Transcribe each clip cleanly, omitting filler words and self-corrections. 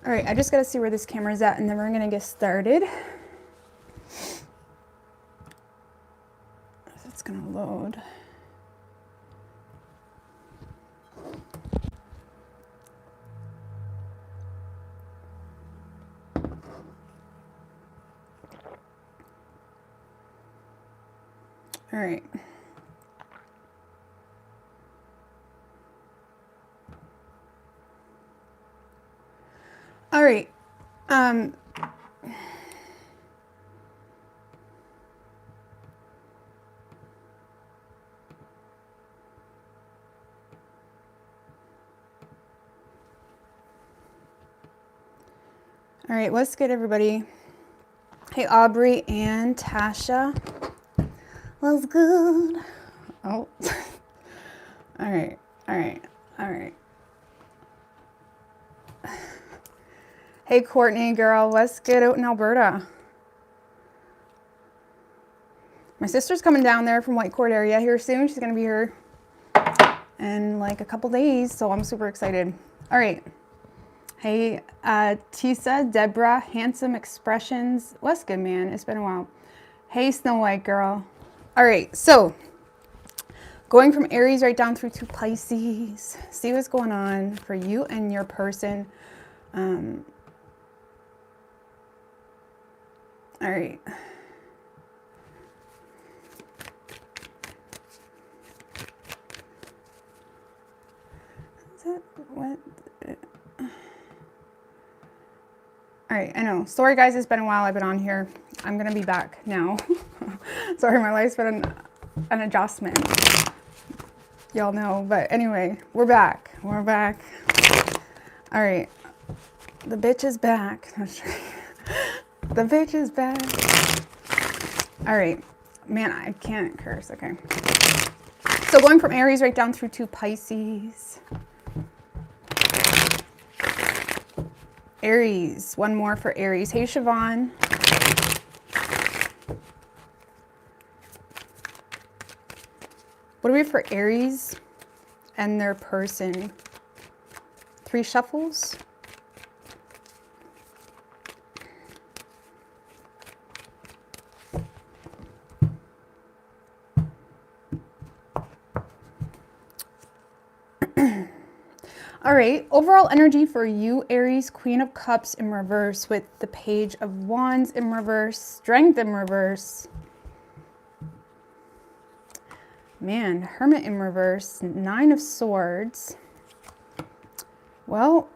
All right, I just got to see where this camera is at, and then we're going to get started. It's going to load. All right. All right. All right, what's good, everybody? Hey, Aubrey and Tasha. What's good? Oh. All right, all right, all right. Hey, Courtney, girl, what's good out in Alberta? My sister's coming down there from Whitecourt area here soon. She's going to be here in like a couple days, so I'm super excited. All right. Hey, Tisa, Deborah, Handsome Expressions. What's good, man? It's been a while. Hey, Snow White girl. All right, so going from Aries right down through to Pisces. See what's going on for you and your person. All right. Is that what? All right, I know. Sorry, guys, it's been a while I've been on here. I'm going to be back now. Sorry, my life's been an adjustment. Y'all know, but anyway, we're back. We're back. All right. The bitch is back. The bitch is back. All right. Man, I can't curse. Okay. So going from Aries right down through to Pisces. Aries. One more for Aries. Hey, Siobhan. What do we have for Aries and their person? 3 shuffles. All right, overall energy for you, Aries, Queen of Cups in reverse with the Page of Wands in reverse, Strength in reverse. Man, Hermit in reverse, 9 of Swords. Well,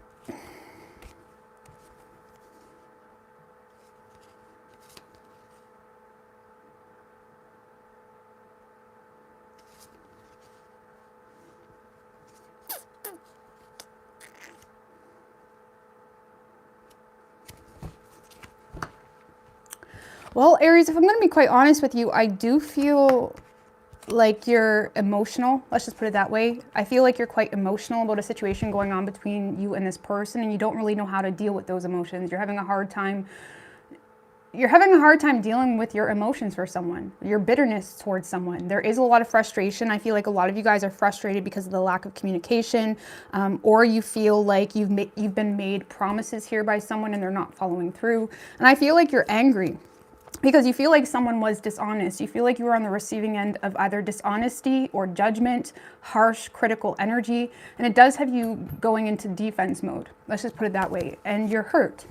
Aries, if I'm going to be quite honest with you, I do feel like you're emotional. Let's just put it that way. I feel like you're quite emotional about a situation going on between you and this person, and you don't really know how to deal with those emotions. You're having a hard time. You're having a hard time dealing with your emotions for someone, your bitterness towards someone. There is a lot of frustration. I feel like a lot of you guys are frustrated because of the lack of communication, or you feel like you've been made promises here by someone and they're not following through. And I feel like you're angry because you feel like someone was dishonest. You feel like you were on the receiving end of either dishonesty or judgment, harsh, critical energy. And it does have you going into defense mode. Let's just put it that way. And you're hurt.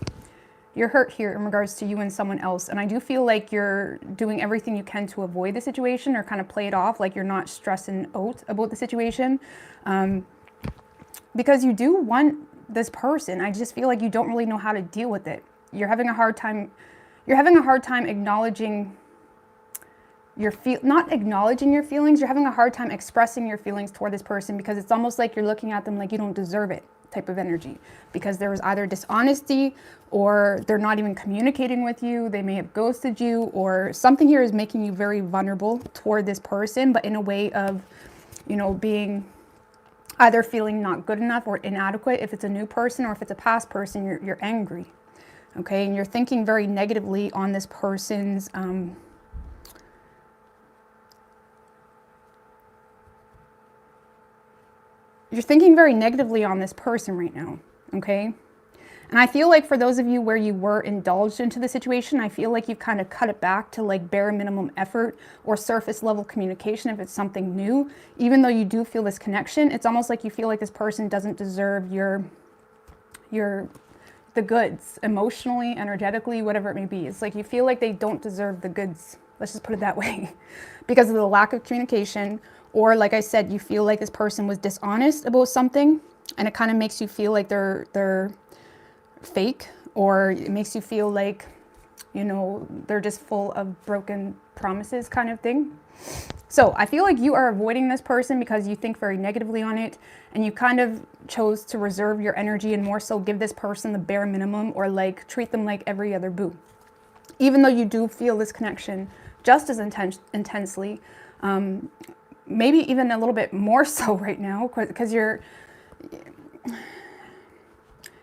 You're hurt here in regards to you and someone else. And I do feel like you're doing everything you can to avoid the situation or kind of play it off like you're not stressing out about the situation. Because you do want this person. I just feel like you don't really know how to deal with it. You're having a hard time. You're having a hard time acknowledging not acknowledging your feelings. You're having a hard time expressing your feelings toward this person because it's almost like you're looking at them like you don't deserve it type of energy, because there was either dishonesty or they're not even communicating with you. They may have ghosted you, or something here is making you very vulnerable toward this person, but in a way of, you know, being either feeling not good enough or inadequate. If it's a new person or if it's a past person, you're angry. Okay, and you're thinking very negatively on this person's you're thinking very negatively on this person right now, okay? And I feel like for those of you where you were indulged into the situation, I feel like you've kind of cut it back to like bare minimum effort or surface level communication if it's something new. Even though you do feel this connection, it's almost like you feel like this person doesn't deserve the goods emotionally, energetically, whatever it may be. It's like you feel like they don't deserve the goods. Let's just put it that way. Because of the lack of communication, or like I said, you feel like this person was dishonest about something, and it kind of makes you feel like they're fake, or it makes you feel like, you know, they're just full of broken promises kind of thing. So I feel like you are avoiding this person because you think very negatively on it, and you kind of chose to reserve your energy and more so give this person the bare minimum, or like treat them like every other boo. Even though you do feel this connection just as intensely, maybe even a little bit more so right now, because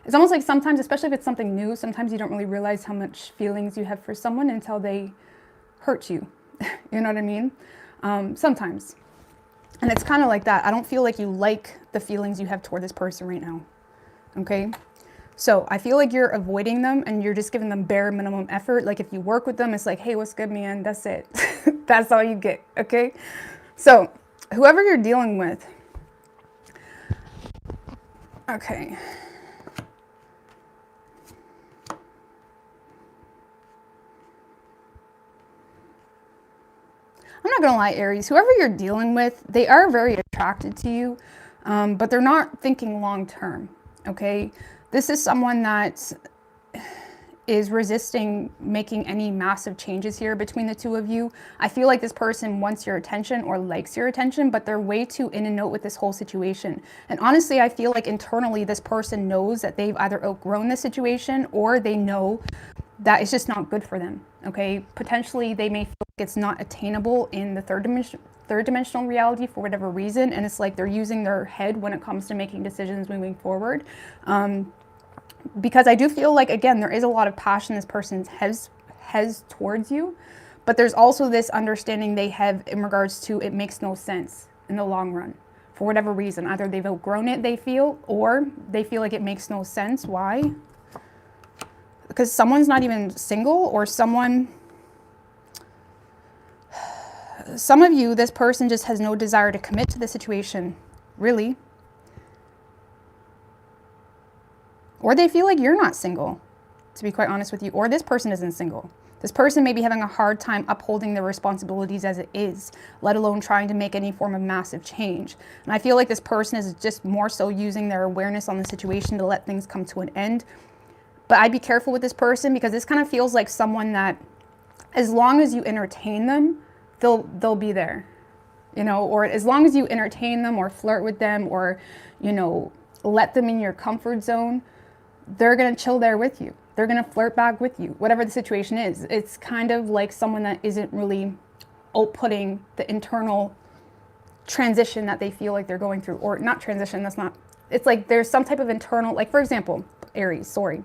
it's almost like sometimes, especially if it's something new, sometimes you don't really realize how much feelings you have for someone until they hurt you. You know what I mean? Sometimes. And it's kind of like that. I don't feel like you like the feelings you have toward this person right now. Okay? So I feel like you're avoiding them and you're just giving them bare minimum effort. Like if you work with them, it's like, hey, what's good, man? That's it. That's all you get. Okay? So whoever you're dealing with. Okay. I'm not going to lie, Aries, whoever you're dealing with, they are very attracted to you, but they're not thinking long term, okay? This is someone that is resisting making any massive changes here between the two of you. I feel like this person wants your attention or likes your attention, but they're way too in and out with this whole situation. And honestly, I feel like internally this person knows that they've either outgrown the situation or they know that it's just not good for them, okay? Potentially, they may feel like it's not attainable in the third dimensional reality for whatever reason, and it's like they're using their head when it comes to making decisions moving forward. Because I do feel like, again, there is a lot of passion this person has towards you, but there's also this understanding they have in regards to it makes no sense in the long run. For whatever reason, either they've outgrown it, they feel, or they feel like it makes no sense. Why? Because someone's not even single, or some of you, this person just has no desire to commit to the situation, really. Or they feel like you're not single, to be quite honest with you, or this person isn't single. This person may be having a hard time upholding their responsibilities as it is, let alone trying to make any form of massive change. And I feel like this person is just more so using their awareness on the situation to let things come to an end. But I'd be careful with this person, because this kind of feels like someone that as long as you entertain them, they'll be there, you know, or as long as you entertain them or flirt with them or, you know, let them in your comfort zone, they're going to chill there with you. They're going to flirt back with you, whatever the situation is. It's kind of like someone that isn't really outputting the internal transition that they feel like they're going through, or not transition. It's like there's some type of internal, like for example, Aries, sorry.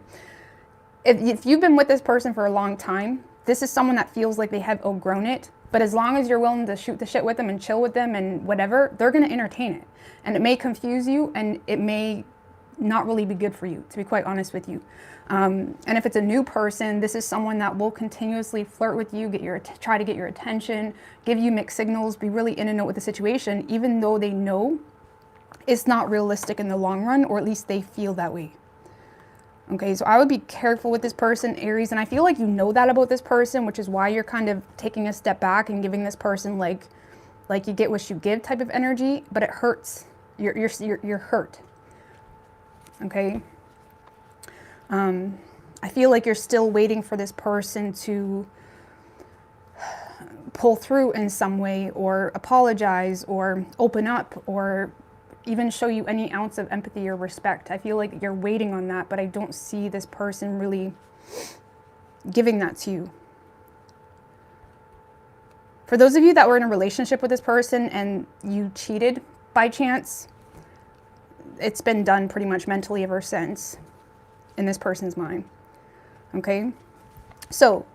If you've been with this person for a long time, this is someone that feels like they have outgrown it, but as long as you're willing to shoot the shit with them and chill with them and whatever, they're going to entertain it. And it may confuse you, and it may not really be good for you, to be quite honest with you. And if it's a new person, this is someone that will continuously flirt with you, try to get your attention, give you mixed signals, be really in and out with the situation, even though they know it's not realistic in the long run, or at least they feel that way. Okay, so I would be careful with this person, Aries, and I feel like you know that about this person, which is why you're kind of taking a step back and giving this person like you get what you give type of energy, but it hurts. You're hurt. Okay. I feel like you're still waiting for this person to pull through in some way, or apologize, or open up, or even show you any ounce of empathy or respect. I feel like you're waiting on that, but I don't see this person really giving that to you. For those of you that were in a relationship with this person and you cheated by chance, it's been done pretty much mentally ever since in this person's mind. Okay? So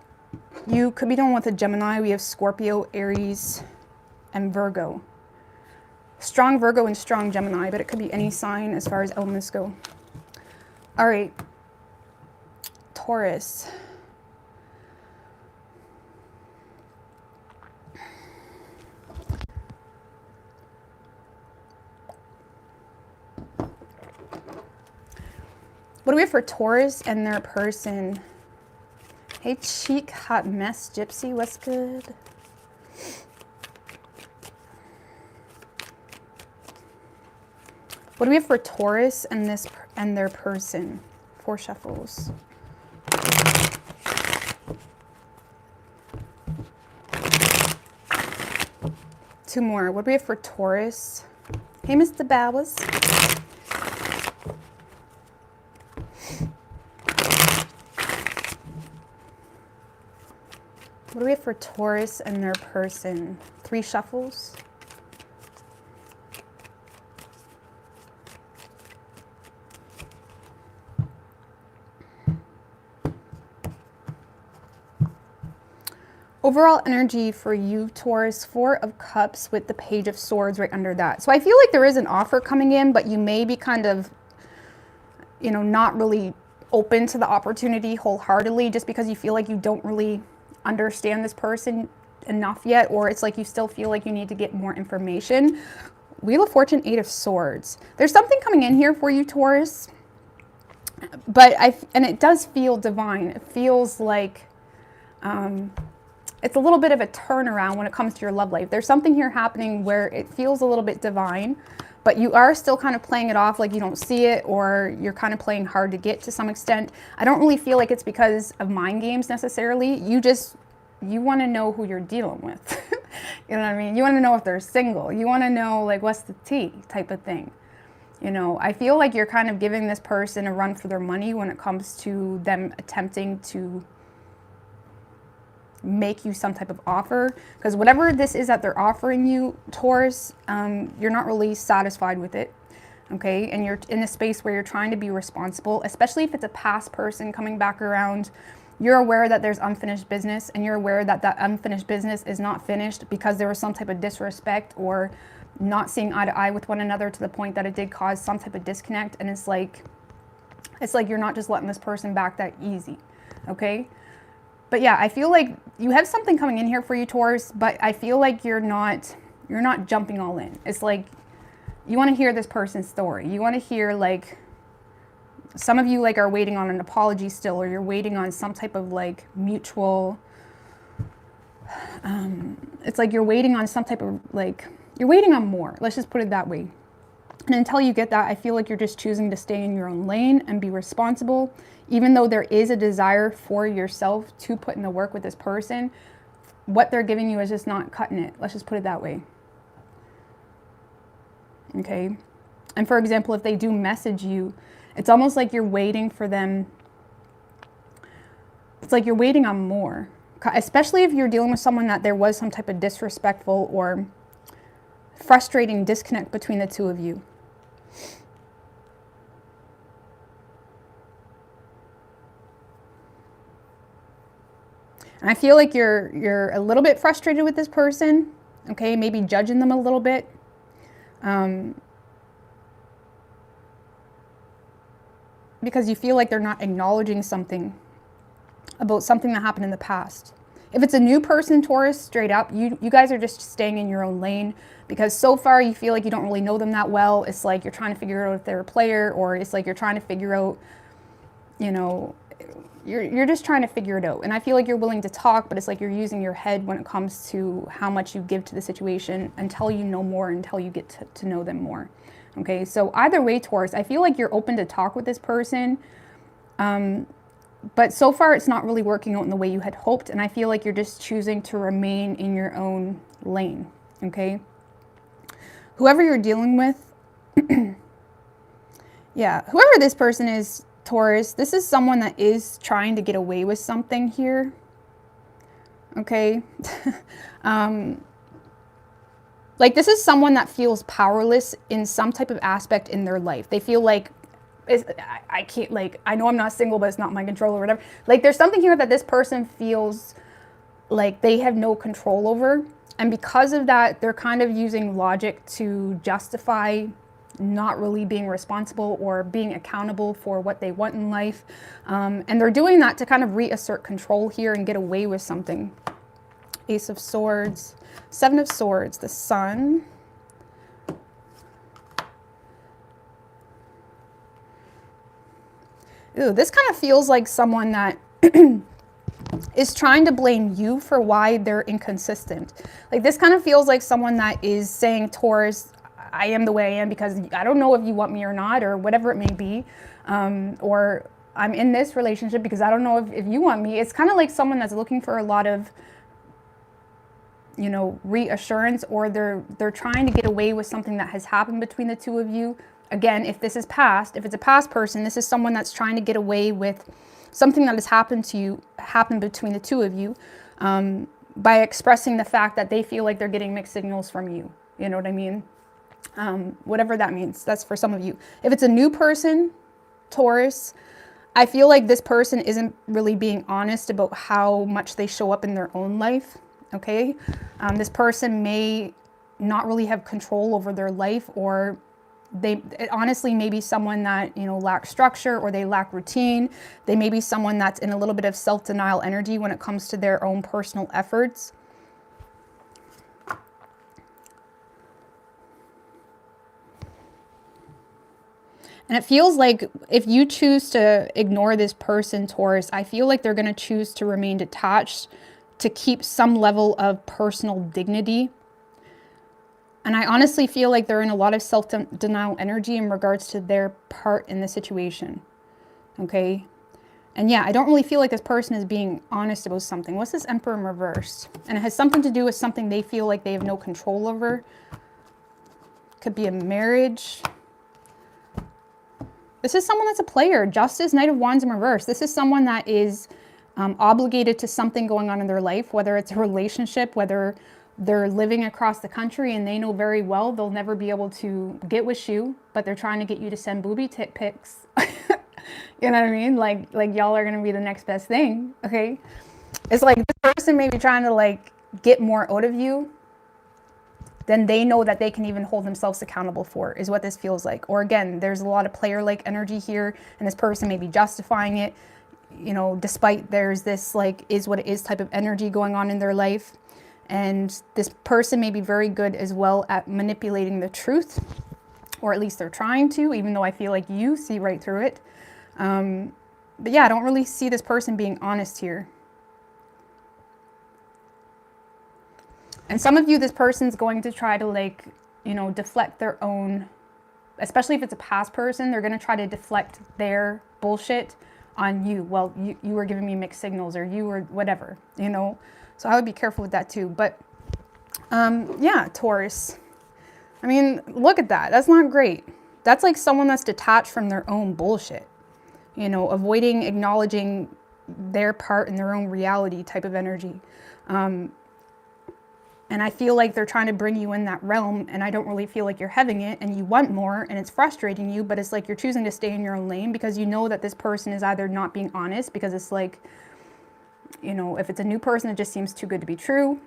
you could be dealing with a Gemini. We have Scorpio, Aries, and Virgo. Strong Virgo and strong Gemini, but it could be any sign as far as elements go. All right. Taurus? What do we have for Taurus and their person? Hey, cheek, hot mess, gypsy, what's good? What do we have for Taurus and their person? 4 shuffles. Two more. What do we have for Taurus? Hey, Mr. Bowers. What do we have for Taurus and their person? 3 shuffles. Overall energy for you, Taurus, 4 of Cups with the Page of Swords right under that. So I feel like there is an offer coming in, but you may be kind of, you know, not really open to the opportunity wholeheartedly just because you feel like you don't really understand this person enough yet, or it's like you still feel like you need to get more information. Wheel of Fortune, 8 of Swords. There's something coming in here for you, Taurus, but and it does feel divine. It feels like, it's a little bit of a turnaround when it comes to your love life. There's something here happening where it feels a little bit divine, but you are still kind of playing it off like you don't see it, or you're kind of playing hard to get to some extent. I don't really feel like it's because of mind games necessarily. You want to know who you're dealing with. You know what I mean? You want to know if they're single. You want to know, like, what's the tea type of thing. You know, I feel like you're kind of giving this person a run for their money when it comes to them attempting to make you some type of offer, because whatever this is that they're offering you, Taurus, you're not really satisfied with it, okay? And you're in a space where you're trying to be responsible, especially if it's a past person coming back around. You're aware that there's unfinished business, and you're aware that that unfinished business is not finished because there was some type of disrespect or not seeing eye to eye with one another to the point that it did cause some type of disconnect. And it's like you're not just letting this person back that easy, okay? But yeah, I feel like you have something coming in here for you, Taurus, but I feel like you're not jumping all in. It's like you want to hear this person's story. You want to hear, like, some of you like are waiting on an apology still, or you're waiting on some type of like mutual, it's like you're waiting on some type of, like, you're waiting on more. Let's just put it that way. And until you get that, I feel like you're just choosing to stay in your own lane and be responsible. Even though there is a desire for yourself to put in the work with this person, what they're giving you is just not cutting it. Let's just put it that way. Okay? And for example, if they do message you, it's almost like you're waiting for them. It's like you're waiting on more. Especially if you're dealing with someone that there was some type of disrespectful or frustrating disconnect between the two of you. And I feel like you're a little bit frustrated with this person, okay? Maybe judging them a little bit. Because you feel like they're not acknowledging something about something that happened in the past. If it's a new person, Taurus, straight up, you guys are just staying in your own lane because so far you feel like you don't really know them that well. It's like you're trying to figure out if they're a player, or it's like you're trying to figure out, you know, you're just trying to figure it out. And I feel like you're willing to talk, but it's like you're using your head when it comes to how much you give to the situation until you know more, until you get to know them more. Okay, so either way, Taurus, I feel like you're open to talk with this person, but so far it's not really working out in the way you had hoped, and I feel like you're just choosing to remain in your own lane, okay? Whoever you're dealing with, yeah, whoever this person is, Taurus, this is someone that is trying to get away with something here, okay? Like, this is someone that feels powerless in some type of aspect in their life. They feel like, I can't, like, I know I'm not single, but it's not my control or whatever. Like, there's something here that this person feels like they have no control over. And because of that, they're kind of using logic to justify not really being responsible or being accountable for what they want in life. And they're doing that to kind of reassert control here and get away with something. Ace of Swords, Seven of Swords, the Sun. Ooh, this kind of feels like someone that is trying to blame you for why they're inconsistent. Like this kind of feels like someone that is saying, Taurus, I am the way I am because I don't know if you want me or not, or whatever it may be. Or I'm in this relationship because I don't know if you want me. It's kind of like someone that's looking for a lot of, you know, reassurance, or they're trying to get away with something that has happened between the two of you. Again, if this is past, if it's a past person, this is someone that's trying to get away with something that has happened between the two of you, by expressing the fact that they feel like they're getting mixed signals from you. You know what I mean? Whatever that means, that's for some of you. If it's a new person, Taurus, I feel like this person isn't really being honest about how much they show up in their own life. Okay. This person may not really have control over their life, or it honestly may be someone that, you know, lacks structure, or they lack routine. They may be someone that's in a little bit of self-denial energy when it comes to their own personal efforts. And it feels like if you choose to ignore this person, Taurus, I feel like they're going to choose to remain detached to keep some level of personal dignity. And I honestly feel like they're in a lot of self-denial energy in regards to their part in the situation. Okay. And yeah, I don't really feel like this person is being honest about something. What's this Emperor in reverse? And it has something to do with something they feel like they have no control over. Could be a marriage. This is someone that's a player. Justice, Knight of Wands in reverse. This is someone that is obligated to something going on in their life, whether it's a relationship, whether they're living across the country and they know very well they'll never be able to get with you, but they're trying to get you to send booby tit pics. You know what I mean? Like y'all are going to be the next best thing. Okay. It's like this person may be trying to like get more out of you than they know that they can even hold themselves accountable for, is what this feels like. Or again, there's a lot of player-like energy here, and this person may be justifying it, you know, despite there's this like is what it is type of energy going on in their life. And this person may be very good as well at manipulating the truth, or at least they're trying to, even though I feel like you see right through it. But yeah, I don't really see this person being honest here. And some of you, this person's going to try to like, you know, deflect their own, especially if it's a past person, they're going to try to deflect their bullshit on you. Well, you were giving me mixed signals, or you were whatever, you know. So I would be careful with that too. But yeah, Taurus. I mean, look at that. That's not great. That's like someone that's detached from their own bullshit, you know, avoiding acknowledging their part in their own reality type of energy. And I feel like they're trying to bring you in that realm, and I don't really feel like you're having it, and you want more, and it's frustrating you, but it's like you're choosing to stay in your own lane because you know that this person is either not being honest, because it's like, you know, if it's a new person, it just seems too good to be true.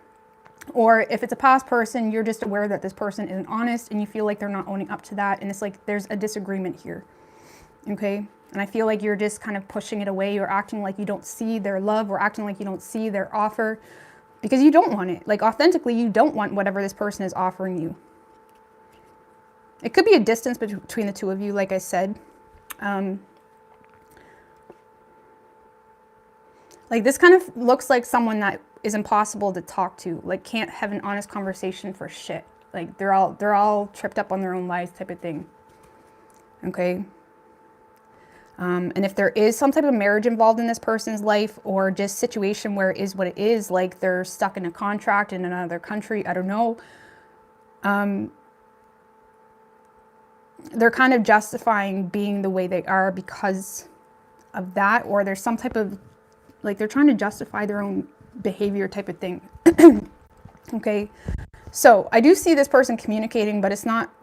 Or if it's a past person, you're just aware that this person isn't honest, and you feel like they're not owning up to that, and it's like there's a disagreement here. Okay? And I feel like you're just kind of pushing it away, or acting like you don't see their love, or acting like you don't see their offer, because you don't want it. Like authentically, you don't want whatever this person is offering you. It could be a distance between the two of you, like I said. Like this kind of looks like someone that is impossible to talk to, like can't have an honest conversation for shit. Like they're all tripped up on their own lies type of thing. Okay. And if there is some type of marriage involved in this person's life, or just situation where it is what it is, like they're stuck in a contract in another country, I don't know. They're kind of justifying being the way they are because of that, or there's some type of, like they're trying to justify their own behavior type of thing. Okay. So I do see this person communicating, but it's not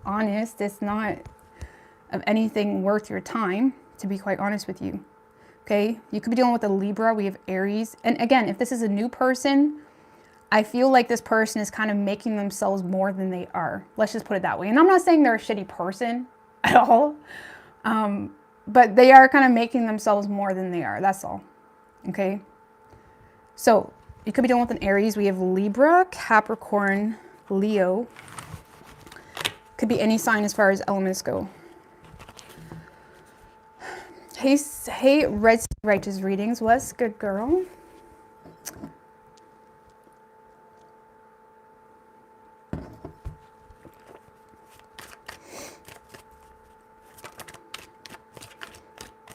honest. It's not of anything worth your time, to be quite honest with you. Okay. You could be dealing with a Libra. We have Aries. And again, if this is a new person, I feel like this person is kind of making themselves more than they are. Let's just put it that way. And I'm not saying they're a shitty person at all. But they are kind of making themselves more than they are. That's all. Okay. So you could be dealing with an Aries. We have Libra, Capricorn, Leo. Could be any sign as far as elements go. Hey, Red Righteous Readings. What's good, girl?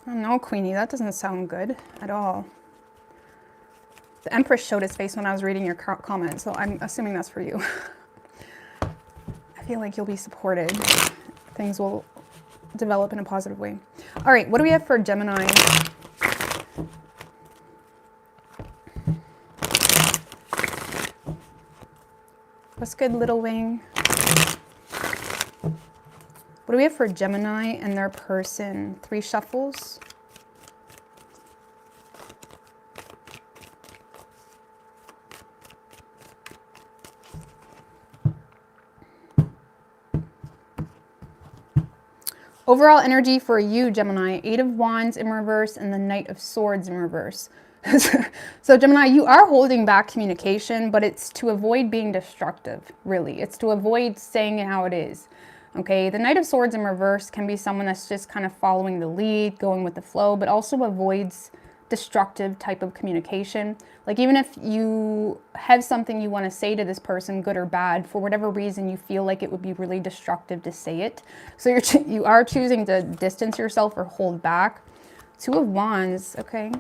Oh, no, Queenie, that doesn't sound good at all. The Empress showed its face when I was reading your comment, so I'm assuming that's for you. I feel like you'll be supported. Things will develop in a positive way. All right, what do we have for Gemini? What's good, Little Wing? What do we have for Gemini and their person? 3 shuffles. Overall energy for you, Gemini, 8 of Wands in reverse and the Knight of Swords in reverse. So Gemini, you are holding back communication, but it's to avoid being destructive, really. It's to avoid saying it how it is. Okay, the Knight of Swords in reverse can be someone that's just kind of following the lead, going with the flow, but also avoids destructive type of communication. Like even if you have something you want to say to this person, good or bad, for whatever reason you feel like it would be really destructive to say it. So you are choosing to distance yourself or hold back. 2 of Wands, okay.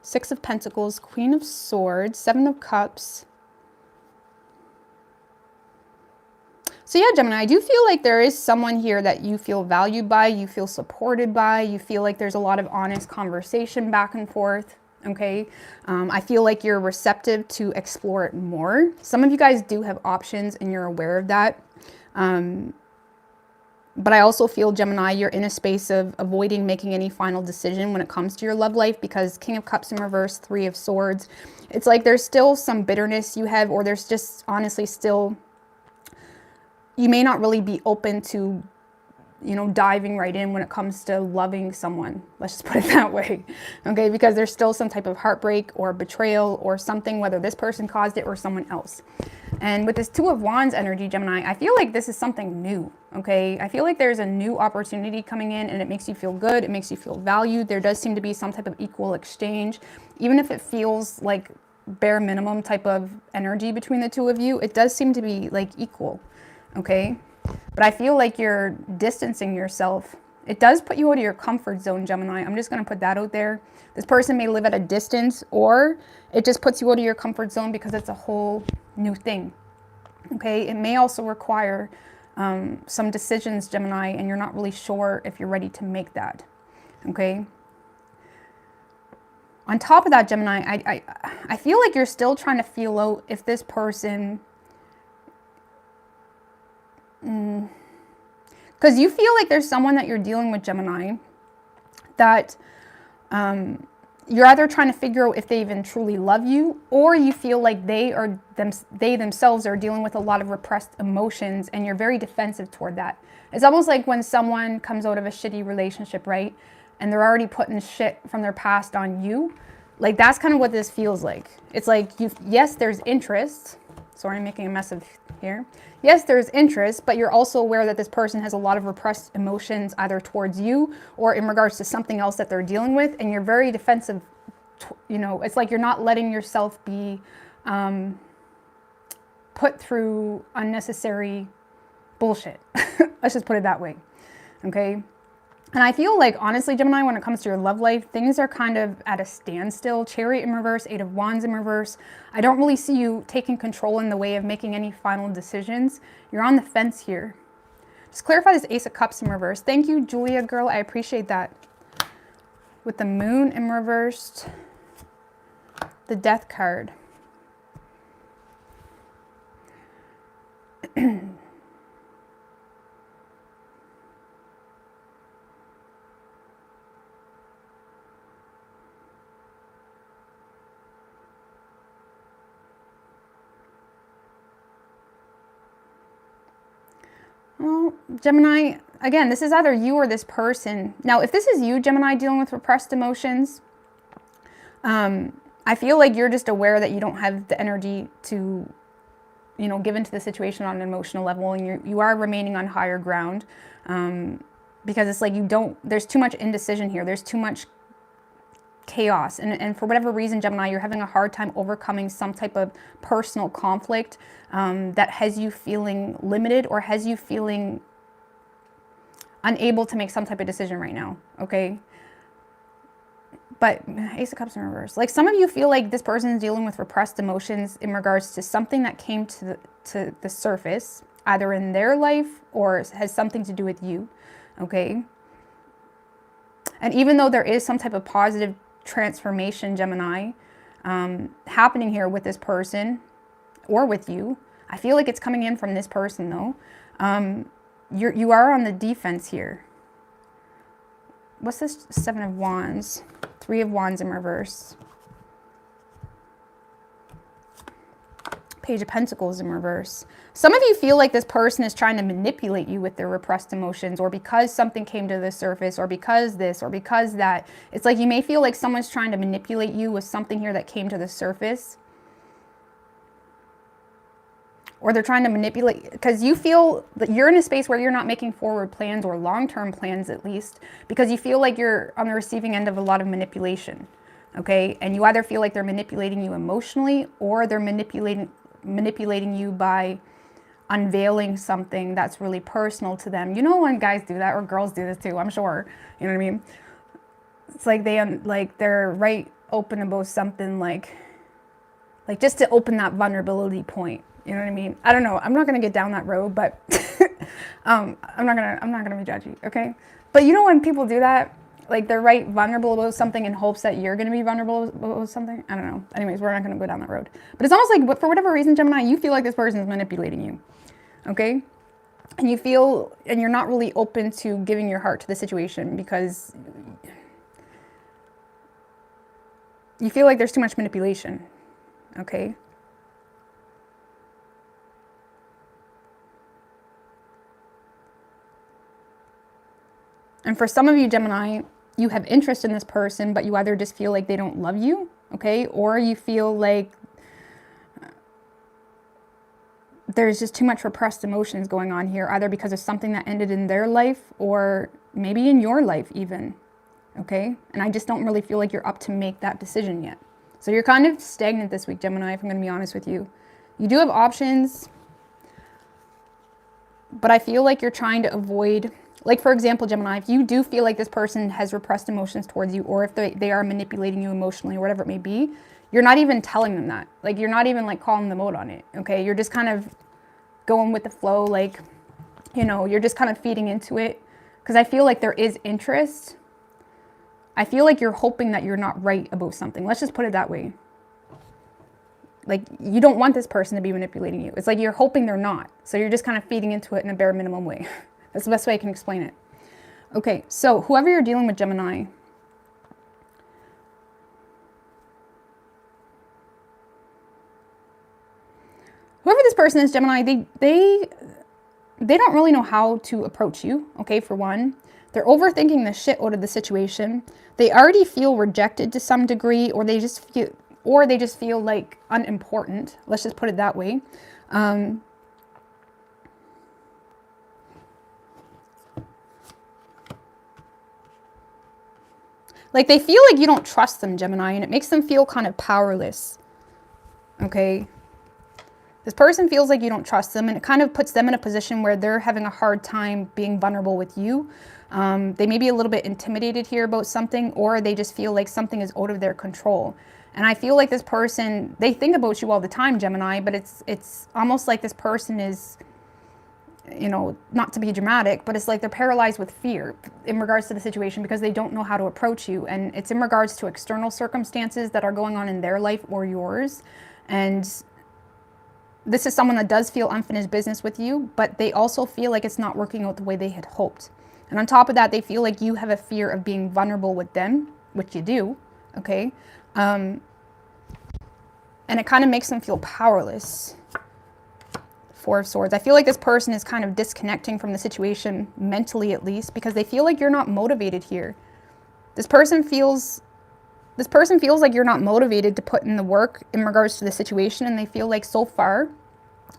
Six of Pentacles, Queen of Swords, 7 of Cups. So yeah, Gemini, I do feel like there is someone here that you feel valued by, you feel supported by, you feel like there's a lot of honest conversation back and forth, okay? I feel like you're receptive to explore it more. Some of you guys do have options and you're aware of that. But I also feel, Gemini, you're in a space of avoiding making any final decision when it comes to your love life, because King of Cups in reverse, 3 of Swords. It's like there's still some bitterness you have, or there's just honestly still, you may not really be open to, you know, diving right in when it comes to loving someone. Let's just put it that way. Okay, because there's still some type of heartbreak or betrayal or something, whether this person caused it or someone else. And with this 2 of Wands energy, Gemini, I feel like this is something new, okay? I feel like there's a new opportunity coming in and it makes you feel good. It makes you feel valued. There does seem to be some type of equal exchange. Even if it feels like bare minimum type of energy between the 2 of you, it does seem to be like equal, okay? But I feel like you're distancing yourself. It does put you out of your comfort zone, Gemini. I'm just going to put that out there. This person may live at a distance, or it just puts you out of your comfort zone because it's a whole new thing. Okay, it may also require some decisions, Gemini, and you're not really sure if you're ready to make that. Okay. On top of that, Gemini, I feel like you're still trying to feel out if this person, because you feel like there's someone that you're dealing with, Gemini, that you're either trying to figure out if they even truly love you, or you feel like they themselves are dealing with a lot of repressed emotions and you're very defensive toward that. It's almost like when someone comes out of a shitty relationship, right? And they're already putting shit from their past on you. Like that's kind of what this feels like. It's like, yes, there's interest. Sorry, I'm making a mess of here. Yes, there's interest, but you're also aware that this person has a lot of repressed emotions either towards you or in regards to something else that they're dealing with, and you're very defensive. You know, it's like you're not letting yourself be put through unnecessary bullshit. Let's just put it that way, okay? And I feel like, honestly, Gemini, when it comes to your love life, things are kind of at a standstill. Chariot in reverse, 8 of Wands in reverse. I don't really see you taking control in the way of making any final decisions. You're on the fence here. Just clarify this Ace of Cups in reverse. Thank you, Julia, girl. I appreciate that. With the Moon in reversed, the Death card. Well, Gemini, again, this is either you or this person. Now, if this is you, Gemini, dealing with repressed emotions, I feel like you're just aware that you don't have the energy to, you know, give into the situation on an emotional level, and you are remaining on higher ground, because it's like there's too much indecision here. There's too much chaos. And for whatever reason, Gemini, you're having a hard time overcoming some type of personal conflict that has you feeling limited or has you feeling unable to make some type of decision right now, okay? But Ace of Cups in reverse. Like, some of you feel like this person is dealing with repressed emotions in regards to something that came to the surface, either in their life or has something to do with you, okay? And even though there is some type of positive transformation, Gemini, happening here with this person or with you, I feel like it's coming in from this person, though. You are on the defense here. What's this? 7 of Wands, 3 of Wands in reverse, Page of Pentacles in reverse. Some of you feel like this person is trying to manipulate you with their repressed emotions, or because something came to the surface, or because this, or because that. It's like you may feel like someone's trying to manipulate you with something here that came to the surface. Or they're trying to manipulate, because you feel that you're in a space where you're not making forward plans, or long-term plans at least, because you feel like you're on the receiving end of a lot of manipulation, okay? And you either feel like they're manipulating you emotionally, or they're manipulating you by unveiling something that's really personal to them. You know, when guys do that, or girls do this too, I'm sure, you know what I mean? It's like they're right open about something, like just to open that vulnerability point. You know what I mean? I don't know. I'm not going to get down that road, but I'm not going to be judgy, okay? But you know when people do that, like they're right vulnerable about something in hopes that you're going to be vulnerable about something? I don't know. Anyways, we're not going to go down that road. But it's almost like, for whatever reason, Gemini, you feel like this person is manipulating you, okay? And you're not really open to giving your heart to the situation because you feel like there's too much manipulation, okay? And for some of you, Gemini, you have interest in this person, but you either just feel like they don't love you, okay? Or you feel like there's just too much repressed emotions going on here, either because of something that ended in their life or maybe in your life even, okay? And I just don't really feel like you're up to make that decision yet. So you're kind of stagnant this week, Gemini, if I'm going to be honest with you. You do have options, but I feel like you're trying to avoid... Like, for example, Gemini, if you do feel like this person has repressed emotions towards you, or if they are manipulating you emotionally or whatever it may be, you're not even telling them that. Like, you're not even, like, calling them out on it, okay? You're just kind of going with the flow, like, you know, you're just kind of feeding into it. Because I feel like there is interest. I feel like you're hoping that you're not right about something. Let's just put it that way. Like, you don't want this person to be manipulating you. It's like you're hoping they're not. So you're just kind of feeding into it in a bare minimum way. That's the best way I can explain it. Okay, so whoever you're dealing with, Gemini, whoever this person is, Gemini, they don't really know how to approach you, okay, for one. They're overthinking the shit out of the situation. They already feel rejected to some degree, or they just feel like unimportant. Let's just put it that way. Like, they feel like you don't trust them, Gemini, and it makes them feel kind of powerless, okay? This person feels like you don't trust them, and it kind of puts them in a position where they're having a hard time being vulnerable with you. They may be a little bit intimidated here about something, or they just feel like something is out of their control. And I feel like this person, they think about you all the time, Gemini, but it's almost like this person is... you know, not to be dramatic, but it's like they're paralyzed with fear in regards to the situation because they don't know how to approach you. And it's in regards to external circumstances that are going on in their life or yours. And this is someone that does feel unfinished business with you, but they also feel like it's not working out the way they had hoped. And on top of that, they feel like you have a fear of being vulnerable with them, which you do, okay? And it kind of makes them feel powerless. Four of Swords. I feel like this person is kind of disconnecting from the situation, mentally at least, because they feel like you're not motivated here. This person feels like you're not motivated to put in the work in regards to the situation, and they feel like so far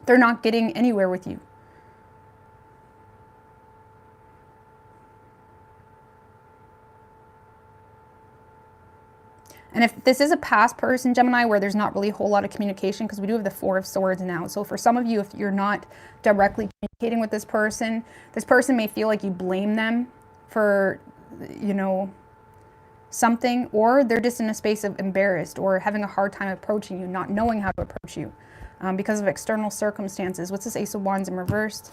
they're not getting anywhere with you. And if this is a past person, Gemini, where there's not really a whole lot of communication, because we do have the Four of Swords now. So for some of you, if you're not directly communicating with this person may feel like you blame them for, you know, something, or they're just in a space of embarrassed or having a hard time approaching you, not knowing how to approach you because of external circumstances. What's this Ace of Wands in reverse?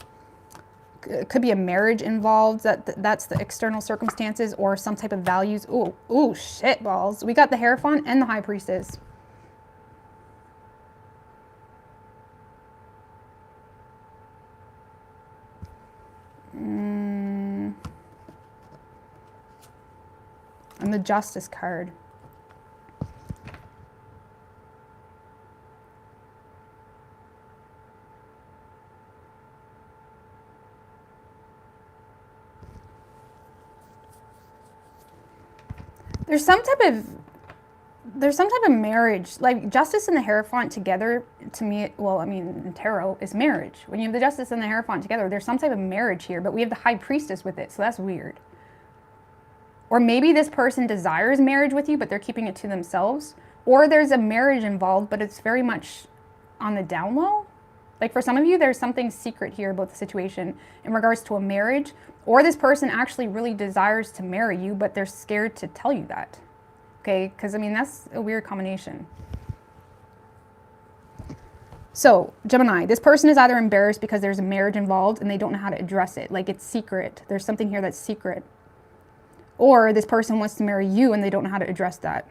It could be a marriage involved, that's the external circumstances, or some type of values. Ooh, shit balls. We got the Hierophant and the High Priestess. And the Justice card. There's some type of marriage, like Justice and the Hierophant together, to me, well, I mean, in tarot, is marriage. When you have the Justice and the Hierophant together, there's some type of marriage here, but we have the High Priestess with it, so that's weird. Or maybe this person desires marriage with you, but they're keeping it to themselves. Or there's a marriage involved, but it's very much on the down low. Like for some of you, there's something secret here about the situation in regards to a marriage. Or this person actually really desires to marry you, but they're scared to tell you that. Okay, because I mean, that's a weird combination. So, Gemini, this person is either embarrassed because there's a marriage involved and they don't know how to address it. Like it's secret. There's something here that's secret. Or this person wants to marry you and they don't know how to address that.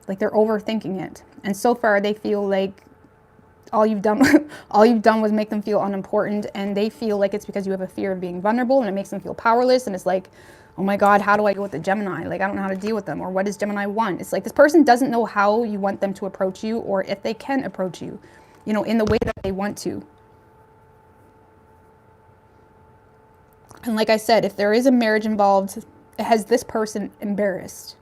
Like they're overthinking it. And so far they feel like all you've done was make them feel unimportant, and they feel like it's because you have a fear of being vulnerable and it makes them feel powerless, and it's like, oh my God, how do I go with the Gemini? Like, I don't know how to deal with them, or what does Gemini want? It's like this person doesn't know how you want them to approach you, or if they can approach you, you know, in the way that they want to. And like I said, if there is a marriage involved, it has this person embarrassed.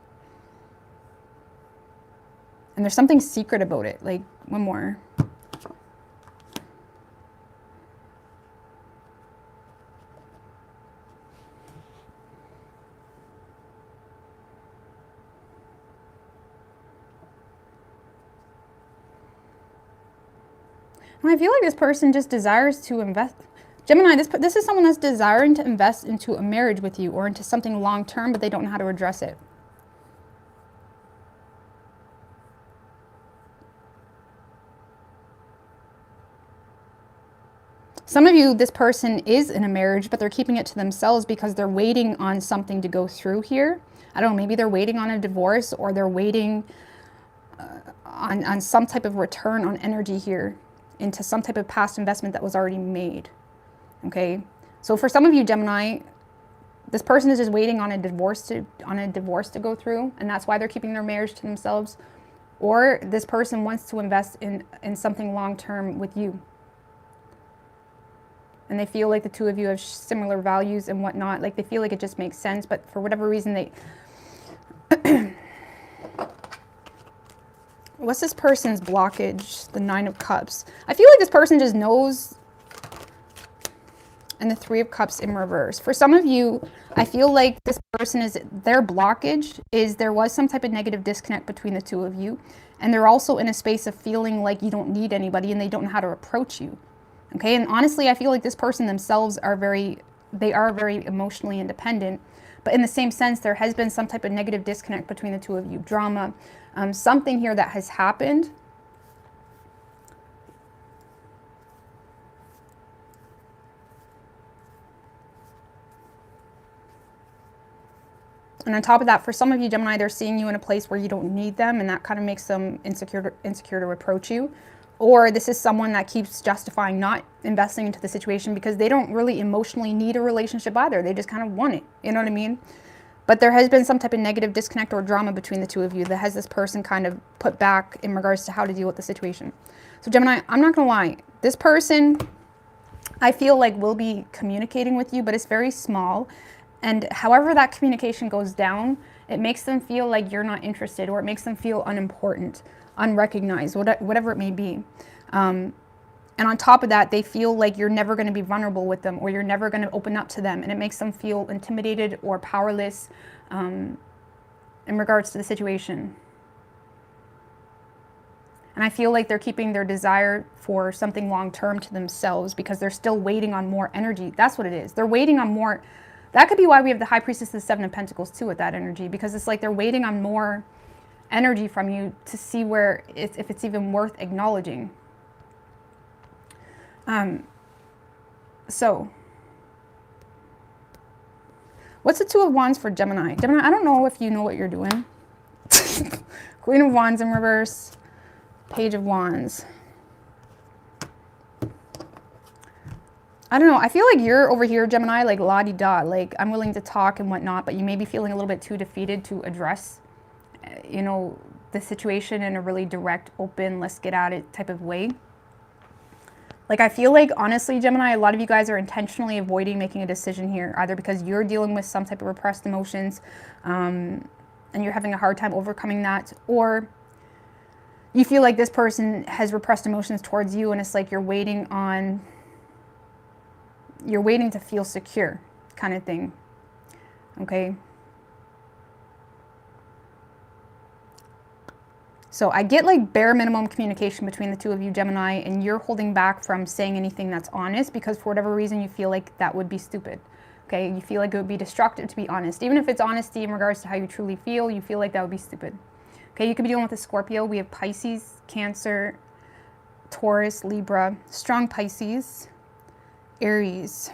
And there's something secret about it. Like, one more. And I feel like this person just desires to invest. Gemini, this is someone that's desiring to invest into a marriage with you or into something long-term, but they don't know how to address it. Some of you, this person is in a marriage, but they're keeping it to themselves because they're waiting on something to go through here. I don't know, maybe they're waiting on a divorce, or they're waiting on some type of return on energy here into some type of past investment that was already made. Okay, so for some of you, Gemini, this person is just waiting on a divorce to go through, and that's why they're keeping their marriage to themselves. Or this person wants to invest in something long-term with you, and they feel like the two of you have similar values and whatnot. Like they feel like it just makes sense, but for whatever reason they what's this person's blockage? The Nine of Cups. I feel like this person just knows. And the Three of Cups in reverse. For some of you, I feel like this person their blockage is there was some type of negative disconnect between the two of you. And they're also in a space of feeling like you don't need anybody and they don't know how to approach you. Okay, and honestly, I feel like this person themselves are very emotionally independent. But in the same sense, there has been some type of negative disconnect between the two of you. Drama, something here that has happened. And on top of that, for some of you, Gemini, they're seeing you in a place where you don't need them, and that kind of makes them insecure to approach you. Or this is someone that keeps justifying not investing into the situation because they don't really emotionally need a relationship either. They just kind of want it. You know what I mean? But there has been some type of negative disconnect or drama between the two of you that has this person kind of put back in regards to how to deal with the situation. So Gemini, I'm not going to lie. This person, I feel like will be communicating with you, but it's very small. And however that communication goes down, it makes them feel like you're not interested, or it makes them feel unimportant, unrecognized, whatever it may be. And on top of that, they feel like you're never going to be vulnerable with them, or you're never going to open up to them. And it makes them feel intimidated or powerless in regards to the situation. And I feel like they're keeping their desire for something long-term to themselves because they're still waiting on more energy. That's what it is. They're waiting on more. That could be why we have the High Priestess of the Seven of Pentacles too with that energy, because it's like they're waiting on more energy from you to see where if it's even worth acknowledging. So what's the Two of Wands for Gemini? Gemini, I don't know if you know what you're doing. Queen of Wands in reverse, Page of Wands. I don't know. I feel like you're over here, Gemini, like la-di-da, like I'm willing to talk and whatnot, but you may be feeling a little bit too defeated to address, you know, the situation in a really direct, open, let's get at it type of way. Like, I feel like, honestly, Gemini, a lot of you guys are intentionally avoiding making a decision here, either because you're dealing with some type of repressed emotions and you're having a hard time overcoming that, or you feel like this person has repressed emotions towards you and it's like you're waiting to feel secure kind of thing, okay? So I get like bare minimum communication between the two of you, Gemini, and you're holding back from saying anything that's honest because for whatever reason you feel like that would be stupid, okay? You feel like it would be destructive to be honest. Even if it's honesty in regards to how you truly feel, you feel like that would be stupid. Okay, you could be dealing with a Scorpio. We have Pisces, Cancer, Taurus, Libra, strong Pisces, Aries.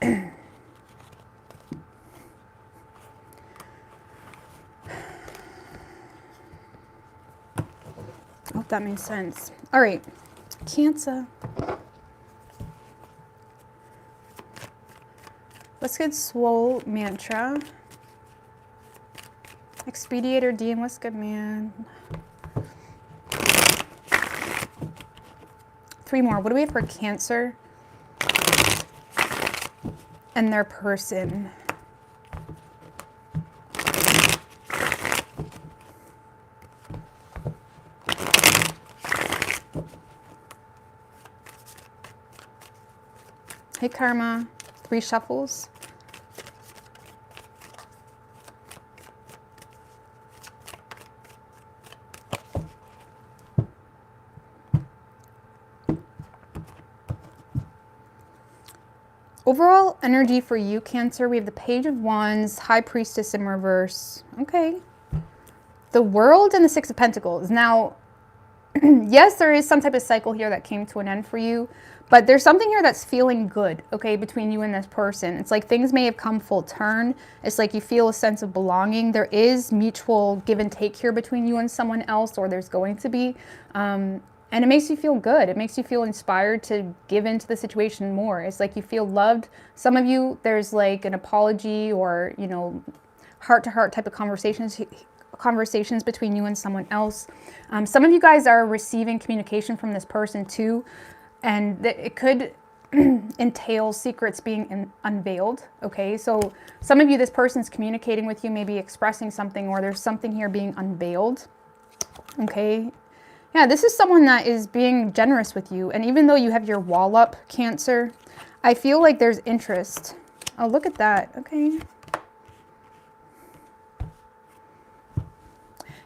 I hope that makes sense. All right, Cancer. Let's get Swole Mantra. Expediator Dean, what's good, man? 3 more. What do we have for Cancer and their person? Hey, Karma. 3 shuffles. Overall energy for you, Cancer, we have the Page of Wands, High Priestess in reverse. Okay. The World and the 6 of Pentacles. Now, yes, there is some type of cycle here that came to an end for you, but there's something here that's feeling good, okay, between you and this person. It's like things may have come full turn. It's like you feel a sense of belonging. There is mutual give and take here between you and someone else, or there's going to be. And it makes you feel good. It makes you feel inspired to give into the situation more. It's like you feel loved. Some of you, there's like an apology or, you know, heart-to-heart type of conversations between you and someone else. Some of you guys are receiving communication from this person too, and it could entail secrets being unveiled, okay? So some of you, this person's communicating with you, maybe expressing something, or there's something here being unveiled, okay? Yeah, this is someone that is being generous with you. And even though you have your wall up, Cancer, I feel like there's interest. Oh, look at that. Okay.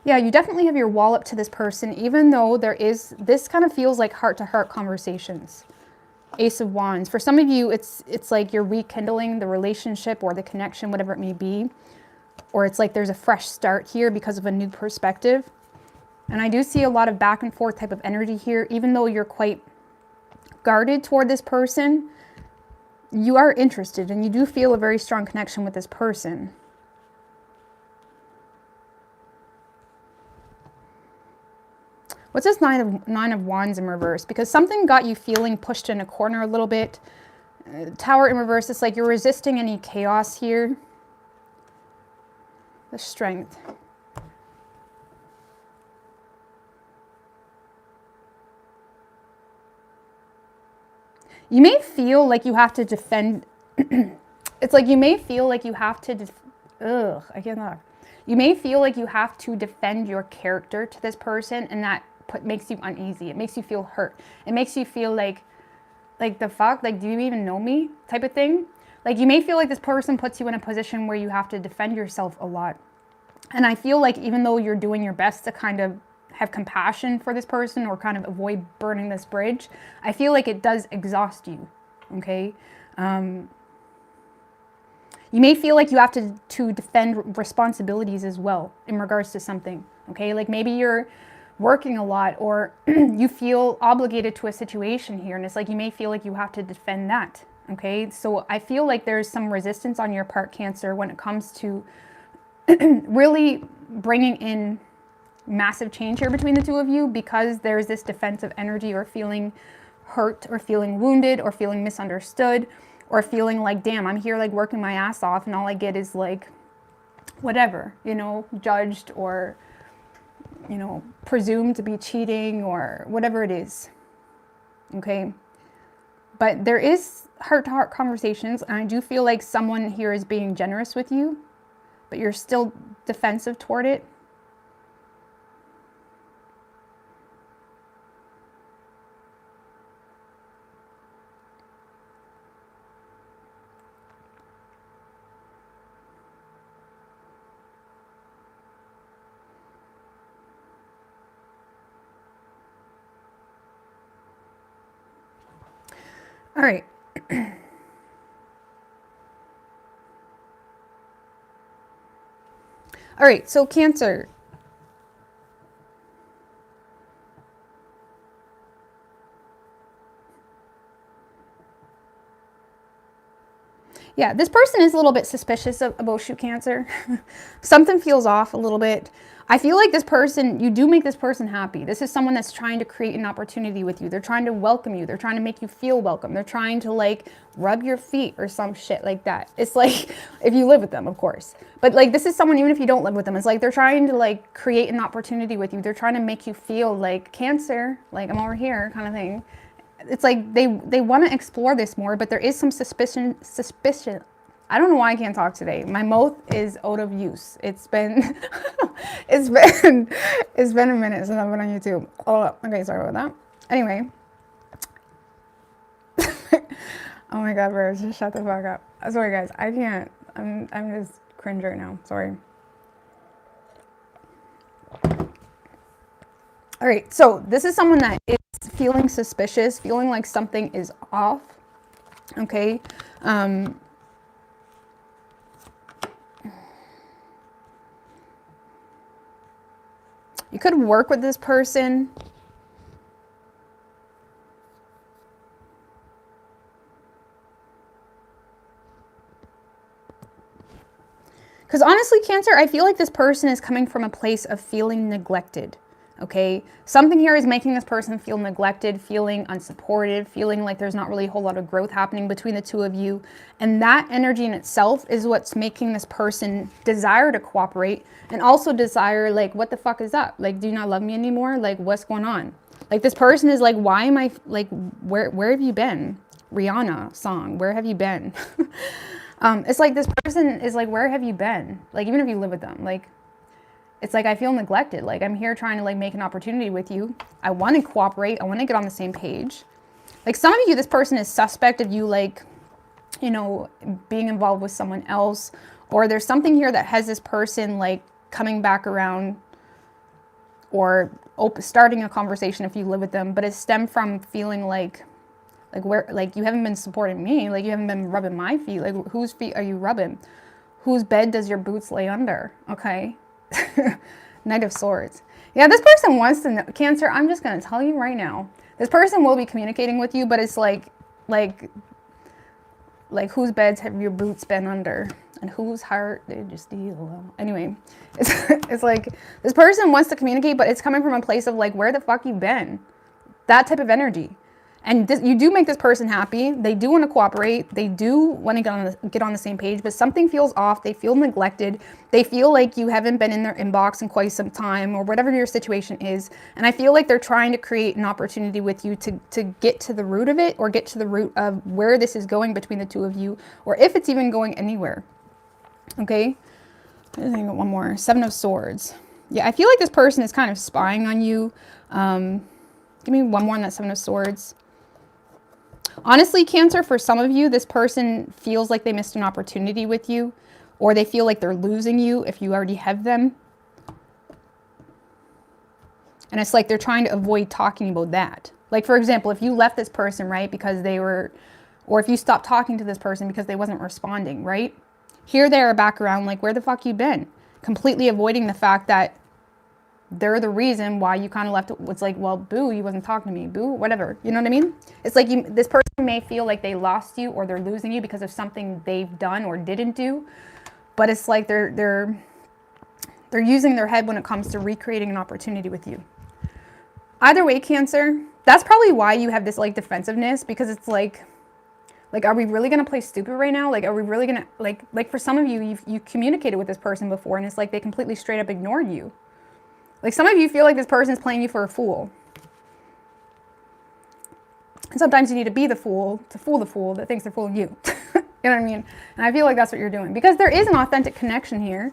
Yeah, you definitely have your wall up to this person, even though there is, this kind of feels like heart-to-heart conversations. Ace of Wands. For some of you, it's like you're rekindling the relationship or the connection, whatever it may be. Or it's like there's a fresh start here because of a new perspective. And I do see a lot of back and forth type of energy here. Even though you're quite guarded toward this person, you are interested and you do feel a very strong connection with this person. What's this Nine of Wands in reverse? Because something got you feeling pushed in a corner a little bit. Tower in reverse, it's like you're resisting any chaos here. The Strength. You may feel like you have to defend. It's like you may feel like you have to. I can't talk. You may feel like you have to defend your character to this person, and that makes you uneasy. It makes you feel hurt. It makes you feel like the fuck, like, do you even know me type of thing? Like, you may feel like this person puts you in a position where you have to defend yourself a lot. And I feel like even though you're doing your best to kind of have compassion for this person or kind of avoid burning this bridge, I feel like it does exhaust you, okay? You may feel like you have to defend responsibilities as well in regards to something, okay? Like maybe you're working a lot, or you feel obligated to a situation here, and it's like you may feel like you have to defend that, okay? So I feel like there's some resistance on your part, Cancer, when it comes to really bringing in massive change here between the two of you, because there's this defensive energy, or feeling hurt, or feeling wounded, or feeling misunderstood, or feeling like, damn, I'm here like working my ass off and all I get is like whatever, you know, judged, or you know, presumed to be cheating, or whatever it is, okay? But there is heart-to-heart conversations, and I do feel like someone here is being generous with you, but you're still defensive toward it. All right. All right, so Cancer. Yeah, this person is a little bit suspicious about you, Cancer. Something feels off a little bit. I feel like this person, you do make this person happy. This is someone that's trying to create an opportunity with you. They're trying to welcome you. They're trying to make you feel welcome. They're trying to like rub your feet or some shit like that. It's like, if you live with them, of course. But like, this is someone, even if you don't live with them, it's like they're trying to like create an opportunity with you. They're trying to make you feel like, Cancer, like I'm over here kind of thing. It's like they want to explore this more, but there is some suspicion. I don't know why I can't talk today. My mouth is out of use. It's been it's been a minute since I've been on YouTube. Oh, okay, sorry about that. Anyway. Oh my god, bro, just shut the fuck up. Sorry guys, I can't. I'm just cringe right now. Sorry. All right, so this is someone that is feeling suspicious, feeling like something is off. Okay. You could work with this person. Because honestly, Cancer, I feel like this person is coming from a place of feeling neglected. Okay, something here is making this person feel neglected, feeling unsupported, feeling like there's not really a whole lot of growth happening between the two of you. And that energy in itself is what's making this person desire to cooperate, and also desire like, what the fuck is up? Like, do you not love me anymore? Like, what's going on? Like, this person is like, why am I, like, where have you been? Rihanna song, where have you been? It's like this person is like, where have you been? Like, even if you live with them, like, it's like, I feel neglected. Like, I'm here trying to like make an opportunity with you. I want to cooperate. I want to get on the same page. Like, some of you, this person is suspect of you, like, you know, being involved with someone else, or there's something here that has this person like coming back around, or starting a conversation if you live with them, but it stemmed from feeling like where, like, you haven't been supporting me, like you haven't been rubbing my feet, like whose feet are you rubbing? Whose bed does your boots lay under? Okay. Knight of Swords. Yeah, this person wants to know, Cancer, I'm just going to tell you right now, this person will be communicating with you, but it's like whose beds have your boots been under, and whose heart did you steal? Anyway, it's like this person wants to communicate, but it's coming from a place of like, where the fuck you been? That type of energy. And this, you do make this person happy. They do want to cooperate. They do want to get on the same page, but something feels off. They feel neglected. They feel like you haven't been in their inbox in quite some time, or whatever your situation is. And I feel like they're trying to create an opportunity with you to get to the root of it, or get to the root of where this is going between the two of you, or if it's even going anywhere. Okay. I think I got one more. 7 of Swords. Yeah, I feel like this person is kind of spying on you. Give me one more on that 7 of Swords. Honestly, Cancer, for some of you, this person feels like they missed an opportunity with you, or they feel like they're losing you if you already have them. And it's like they're trying to avoid talking about that. Like, for example, if you left this person, right, because they were, or if you stopped talking to this person because they wasn't responding, right? Here they are back around like, where the fuck you been? Completely avoiding the fact that they're the reason why you kind of left it. It's like, well, boo, you wasn't talking to me, boo, whatever. You know what I mean? It's like this person may feel like they lost you, or they're losing you because of something they've done or didn't do. But it's like they're using their head when it comes to recreating an opportunity with you. Either way, Cancer, that's probably why you have this like defensiveness, because it's like, are we really going to play stupid right now? Like, are we really going to, like for some of you, you communicated with this person before, and it's like they completely straight up ignored you. Like, some of you feel like this person is playing you for a fool. And sometimes you need to be the fool to fool the fool that thinks they're fooling you. You know what I mean? And I feel like that's what you're doing, because there is an authentic connection here.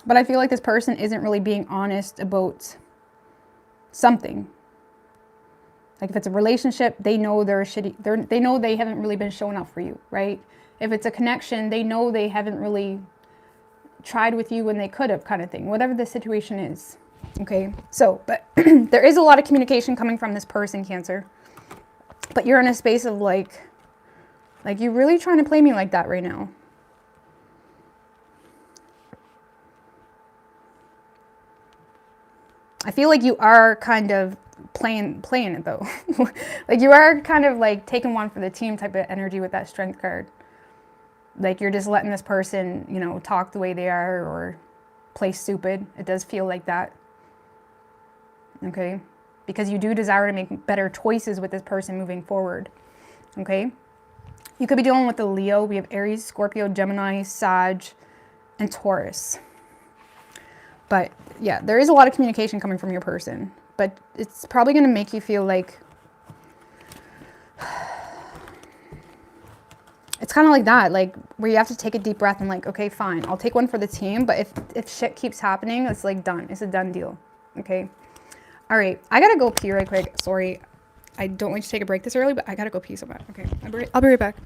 But I feel like this person isn't really being honest about something. Like, if it's a relationship, they know they're shitty. They know they haven't really been showing up for you, right? If it's a connection, they know they haven't really tried with you when they could have, kind of thing, whatever the situation is. Okay, so, but there is a lot of communication coming from this person, Cancer, but you're in a space of like you're really trying to play me like that right now. I feel like you are kind of playing it though. Like, you are kind of like taking one for the team type of energy with that Strength card. Like, you're just letting this person, you know, talk the way they are, or play stupid. It does feel like that. Okay? Because you do desire to make better choices with this person moving forward. Okay? You could be dealing with the Leo. We have Aries, Scorpio, Gemini, Sag, and Taurus. But yeah, there is a lot of communication coming from your person. But it's probably going to make you feel like, it's kind of like that, like, where you have to take a deep breath and like, okay, fine, I'll take one for the team. But if shit keeps happening, it's like done. It's a done deal. Okay. All right. I got to go pee right quick. Sorry. I don't want you to take a break this early, but I got to go pee so bad. Okay. I'll be right back.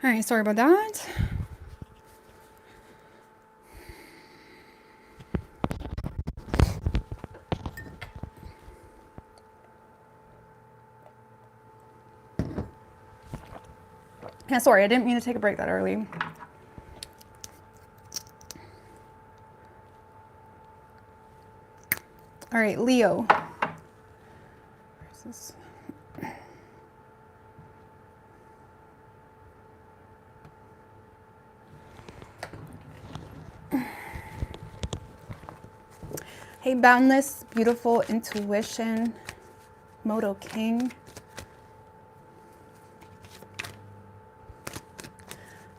All right, sorry about that. Yeah, sorry, I didn't mean to take a break that early. All right, Leo. Where's this? Hey, boundless, beautiful intuition, Moto King.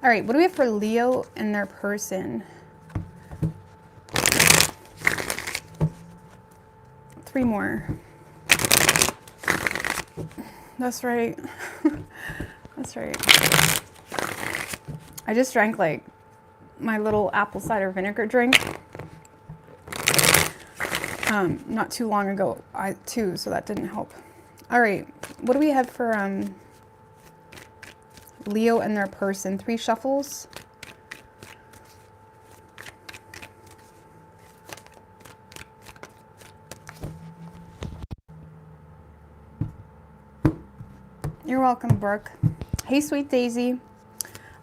All right, what do we have for Leo and their person? 3 more. That's right. That's right. I just drank like my little apple cider vinegar drink not too long ago too, so that didn't help. All right, what do we have for Leo and their person? 3 shuffles. You're welcome, Brooke. Hey, sweet Daisy.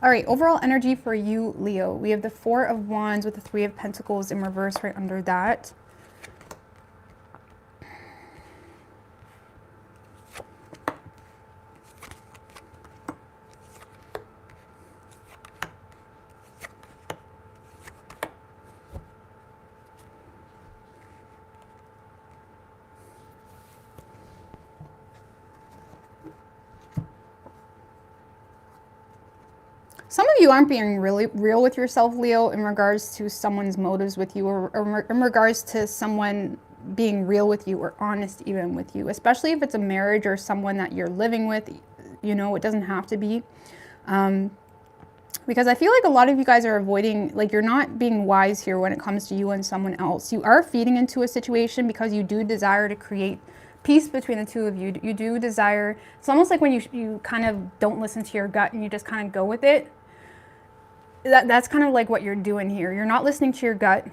All right, overall energy for you, Leo. We have the 4 of Wands with the 3 of Pentacles in reverse right under that. Some of you aren't being really real with yourself, Leo, in regards to someone's motives with you, or in regards to someone being real with you or honest even with you, especially if it's a marriage or someone that you're living with. You know, it doesn't have to be. Because I feel like a lot of you guys are avoiding, like, you're not being wise here when it comes to you and someone else. You are feeding into a situation because you do desire to create peace between the two of you. You do desire, it's almost like when you kind of don't listen to your gut and you just kind of go with it. That's kind of like what you're doing here. You're not listening to your gut.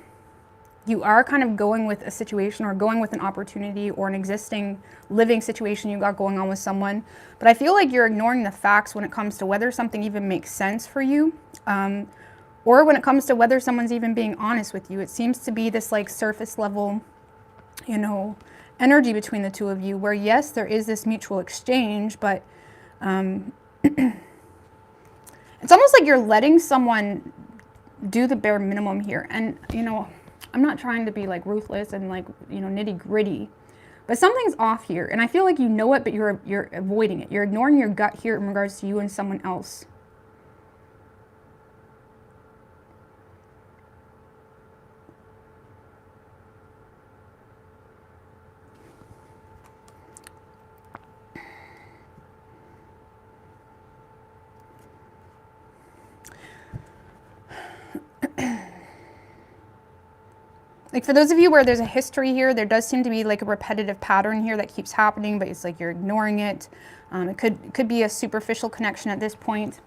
You are kind of going with a situation or going with an opportunity or an existing living situation you got going on with someone. But I feel like you're ignoring the facts when it comes to whether something even makes sense for you, or when it comes to whether someone's even being honest with you. It seems to be this like surface level, you know, energy between the two of you where, yes, there is this mutual exchange, but it's almost like you're letting someone do the bare minimum here. And, you know, I'm not trying to be like ruthless and like, you know, nitty gritty, but something's off here. And I feel like you know it, but you're avoiding it. You're ignoring your gut here in regards to you and someone else. Like for those of you where there's a history here, there does seem to be like a repetitive pattern here that keeps happening, but it's like you're ignoring it. It could be a superficial connection at this point.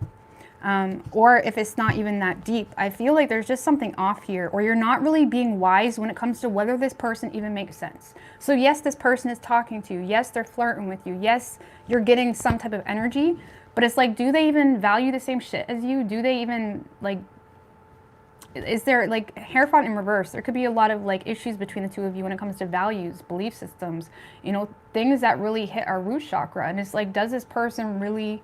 Or if it's not even that deep, I feel like there's just something off here, or you're not really being wise when it comes to whether this person even makes sense. So yes, this person is talking to you. Yes, they're flirting with you. Yes, you're getting some type of energy, but it's like, do they even value the same shit as you? Do they even like, is there like Hierophant in reverse? There could be a lot of like issues between the two of you when it comes to values, belief systems, you know, things that really hit our root chakra. And it's like, does this person really,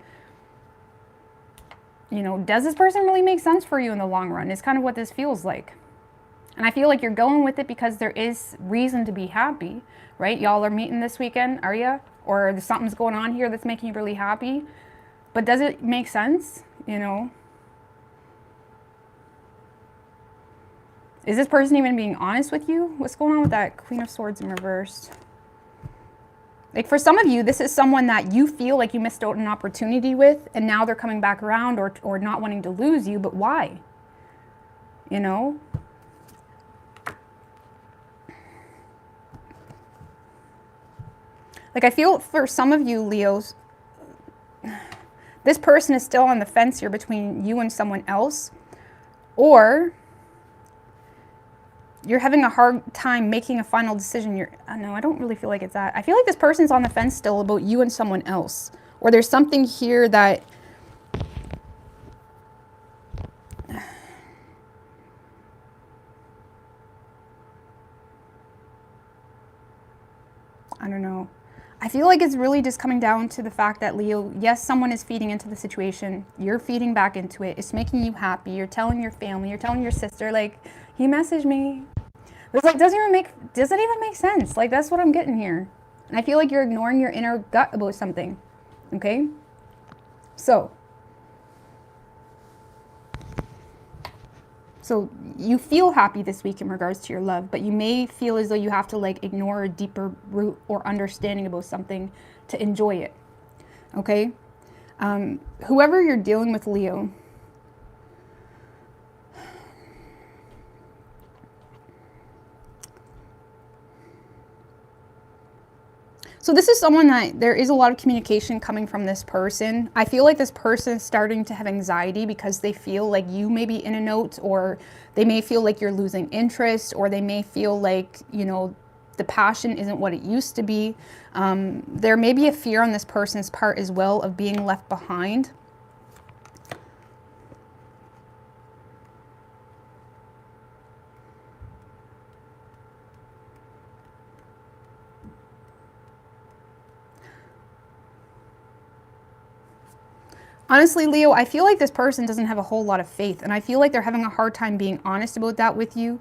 you know, does this person really make sense for you in the long run? It's kind of what this feels like. And I feel like you're going with it because there is reason to be happy, right? Y'all are meeting this weekend, are ya? Or there's something's going on here that's making you really happy. But does it make sense, you know? Is this person even being honest with you? What's going on with that Queen of Swords in reverse? Like for some of you, this is someone that you feel like you missed out an opportunity with, and now they're coming back around or not wanting to lose you, but why? You know? Like I feel for some of you, Leos, this person is still on the fence here between you and someone else, or you're having a hard time making a final decision. No, I don't really feel like it's that. I feel like this person's on the fence still about you and someone else, or there's something here that I don't know. I feel like it's really just coming down to the fact that, Leo, yes, someone is feeding into the situation. You're feeding back into it. It's making you happy. You're telling your family. You're telling your sister, like, he messaged me. It's like, doesn't even make sense. Like, that's what I'm getting here. And I feel like you're ignoring your inner gut about something. Okay? So you feel happy this week in regards to your love, but you may feel as though you have to like ignore a deeper root or understanding about something to enjoy it. Okay? Whoever you're dealing with, Leo, so this is someone that there is a lot of communication coming from this person. I feel like this person is starting to have anxiety because they feel like you may be in a note, or they may feel like you're losing interest, or they may feel like, you know, the passion isn't what it used to be. There may be a fear on this person's part as well of being left behind. Honestly, Leo, I feel like this person doesn't have a whole lot of faith, and I feel like they're having a hard time being honest about that with you,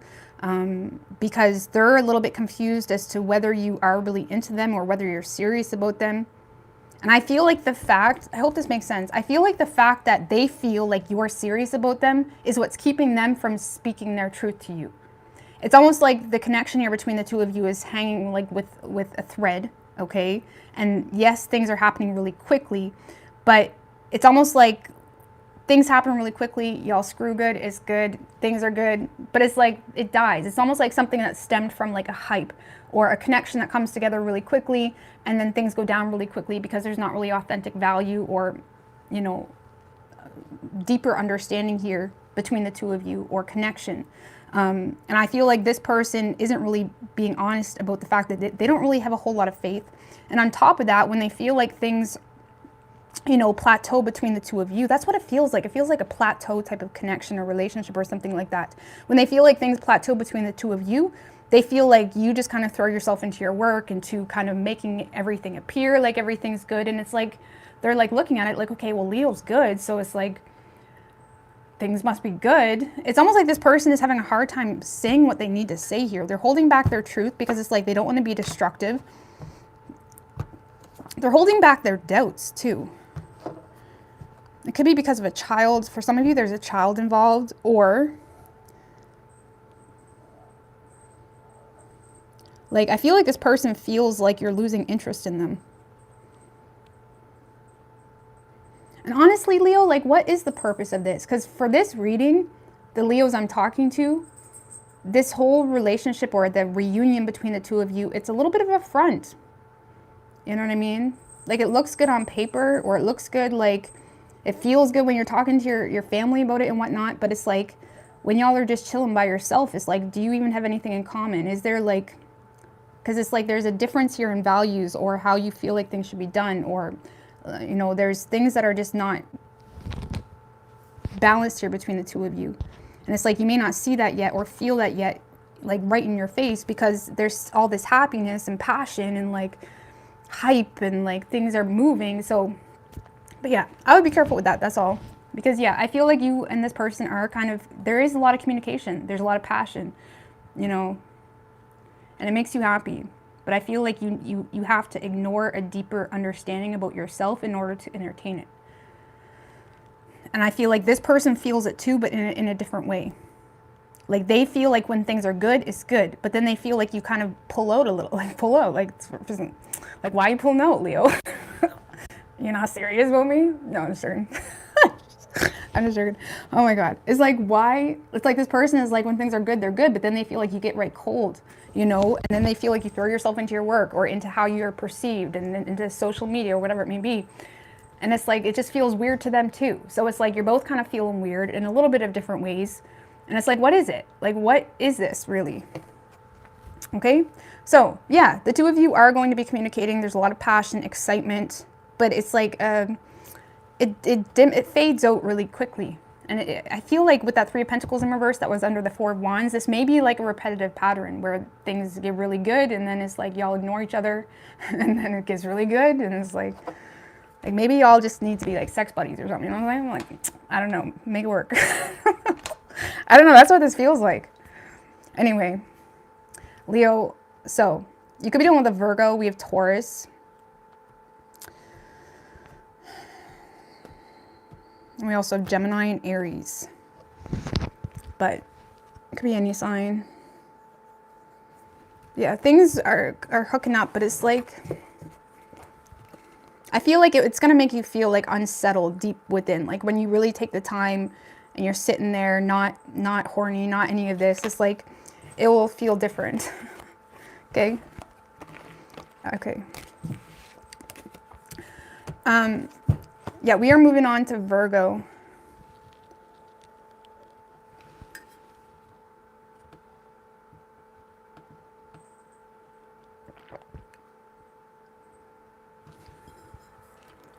because they're a little bit confused as to whether you are really into them or whether you're serious about them. And I feel like I hope this makes sense. I feel like the fact that they feel like you're serious about them is what's keeping them from speaking their truth to you. It's almost like the connection here between the two of you is hanging like with a thread, okay? And yes, things are happening really quickly, but it's almost like things happen really quickly. Y'all screw good, it's good, things are good, but it's like it dies. It's almost like something that stemmed from like a hype or a connection that comes together really quickly, and then things go down really quickly because there's not really authentic value or, you know, deeper understanding here between the two of you, or connection. And I feel like this person isn't really being honest about the fact that they don't really have a whole lot of faith. And on top of that, when they feel like things, you know, plateau between the two of you, that's what it feels like. It feels like a plateau type of connection or relationship or something like that. When they feel like things plateau between the two of you, they feel like you just kind of throw yourself into your work, into kind of making everything appear like everything's good. And it's like, they're like looking at it like, okay, well, Leo's good, so it's like, things must be good. It's almost like this person is having a hard time saying what they need to say here. They're holding back their truth because it's like they don't want to be destructive. They're holding back their doubts too. It could be because of a child. For some of you, there's a child involved, or like, I feel like this person feels like you're losing interest in them. And honestly, Leo, like, what is the purpose of this? Because for this reading, the Leos I'm talking to, this whole relationship or the reunion between the two of you, it's a little bit of a front. You know what I mean? Like, it looks good on paper, or it looks good, like, it feels good when you're talking to your family about it and whatnot, but it's like, when y'all are just chilling by yourself, it's like, do you even have anything in common? Is there like, because it's like there's a difference here in values or how you feel like things should be done, or you know, there's things that are just not balanced here between the two of you. And it's like, you may not see that yet or feel that yet, like right in your face, because there's all this happiness and passion and like hype and like things are moving. So, but yeah, I would be careful with that. That's all. Because yeah, I feel like you and this person are kind of, there is a lot of communication. There's a lot of passion, you know, and it makes you happy. But I feel like you have to ignore a deeper understanding about yourself in order to entertain it. And I feel like this person feels it too, but in a different way. Like, they feel like when things are good, it's good. But then they feel like you kind of pull out a little, like pull out. Like why are you pulling out, Leo? You're not serious about me? No, I'm just joking. I'm just joking. Oh my God. It's like, why? It's like this person is like, when things are good, they're good. But then they feel like you get right cold, you know? And then they feel like you throw yourself into your work or into how you're perceived and into social media or whatever it may be. And it's like, it just feels weird to them too. So it's like, you're both kind of feeling weird in a little bit of different ways. And it's like, what is it? Like, what is this really? Okay. So yeah, the two of you are going to be communicating. There's a lot of passion, excitement, but it's like, it fades out really quickly. And I feel like with that Three of Pentacles in reverse that was under the Four of Wands, this may be like a repetitive pattern where things get really good and then it's like y'all ignore each other and then it gets really good and it's like maybe y'all just need to be like sex buddies or something. You know what I'm like, I don't know, make it work. I don't know, that's what this feels like. Anyway, Leo, so you could be dealing with a Virgo. We have Taurus. And we also have Gemini and Aries. But it could be any sign. Yeah, things are hooking up, but it's like, I feel like it's going to make you feel like unsettled deep within. Like when you really take the time and you're sitting there, not horny, not any of this, it's like, it will feel different. Okay? Okay. Yeah, we are moving on to Virgo.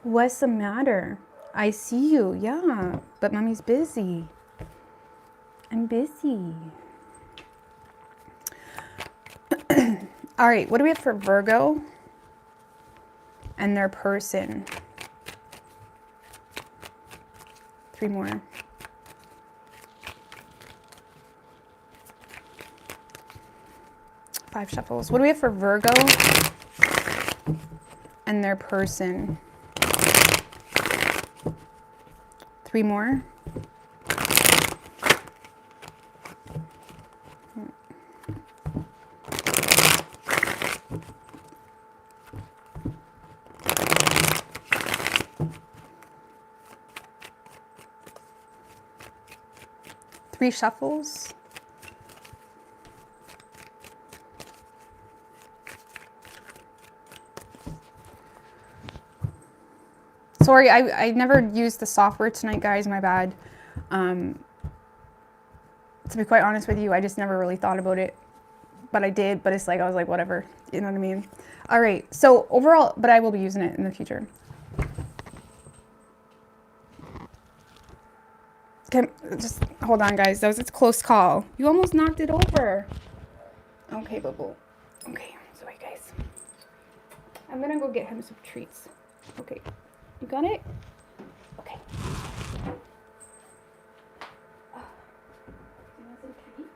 What's the matter? I see you, yeah, but mommy's busy. I'm busy. All right, what do we have for Virgo and their person? 3 more. Five shuffles. What do we have for Virgo and their person? 3 more. Three shuffles. Sorry, I never used the software tonight, guys. My bad. To be quite honest with you, I just never really thought about it. But I did, but it's like, I was like, whatever. You know what I mean? All right. So overall, but I will be using it in the future. Okay, just hold on, guys. That was a close call. You almost knocked it over. Okay, boo-boo. Okay, sorry, guys. I'm gonna go get him some treats. Okay, you got it? Okay. You want some treats?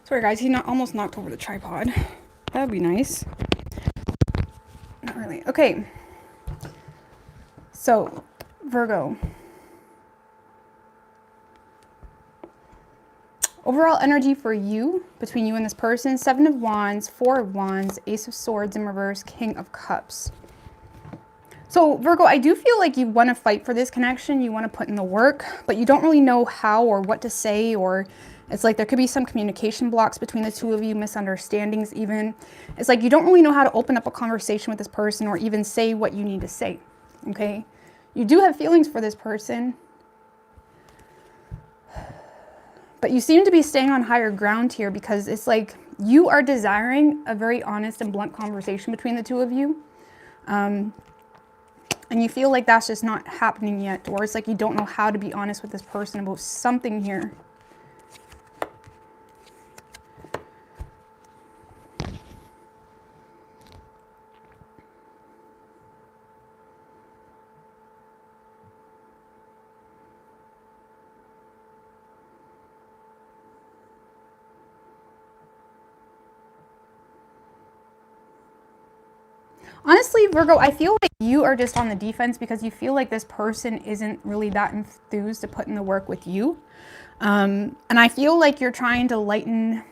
Sorry, guys. He almost knocked over the tripod. That would be nice. Not really. Okay. So, Virgo. Overall energy for you, between you and this person, 7 of Wands, 4 of Wands, Ace of Swords in reverse, King of Cups. So Virgo, I do feel like you want to fight for this connection. You want to put in the work, but you don't really know how or what to say, or it's like there could be some communication blocks between the two of you, misunderstandings even. It's like you don't really know how to open up a conversation with this person or even say what you need to say, okay? You do have feelings for this person, but you seem to be staying on higher ground here because it's like you are desiring a very honest and blunt conversation between the two of you. And you feel like that's just not happening yet, or it's like you don't know how to be honest with this person about something here. Honestly, Virgo, I feel like you are just on the defense because you feel like this person isn't really that enthused to put in the work with you. And I feel like you're trying to lighten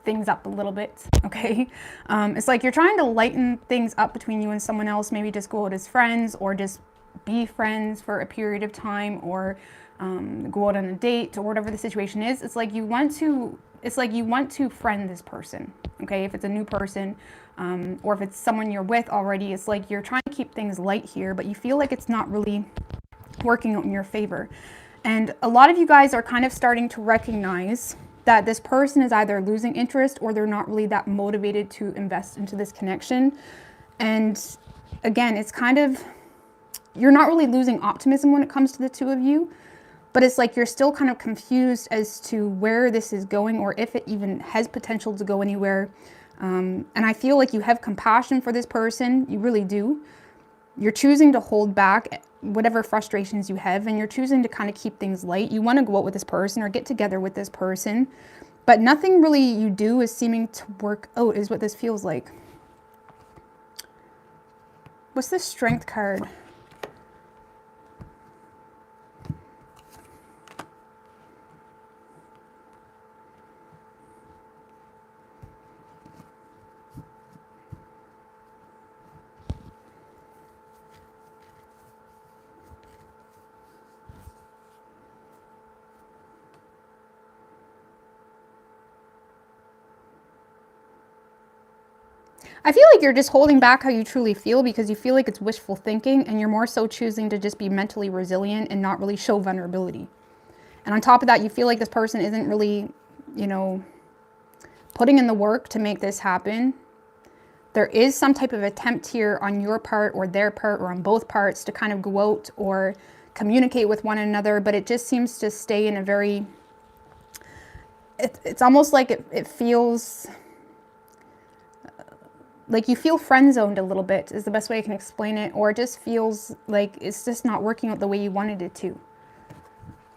things up a little bit, okay? It's like you're trying to lighten things up between you and someone else, maybe just go out as friends or just be friends for a period of time, or go out on a date, or whatever the situation is. It's like you want to friend this person, okay? If it's a new person, or if it's someone you're with already, it's like you're trying to keep things light here, but you feel like it's not really working out in your favor. And a lot of you guys are kind of starting to recognize that this person is either losing interest or they're not really that motivated to invest into this connection. And again, it's kind of, you're not really losing optimism when it comes to the two of you, but it's like you're still kind of confused as to where this is going, or if it even has potential to go anywhere. And I feel like you have compassion for this person. You really do. You're choosing to hold back whatever frustrations you have, and you're choosing to kind of keep things light. You want to go out with this person or get together with this person, but nothing really you do is seeming to work out, is what this feels like. What's this Strength card? I feel like you're just holding back how you truly feel because you feel like it's wishful thinking, and you're more so choosing to just be mentally resilient and not really show vulnerability. And on top of that, you feel like this person isn't really, you know, putting in the work to make this happen. There is some type of attempt here on your part or their part or on both parts to kind of go out or communicate with one another, but it just seems to stay in a very, it's almost like it feels like you feel friend zoned a little bit, is the best way I can explain it, or it just feels like it's just not working out the way you wanted it to.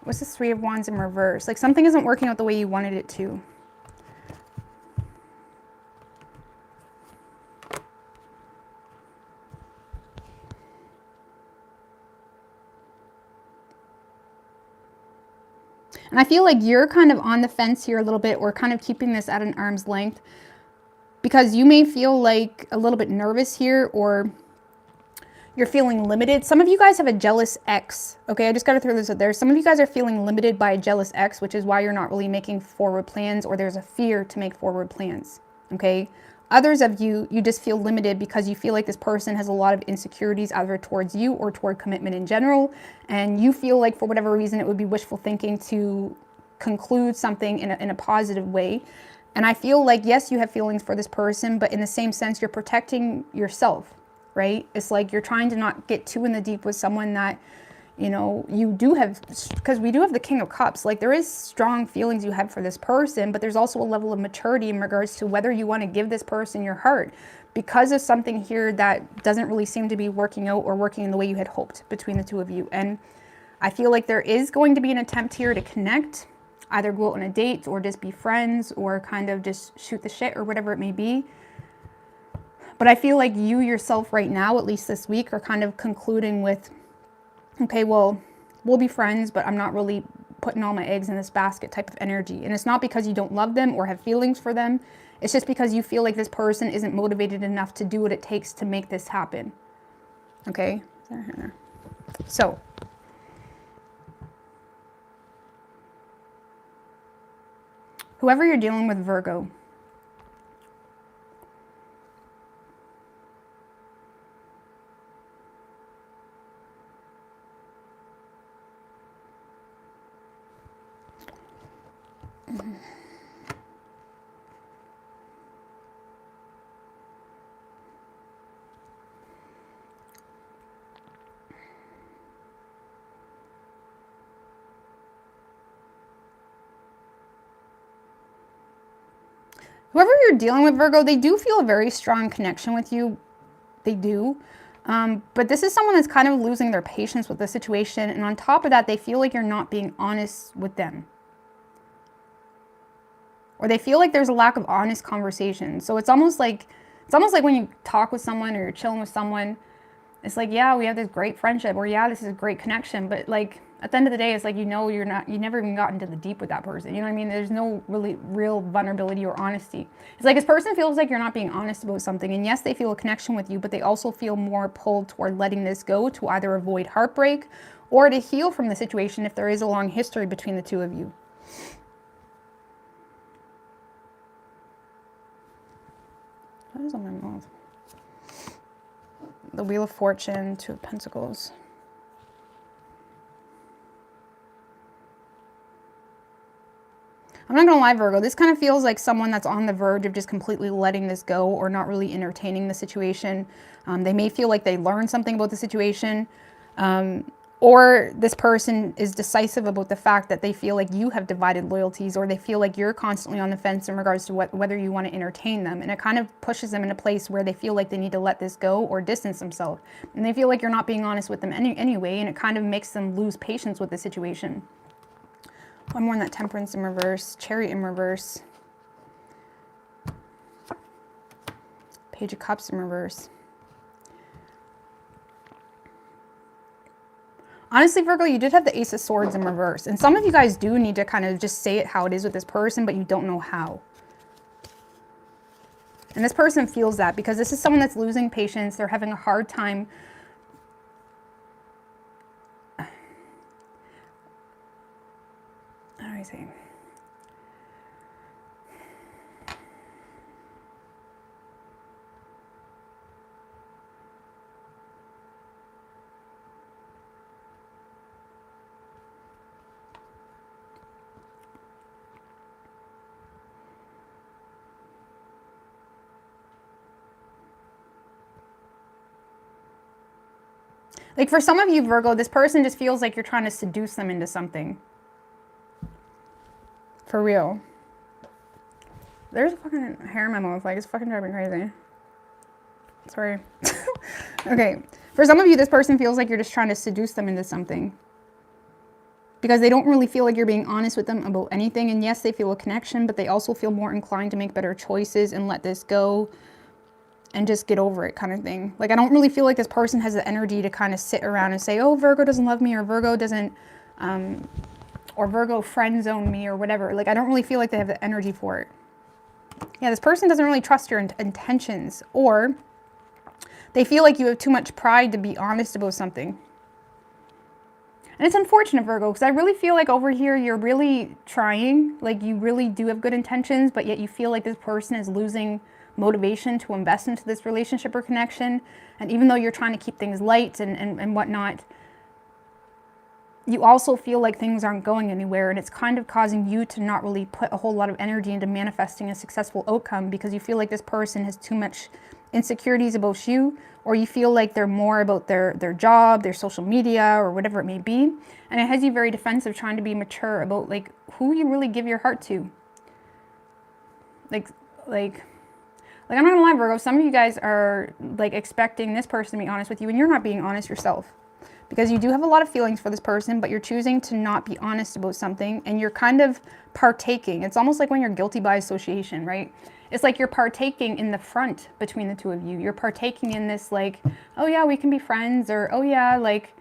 What's this Three of Wands in reverse? Like something isn't working out the way you wanted it to. And I feel like you're kind of on the fence here a little bit, or kind of keeping this at an arm's length, because you may feel like a little bit nervous here, or you're feeling limited. Some of you guys have a jealous ex. Okay, I just got to throw this out there. Some of you guys are feeling limited by a jealous ex, which is why you're not really making forward plans, or there's a fear to make forward plans. Okay. Others of you, you just feel limited because you feel like this person has a lot of insecurities either towards you or toward commitment in general. And you feel like for whatever reason, it would be wishful thinking to conclude something in a positive way. And I feel like, yes, you have feelings for this person, but in the same sense, you're protecting yourself, right? It's like you're trying to not get too in the deep with someone that, you know, you do have, because we do have the King of Cups. Like there is strong feelings you have for this person, but there's also a level of maturity in regards to whether you want to give this person your heart because of something here that doesn't really seem to be working out or working in the way you had hoped between the two of you. And I feel like there is going to be an attempt here to connect, either go out on a date or just be friends or kind of just shoot the shit or whatever it may be. But I feel like you yourself right now, at least this week, are kind of concluding with, okay, well, we'll be friends, but I'm not really putting all my eggs in this basket type of energy. And it's not because you don't love them or have feelings for them. It's just because you feel like this person isn't motivated enough to do what it takes to make this happen. Okay? So, whoever you're dealing with, Virgo, Whoever you're dealing with, Virgo, they do feel a very strong connection with you. They do. But this is someone that's kind of losing their patience with the situation. And on top of that, they feel like you're not being honest with them. Or they feel like there's a lack of honest conversation. So it's almost like when you talk with someone or you're chilling with someone, it's like, yeah, we have this great friendship, or yeah, this is a great connection. But like at the end of the day, it's like, you never even got into the deep with that person. You know what I mean? There's no really real vulnerability or honesty. It's like this person feels like you're not being honest about something. And yes, they feel a connection with you, but they also feel more pulled toward letting this go to either avoid heartbreak or to heal from the situation if there is a long history between the two of you. What is on my mouth? The Wheel of Fortune, Two of Pentacles. I'm not gonna lie, Virgo, this kind of feels like someone that's on the verge of just completely letting this go or not really entertaining the situation. They may feel like they learned something about the situation, or this person is decisive about the fact that they feel like you have divided loyalties, or they feel like you're constantly on the fence in regards to whether you want to entertain them. And it kind of pushes them in a place where they feel like they need to let this go or distance themselves. And they feel like you're not being honest with them anyway, and it kind of makes them lose patience with the situation. One more in that Temperance in reverse, Chariot in reverse, Page of Cups in reverse. Honestly, Virgo, you did have the Ace of Swords in reverse. And some of you guys do need to kind of just say it how it is with this person, but you don't know how. And this person feels that because this is someone that's losing patience. They're having a hard time. How do I say? Like for some of you, Virgo, this person just feels like you're trying to seduce them into something. For real. There's a fucking hair in my mouth. Like, it's fucking driving me crazy. Sorry. Okay. For some of you, this person feels like you're just trying to seduce them into something. Because they don't really feel like you're being honest with them about anything. And yes, they feel a connection, but they also feel more inclined to make better choices and let this go and just get over it kind of thing. Like, I don't really feel like this person has the energy to kind of sit around and say, oh, Virgo doesn't love me, or Virgo doesn't, or Virgo friend zone me, or whatever. Like, I don't really feel like they have the energy for it. Yeah, this person doesn't really trust your intentions, or they feel like you have too much pride to be honest about something. And it's unfortunate, Virgo, because I really feel like over here you're really trying, like you really do have good intentions, but yet you feel like this person is losing motivation to invest into this relationship or connection. And even though you're trying to keep things light and whatnot, you also feel like things aren't going anywhere, and it's kind of causing you to not really put a whole lot of energy into manifesting a successful outcome because you feel like this person has too much insecurities about you, or you feel like they're more about their job, their social media, or whatever it may be. And it has you very defensive, trying to be mature about like who you really give your heart to. Like I'm not gonna lie, Virgo, some of you guys are like expecting this person to be honest with you, and you're not being honest yourself. Because you do have a lot of feelings for this person, but you're choosing to not be honest about something, and you're kind of partaking. It's almost like when you're guilty by association, right? It's like you're partaking in the front between the two of you. You're partaking in this like, oh yeah, we can be friends, or oh yeah, like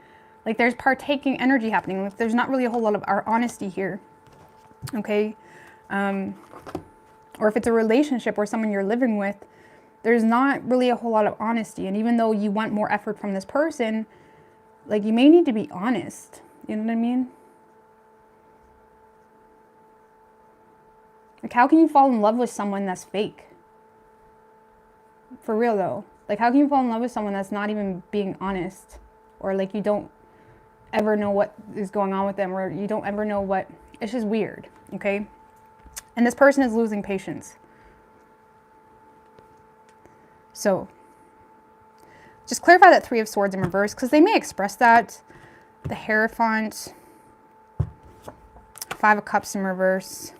there's partaking energy happening. Like there's not really a whole lot of our honesty here, okay? Or if it's a relationship or someone you're living with, there's not really a whole lot of honesty. And even though you want more effort from this person, like you may need to be honest. You know what I mean? Like how can you fall in love with someone that's fake? For real though. Like how can you fall in love with someone that's not even being honest? Or like you don't ever know what is going on with them, or you don't ever know what, it's just weird, okay? And this person is losing patience. So just clarify that Three of Swords in reverse, because they may express that. The Hierophant, Five of Cups in reverse.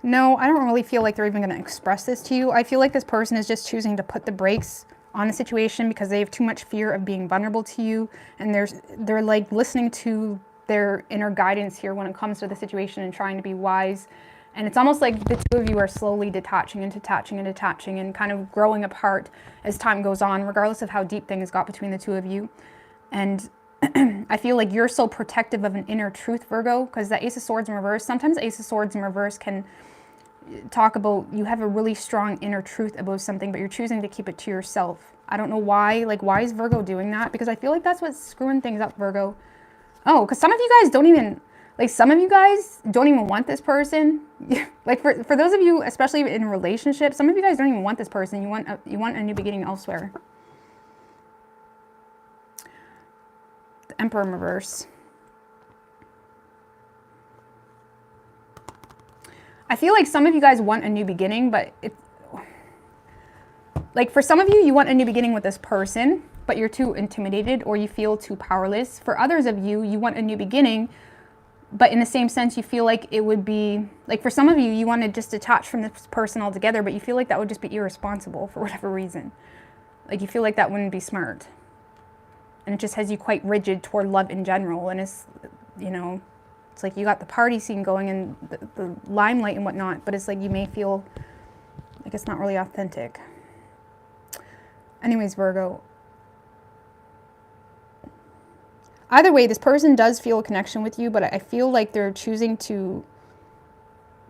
No, I don't really feel like they're even going to express this to you. I feel like this person is just choosing to put the brakes on the situation because they have too much fear of being vulnerable to you, and they're like listening to their inner guidance here when it comes to the situation and trying to be wise. And it's almost like the two of you are slowly detaching and detaching and detaching and kind of growing apart as time goes on, regardless of how deep things got between the two of you. And I feel like you're so protective of an inner truth, Virgo, because the Ace of Swords in reverse, sometimes Ace of Swords in reverse can talk about you have a really strong inner truth about something, but you're choosing to keep it to yourself. I don't know why. Like, why is Virgo doing that? Because I feel like that's what's screwing things up, Virgo. Oh, because some of you guys don't even, like, some of you guys don't even want this person. Like, for those of you, especially in relationships, some of you guys don't even want this person. You want a new beginning elsewhere. The Emperor in reverse. I feel like some of you guys want a new beginning, but like for some of you, you want a new beginning with this person, but you're too intimidated or you feel too powerless. For others of you, you want a new beginning, but in the same sense, you feel like it would be, like for some of you, you want to just detach from this person altogether, but you feel like that would just be irresponsible for whatever reason. Like you feel like that wouldn't be smart. And it just has you quite rigid toward love in general. And it's, you know, it's like you got the party scene going and the limelight and whatnot, but it's like you may feel like it's not really authentic. Anyways, Virgo. Either way, this person does feel a connection with you, but I feel like they're choosing to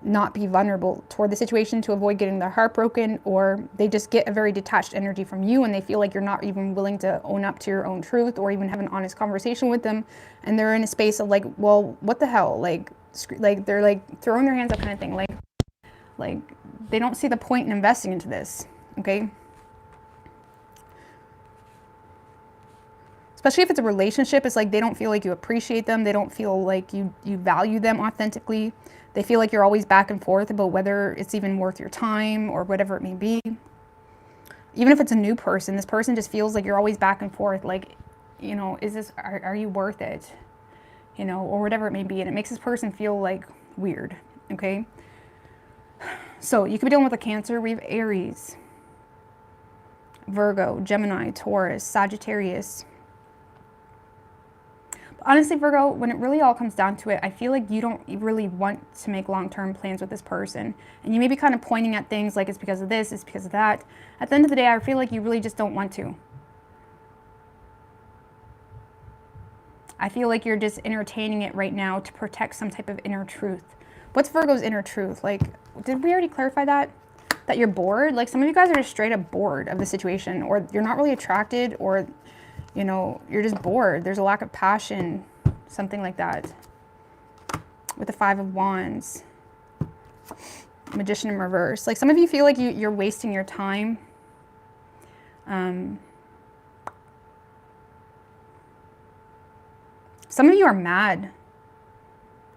not be vulnerable toward the situation to avoid getting their heart broken, or they just get a very detached energy from you and they feel like you're not even willing to own up to your own truth or even have an honest conversation with them. And they're in a space of like, well, what the hell? Like they're like throwing their hands up kind of thing. Like they don't see the point in investing into this. Okay. Especially if it's a relationship, it's like they don't feel like you appreciate them. They don't feel like you value them authentically. They feel like you're always back and forth about whether it's even worth your time or whatever it may be. Even if it's a new person, this person just feels like you're always back and forth. Like, you know, are you worth it? You know, or whatever it may be. And it makes this person feel like weird. Okay. So you could be dealing with a Cancer. We have Aries, Virgo, Gemini, Taurus, Sagittarius. Honestly, Virgo, when it really all comes down to it, I feel like you don't really want to make long-term plans with this person. And you may be kind of pointing at things like it's because of this, it's because of that. At the end of the day, I feel like you really just don't want to. I feel like you're just entertaining it right now to protect some type of inner truth. What's Virgo's inner truth? Like, did we already clarify that? That you're bored? Like, some of you guys are just straight up bored of the situation, or you're not really attracted, or you know, you're just bored. There's a lack of passion, something like that. With the Five of Wands, Magician in reverse. Like some of you feel like you're wasting your time. Some of you are mad.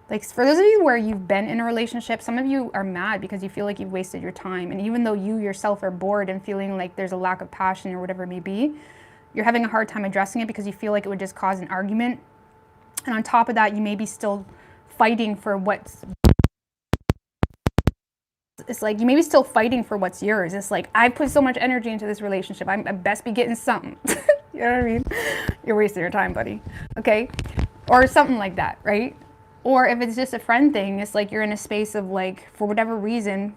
Like for those of you where you've been in a relationship, some of you are mad because you feel like you've wasted your time. And even though you yourself are bored and feeling like there's a lack of passion or whatever it may be, you're having a hard time addressing it because you feel like it would just cause an argument. And on top of that, you may be still fighting for what's... It's like you may be still fighting for what's yours. It's like, I put so much energy into this relationship. I best be getting something. You know what I mean? You're wasting your time, buddy. Okay? Or something like that, right? Or if it's just a friend thing, it's like you're in a space of like, for whatever reason...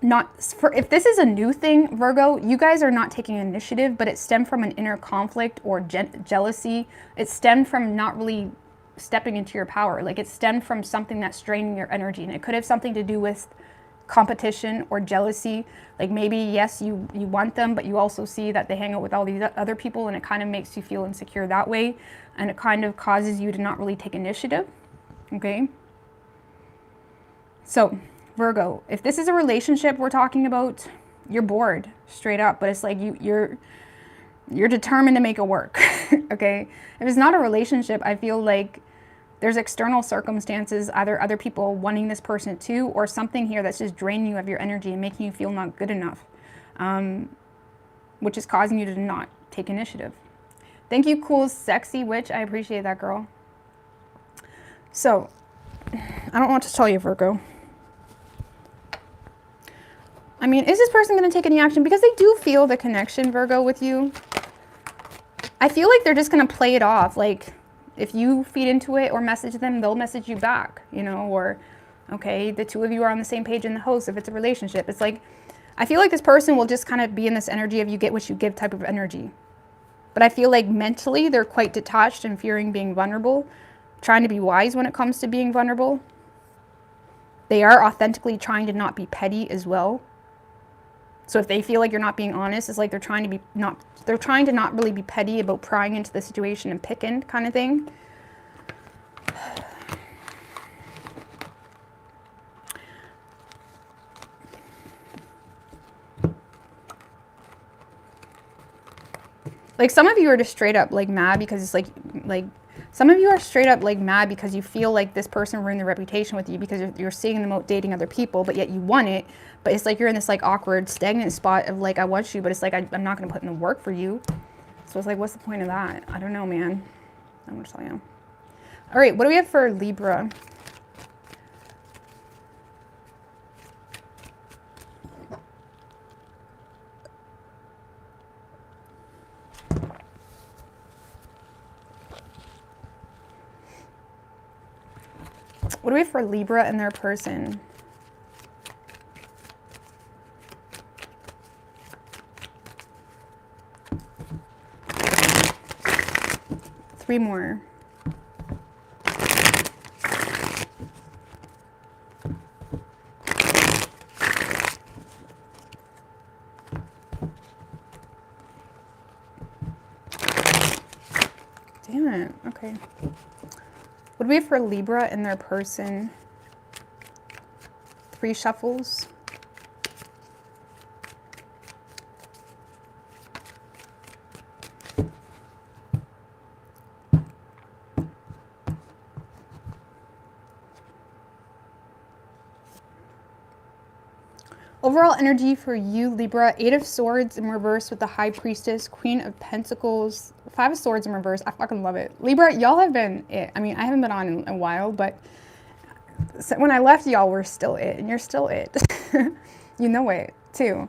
if this is a new thing, Virgo, you guys are not taking initiative, but it stemmed from an inner conflict or jealousy. It stemmed from not really stepping into your power. Like it stemmed from something that's draining your energy. And it could have something to do with competition or jealousy. Like maybe, yes, you want them, but you also see that they hang out with all these other people and it kind of makes you feel insecure that way. And it kind of causes you to not really take initiative. Okay? So... Virgo, if this is a relationship we're talking about, you're bored straight up, but it's like you're determined to make it work. Okay? If it's not a relationship, I feel like there's external circumstances, either other people wanting this person too, or something here that's just draining you of your energy and making you feel not good enough, which is causing you to not take initiative. Thank you, cool, sexy witch. I appreciate that, girl. So, I don't know what to tell you, Virgo. I mean, is this person going to take any action? Because they do feel the connection, Virgo, with you. I feel like they're just going to play it off. Like, if you feed into it or message them, they'll message you back, you know, or, okay, the two of you are on the same page in the host if it's a relationship. It's like, I feel like this person will just kind of be in this energy of you get what you give type of energy. But I feel like mentally they're quite detached and fearing being vulnerable, trying to be wise when it comes to being vulnerable. They are authentically trying to not be petty as well. So if they feel like you're not being honest, it's like they're trying to not really be petty about prying into the situation and picking kind of thing. Like some of you are just straight up like mad because it's like some of you are straight up like mad because you feel like this person ruined their reputation with you because you're seeing them out dating other people, but yet you want it. But it's like you're in this like awkward, stagnant spot of like, I want you, but it's like, I'm not going to put in the work for you. So it's like, what's the point of that? I don't know, man. I'm going to tell you. All right, what do we have for Libra? What do we have for Libra and their person? Three more. Damn it. Okay. What do we have for Libra and their person? Three shuffles. Overall energy for you, Libra, 8 of Swords in reverse with the High Priestess, Queen of Pentacles, 5 of Swords in reverse. I fucking love it. Libra, y'all have been it. I mean, I haven't been on in a while, but when I left, y'all were still it, and you're still it. You know it, too.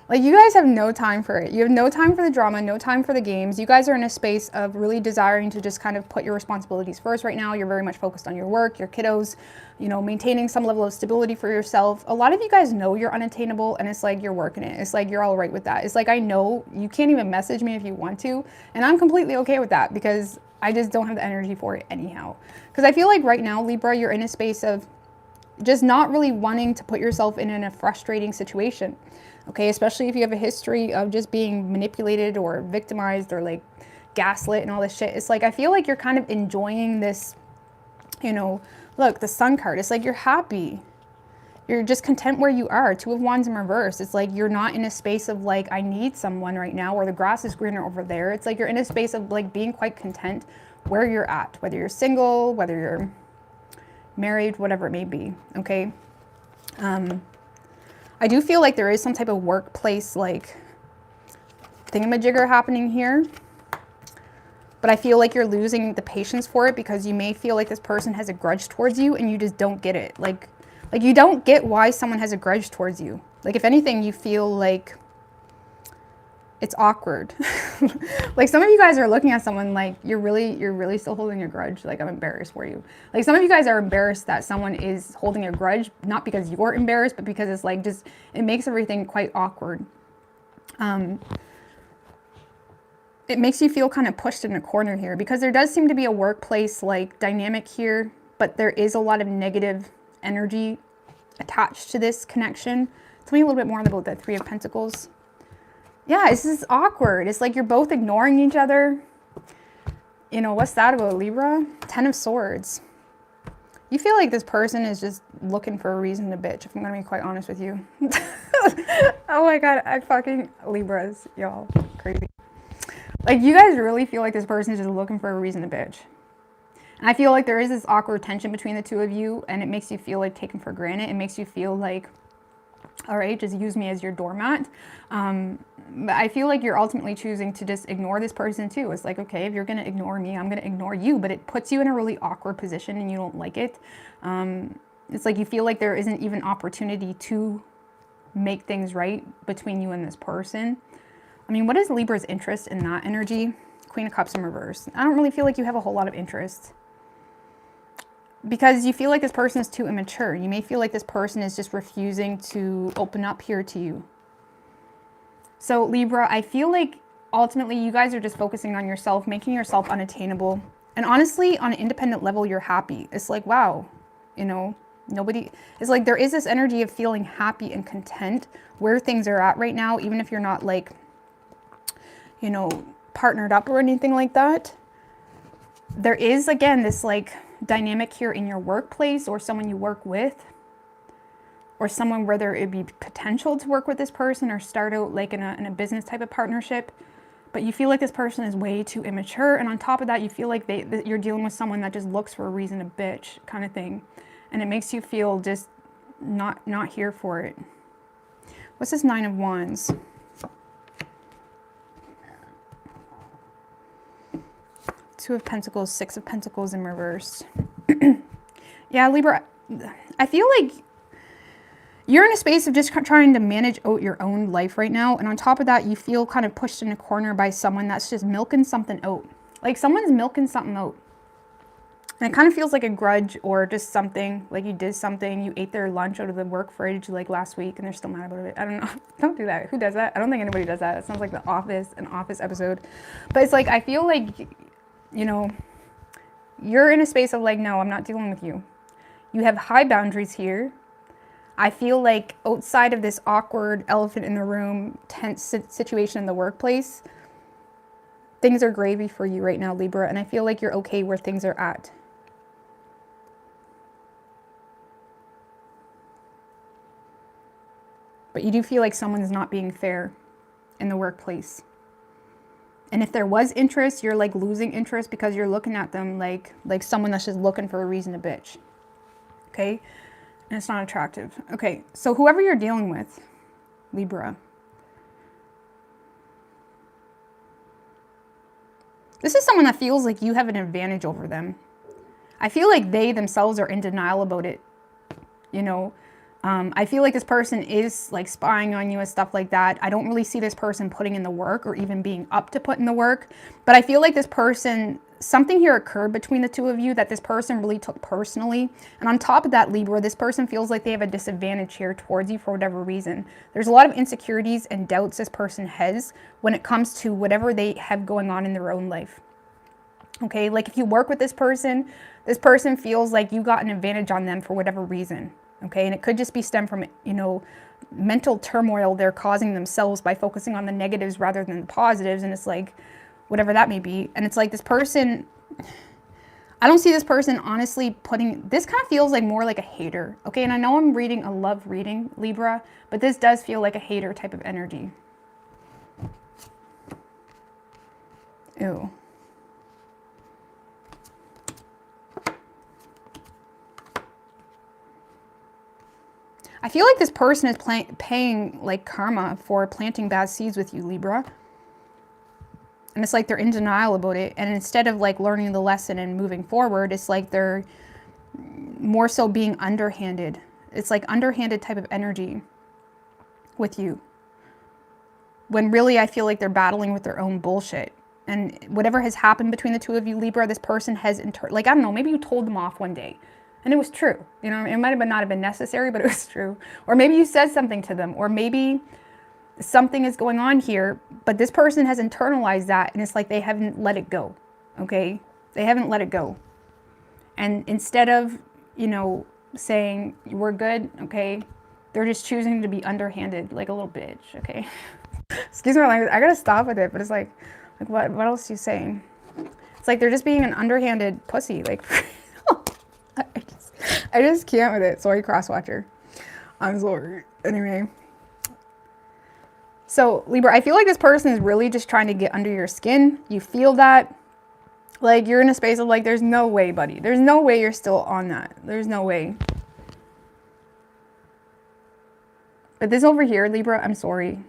Like, you guys have no time for it. You have no time for the drama, no time for the games. You guys are in a space of really desiring to just kind of put your responsibilities first right now. You're very much focused on your work, your kiddos, you know, maintaining some level of stability for yourself. A lot of you guys know you're unattainable, and it's like you're working it. It's like you're all right with that. It's like, I know you can't even message me if you want to, and I'm completely okay with that because I just don't have the energy for it anyhow. Because I feel like right now, Libra, you're in a space of just not really wanting to put yourself in a frustrating situation. Okay, especially if you have a history of just being manipulated or victimized or like gaslit and all this shit. It's like, I feel like you're kind of enjoying this, you know, look, the Sun card. It's like you're happy. You're just content where you are. 2 of Wands in reverse. It's like you're not in a space of like, I need someone right now, or the grass is greener over there. It's like you're in a space of like being quite content where you're at, whether you're single, whether you're married, whatever it may be, okay? I do feel like there is some type of workplace like thingamajigger happening here, but I feel like you're losing the patience for it because you may feel like this person has a grudge towards you and you just don't get it. Like you don't get why someone has a grudge towards you. Like, if anything, you feel like it's awkward. Like, some of you guys are looking at someone like you're really still holding a grudge. Like, I'm embarrassed for you. Like, some of you guys are embarrassed that someone is holding a grudge, not because you're embarrassed, but because it's like just, it makes everything quite awkward. It makes you feel kind of pushed in a corner here because there does seem to be a workplace like dynamic here, but there is a lot of negative energy attached to this connection. Tell me a little bit more about the 3 of Pentacles. Yeah, this is awkward. It's like you're both ignoring each other. You know, what's that about, Libra? 10 of Swords. You feel like this person is just looking for a reason to bitch, if I'm going to be quite honest with you. Oh my God, I fucking Libras, y'all. Crazy. Like, you guys really feel like this person is just looking for a reason to bitch. And I feel like there is this awkward tension between the 2 of you, and it makes you feel like taken for granted. It makes you feel like, all right, just use me as your doormat. But I feel like you're ultimately choosing to just ignore this person too. It's like, okay, if you're going to ignore me, I'm going to ignore you. But it puts you in a really awkward position and you don't like it. It's like you feel like there isn't even opportunity to make things right between you and this person. I mean, what is Libra's interest in that energy? Queen of Cups in reverse. I don't really feel like you have a whole lot of interest, because you feel like this person is too immature. You may feel like this person is just refusing to open up here to you. So Libra, I feel like ultimately you guys are just focusing on yourself, making yourself unattainable. And honestly, on an independent level, you're happy. It's like, wow, you know, nobody, it's like there is this energy of feeling happy and content where things are at right now, even if you're not like, you know, partnered up or anything like that. There is, again, this like dynamic here in your workplace or someone you work with, or someone where there would be potential to work with this person or start out like in a business type of partnership. But you feel like this person is way too immature. And on top of that, you feel like that you're dealing with someone that just looks for a reason to bitch kind of thing. And it makes you feel just not here for it. What's this Nine of Wands? Two of Pentacles, Six of Pentacles in reverse. Yeah, Libra, I feel like you're in a space of just trying to manage out your own life right now. And on top of that, you feel kind of pushed in a corner by someone that's just milking something out. Like someone's milking something out. And it kind of feels like a grudge or just something, like you did something, you ate their lunch out of the work fridge like last week and they're still mad about it. I don't know. Don't do that. Who does that? I don't think anybody does that. It sounds like an office episode. But it's like, I feel like, you know, you're in a space of like, no, I'm not dealing with you. You have high boundaries here. I feel like outside of this awkward elephant in the room, tense situation in the workplace, things are gravy for you right now, Libra. And I feel like you're okay where things are at. But you do feel like someone's not being fair in the workplace. And if there was interest, you're like losing interest because you're looking at them like someone that's just looking for a reason to bitch. Okay? And it's not attractive. Okay, so whoever you're dealing with, Libra, this is someone that feels like you have an advantage over them. I feel like they themselves are in denial about it. You know, I feel like this person is like spying on you and stuff like that. I don't really see this person putting in the work or even being up to put in the work. But I feel like this person, something here occurred between the two of you that this person really took personally. And on top of that, Libra, this person feels like they have a disadvantage here towards you for whatever reason. There's a lot of insecurities and doubts this person has when it comes to whatever they have going on in their own life. Okay, like if you work with this person feels like you got an advantage on them for whatever reason. Okay, and it could just be stem from, you know, mental turmoil they're causing themselves by focusing on the negatives rather than the positives. And it's like, whatever that may be. And it's like this person, I don't see this person honestly putting, this kind of feels like more like a hater. Okay, and I know I'm reading a love reading, Libra, but this does feel like a hater type of energy. Ew. I feel like this person is paying like karma for planting bad seeds with you, Libra. And it's like they're in denial about it. And instead of like learning the lesson and moving forward, it's like they're more so being underhanded. It's like underhanded type of energy with you. When really I feel like they're battling with their own bullshit. And whatever has happened between the two of you, Libra, this person has, like, I don't know, maybe you told them off one day. And it was true. You know, it might have not have been necessary, but it was true. Or maybe you said something to them. Or maybe something is going on here, but this person has internalized that. And it's like they haven't let it go. Okay? They haven't let it go. And instead of, you know, saying, we're good, okay, they're just choosing to be underhanded like a little bitch, okay? Excuse my language. I gotta stop with it, but it's like what else are you saying? It's like they're just being an underhanded pussy. Like, I just can't with it. Sorry, cross-watcher. I'm sorry. Anyway. So, Libra, I feel like this person is really just trying to get under your skin. You feel that. Like, you're in a space of like, there's no way, buddy. There's no way you're still on that. There's no way. But this over here, Libra, I'm sorry.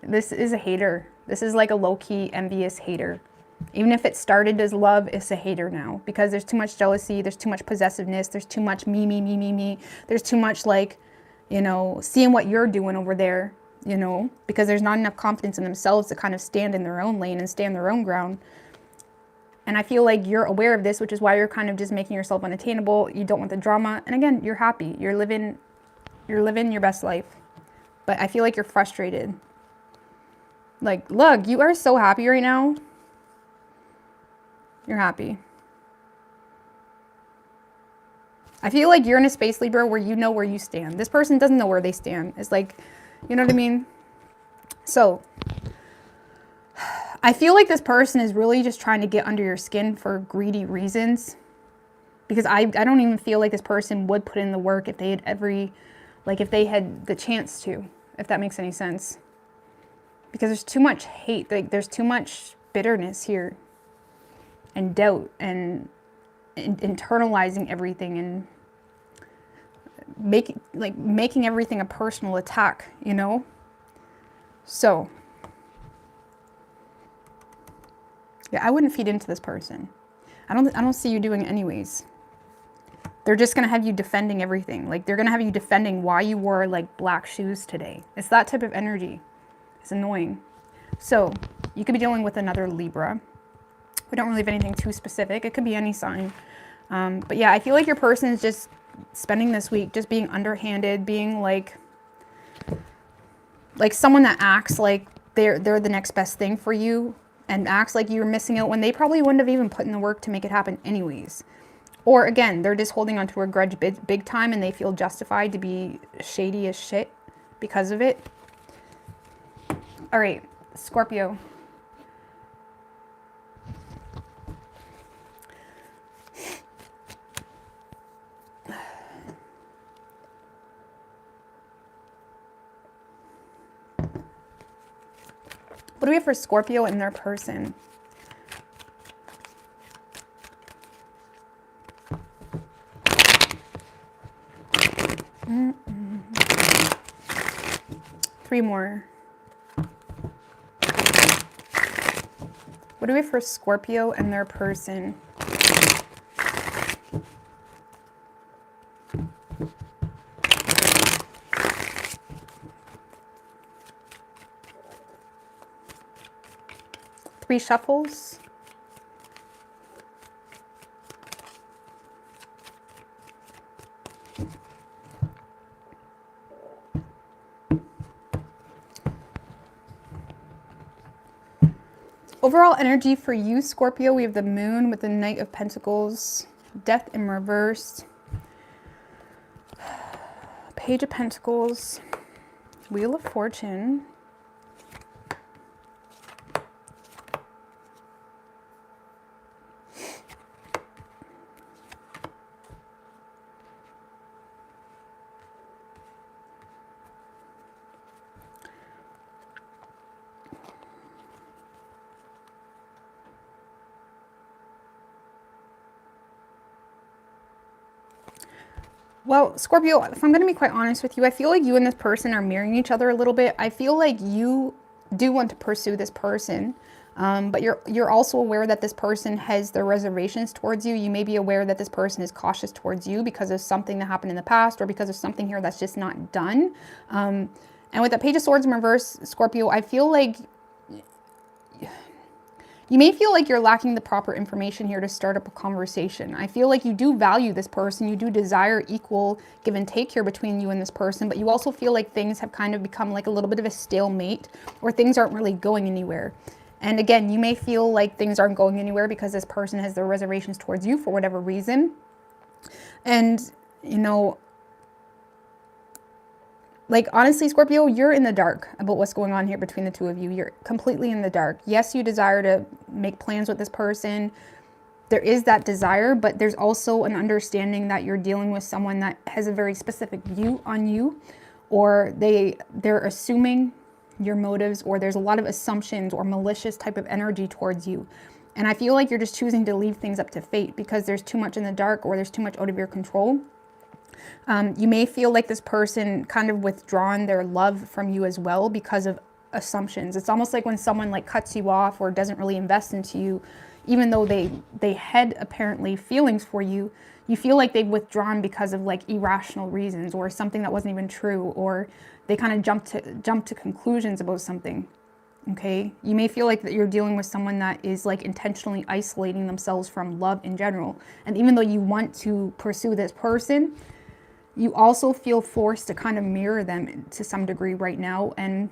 This is a hater. This is like a low-key envious hater. Even if it started as love, it's a hater now. Because there's too much jealousy. There's too much possessiveness. There's too much me. There's too much like, you know, seeing what you're doing over there, you know, because there's not enough confidence in themselves to kind of stand in their own lane and stand their own ground. And I feel like you're aware of this, which is why you're kind of just making yourself unattainable. You don't want the drama. And again, you're happy. You're living your best life. But I feel like you're frustrated. Like, look, you are so happy right now. You're happy. I feel like you're in a space, Libra, where you know where you stand. This person doesn't know where they stand. It's like, you know what I mean? So I feel like this person is really just trying to get under your skin for greedy reasons. Because I don't even feel like this person would put in the work if they had if they had the chance to, if that makes any sense. Because there's too much hate. Like, there's too much bitterness here. And doubt. And internalizing everything. And making everything a personal attack, you know? So, yeah, I wouldn't feed into this person. I don't see you doing it anyways. They're just going to have you defending everything. Like, they're going to have you defending why you wore, like, black shoes today. It's that type of energy. It's annoying. So, you could be dealing with another Libra. We don't really have anything too specific. It could be any sign. But yeah, I feel like your person is just spending this week just being underhanded, being like someone that acts like they're the next best thing for you and acts like you're missing out when they probably wouldn't have even put in the work to make it happen anyways. Or again, they're just holding on to a grudge big time and they feel justified to be shady as shit because of it. All right, Scorpio. What do we have for Scorpio and their person? Three more. What do we have for Scorpio and their person? Three shuffles. Overall energy for you, Scorpio, we have the Moon with the Knight of Pentacles, Death in reverse, Page of Pentacles, Wheel of Fortune, well, Scorpio, if I'm going to be quite honest with you, I feel like you and this person are mirroring each other a little bit. I feel like you do want to pursue this person, but you're also aware that this person has their reservations towards you. You may be aware that this person is cautious towards you because of something that happened in the past or because of something here that's just not done. And with the Page of Swords in reverse, Scorpio, I feel like you may feel like you're lacking the proper information here to start up a conversation. I feel like you do value this person. You do desire equal give and take here between you and this person, but you also feel like things have kind of become like a little bit of a stalemate or things aren't really going anywhere. And again, you may feel like things aren't going anywhere because this person has their reservations towards you for whatever reason. And, you know, like, honestly, Scorpio, you're in the dark about what's going on here between the two of you. You're completely in the dark. Yes, you desire to make plans with this person. There is that desire, but there's also an understanding that you're dealing with someone that has a very specific view on you, or they're assuming your motives, or there's a lot of assumptions or malicious type of energy towards you. And I feel like you're just choosing to leave things up to fate because there's too much in the dark or there's too much out of your control. You may feel like this person kind of withdrawn their love from you as well because of assumptions. It's almost like when someone like cuts you off or doesn't really invest into you, even though they had apparently feelings for you, You feel like they've withdrawn because of like irrational reasons or something that wasn't even true, or they kind of jump to conclusions about something. Okay, you may feel like that you're dealing with someone that is like intentionally isolating themselves from love in general. And even though you want to pursue this person, you also feel forced to kind of mirror them to some degree right now. And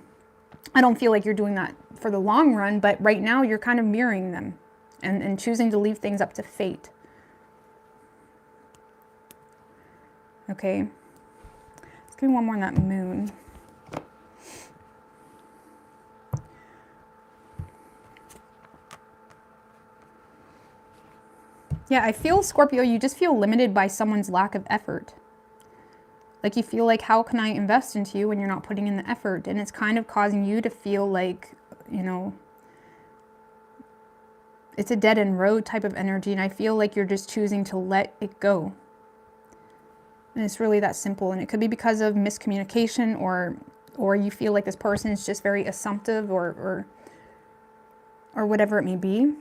I don't feel like you're doing that for the long run, but right now you're kind of mirroring them and choosing to leave things up to fate. Okay, let's give me one more on that moon. Yeah, I feel, Scorpio, you just feel limited by someone's lack of effort. Like you feel like, how can I invest into you when you're not putting in the effort? And it's kind of causing you to feel like, you know, it's a dead end road type of energy. And I feel like you're just choosing to let it go. And it's really that simple. And it could be because of miscommunication, or you feel like this person is just very assumptive, or whatever it may be.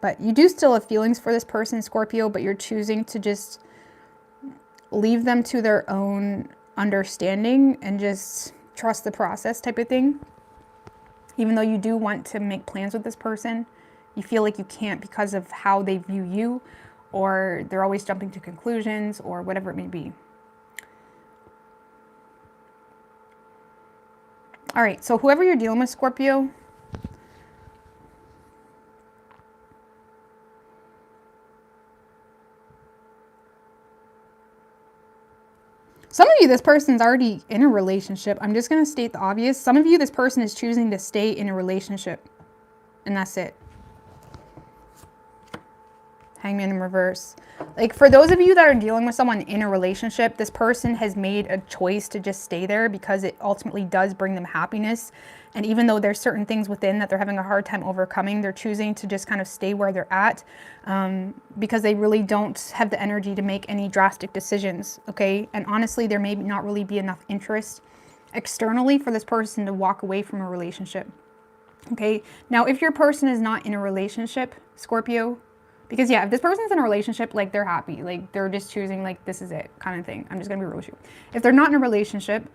But you do still have feelings for this person, Scorpio, but you're choosing to just leave them to their own understanding and just trust the process type of thing. Even though you do want to make plans with this person, you feel like you can't because of how they view you, or they're always jumping to conclusions, or whatever it may be. All right, so whoever you're dealing with, Scorpio, some of you, this person's already in a relationship. I'm just going to state the obvious. Some of you, this person is choosing to stay in a relationship. And that's it. Hangman in reverse. Like for those of you that are dealing with someone in a relationship, this person has made a choice to just stay there because it ultimately does bring them happiness. And even though there's certain things within that they're having a hard time overcoming, they're choosing to just kind of stay where they're at because they really don't have the energy to make any drastic decisions, okay? And honestly, there may not really be enough interest externally for this person to walk away from a relationship, okay? Now, if your person is not in a relationship, Scorpio, because yeah, if this person's in a relationship, like they're happy, like they're just choosing like this is it kind of thing. I'm just gonna be real with you. If they're not in a relationship,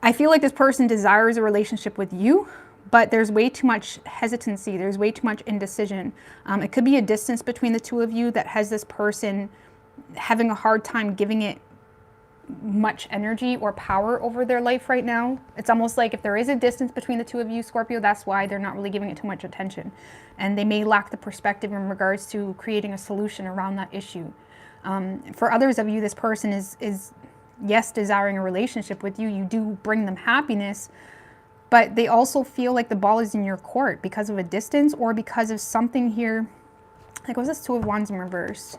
I feel like this person desires a relationship with you, but there's way too much hesitancy. There's way too much indecision. It could be a distance between the two of you that has this person having a hard time giving it much energy or power over their life right now. It's almost like if there is a distance between the two of you, Scorpio, that's why they're not really giving it too much attention. And they may lack the perspective in regards to creating a solution around that issue. For others of you, this person is yes, desiring a relationship with you. You do bring them happiness, but they also feel like the ball is in your court because of a distance or because of something here. Like, was this Two of Wands in reverse?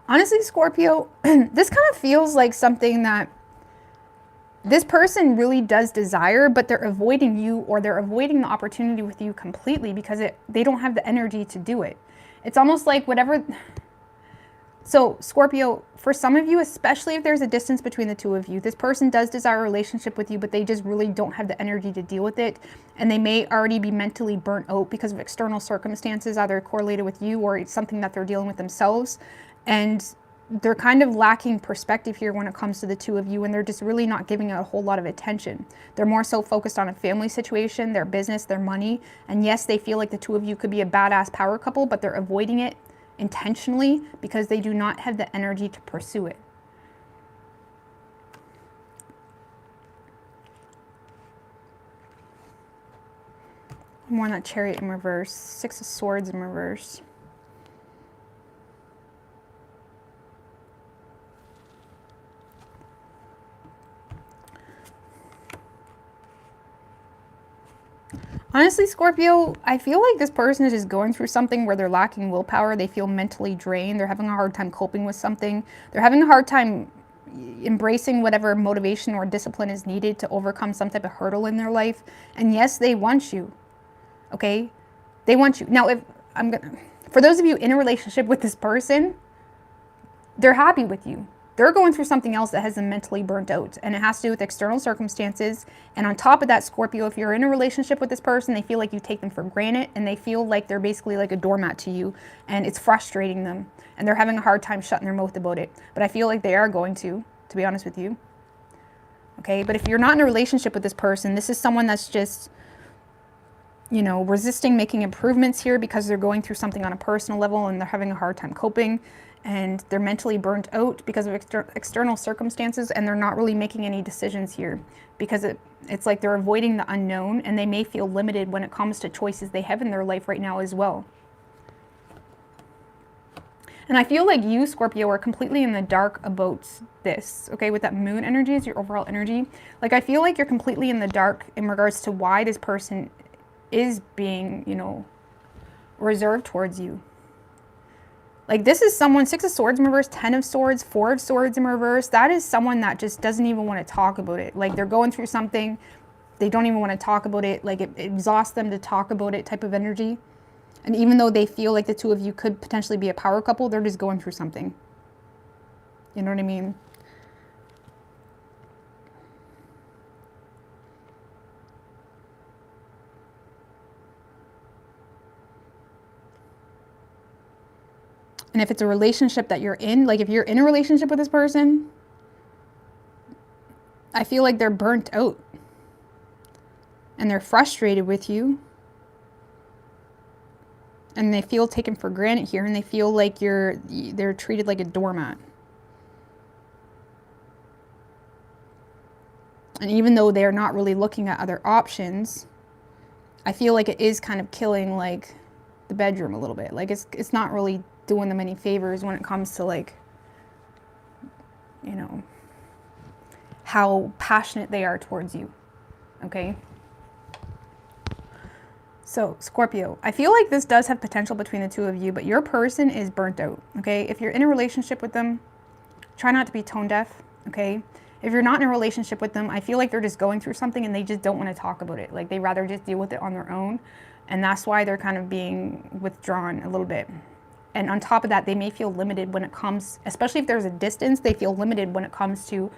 Honestly, Scorpio, this kind of feels like something that this person really does desire, but they're avoiding you, or they're avoiding the opportunity with you completely because they don't have the energy to do it. It's almost like whatever. So Scorpio, for some of you, especially if there's a distance between the two of you, this person does desire a relationship with you, but they just really don't have the energy to deal with it. And they may already be mentally burnt out because of external circumstances, either correlated with you or it's something that they're dealing with themselves. And they're kind of lacking perspective here when it comes to the two of you, and they're just really not giving it a whole lot of attention. They're more so focused on a family situation, their business, their money. And yes, they feel like the two of you could be a badass power couple, but they're avoiding it intentionally because they do not have the energy to pursue it. More on that Chariot in reverse, Six of Swords in reverse. Honestly, Scorpio, I feel like this person is just going through something where they're lacking willpower. They feel mentally drained. They're having a hard time coping with something. They're having a hard time embracing whatever motivation or discipline is needed to overcome some type of hurdle in their life. And yes, they want you. Okay? They want you. Now, for those of you in a relationship with this person, they're happy with you. They're going through something else that has them mentally burnt out, and it has to do with external circumstances. And on top of that, Scorpio, if you're in a relationship with this person, they feel like you take them for granted, and they feel like they're basically like a doormat to you, and it's frustrating them, and they're having a hard time shutting their mouth about it. But I feel like they are going to be honest with you. Okay, but if you're not in a relationship with this person, this is someone that's just, you know, resisting making improvements here because they're going through something on a personal level and they're having a hard time coping. And they're mentally burnt out because of external circumstances, and they're not really making any decisions here because it's like they're avoiding the unknown, and they may feel limited when it comes to choices they have in their life right now as well. And I feel like you, Scorpio, are completely in the dark about this, okay? With that moon energy is your overall energy. Like, I feel like you're completely in the dark in regards to why this person is being, you know, reserved towards you. Like, this is someone, 6 of Swords in reverse, 10 of Swords, 4 of Swords in reverse. That is someone that just doesn't even want to talk about it. Like, they're going through something. They don't even want to talk about it. Like, it exhausts them to talk about it type of energy. And even though they feel like the two of you could potentially be a power couple, they're just going through something. You know what I mean? And if it's a relationship that you're in, like if you're in a relationship with this person, I feel like they're burnt out. And they're frustrated with you. And they feel taken for granted here. And they feel like they're treated like a doormat. And even though they're not really looking at other options, I feel like it is kind of killing like the bedroom a little bit. Like it's not really doing them any favors when it comes to, like, you know, how passionate they are towards you. Okay? So, Scorpio, I feel like this does have potential between the two of you, but your person is burnt out. Okay? If you're in a relationship with them, try not to be tone deaf. Okay? If you're not in a relationship with them, I feel like they're just going through something and they just don't want to talk about it. Like, they rather just deal with it on their own. And that's why they're kind of being withdrawn a little bit. And on top of that, they may feel limited when it comes, especially if there's a distance, they feel limited when it comes to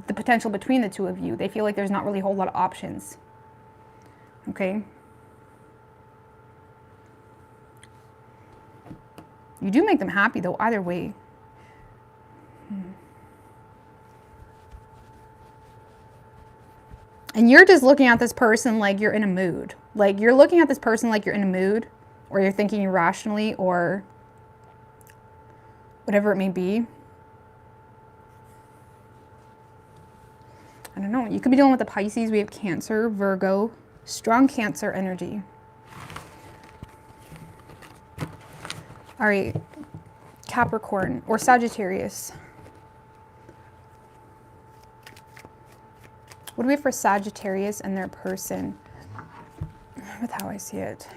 the potential between the two of you. They feel like there's not really a whole lot of options. Okay? You do make them happy, though, either way. And you're just looking at this person like you're in a mood. Like, you're looking at this person like you're in a mood, or you're thinking irrationally, or whatever it may be. I don't know. You could be dealing with the Pisces. We have Cancer, Virgo, strong Cancer energy. All right, Capricorn or Sagittarius. What do we have for Sagittarius and their person? With how I see it.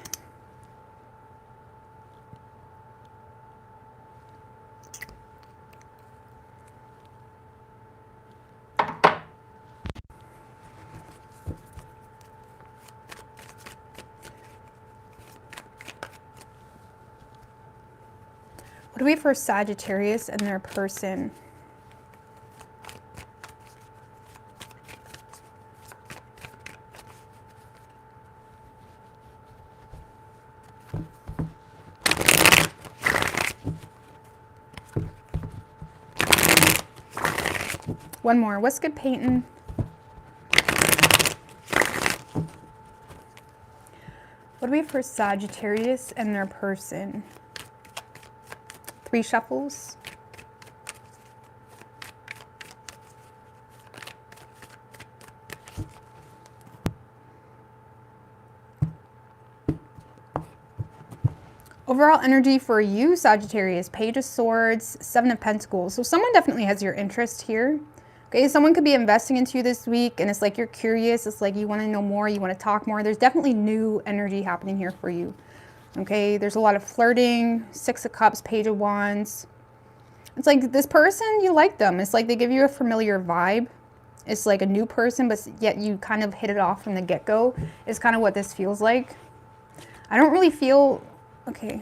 What do we have for Sagittarius and their person? One more. What's good, Peyton? What do we have for Sagittarius and their person? 3 shuffles. Overall energy for you, Sagittarius, Page of Swords, 7 of Pentacles. So someone definitely has your interest here. Okay, someone could be investing into you this week, and it's like you're curious. It's like you want to know more, you want to talk more. There's definitely new energy happening here for you. Okay, there's a lot of flirting, 6 of Cups, Page of Wands. It's like this person, you like them. It's like they give you a familiar vibe. It's like a new person, but yet you kind of hit it off from the get-go. Is kind of what this feels like. I don't really feel... Okay.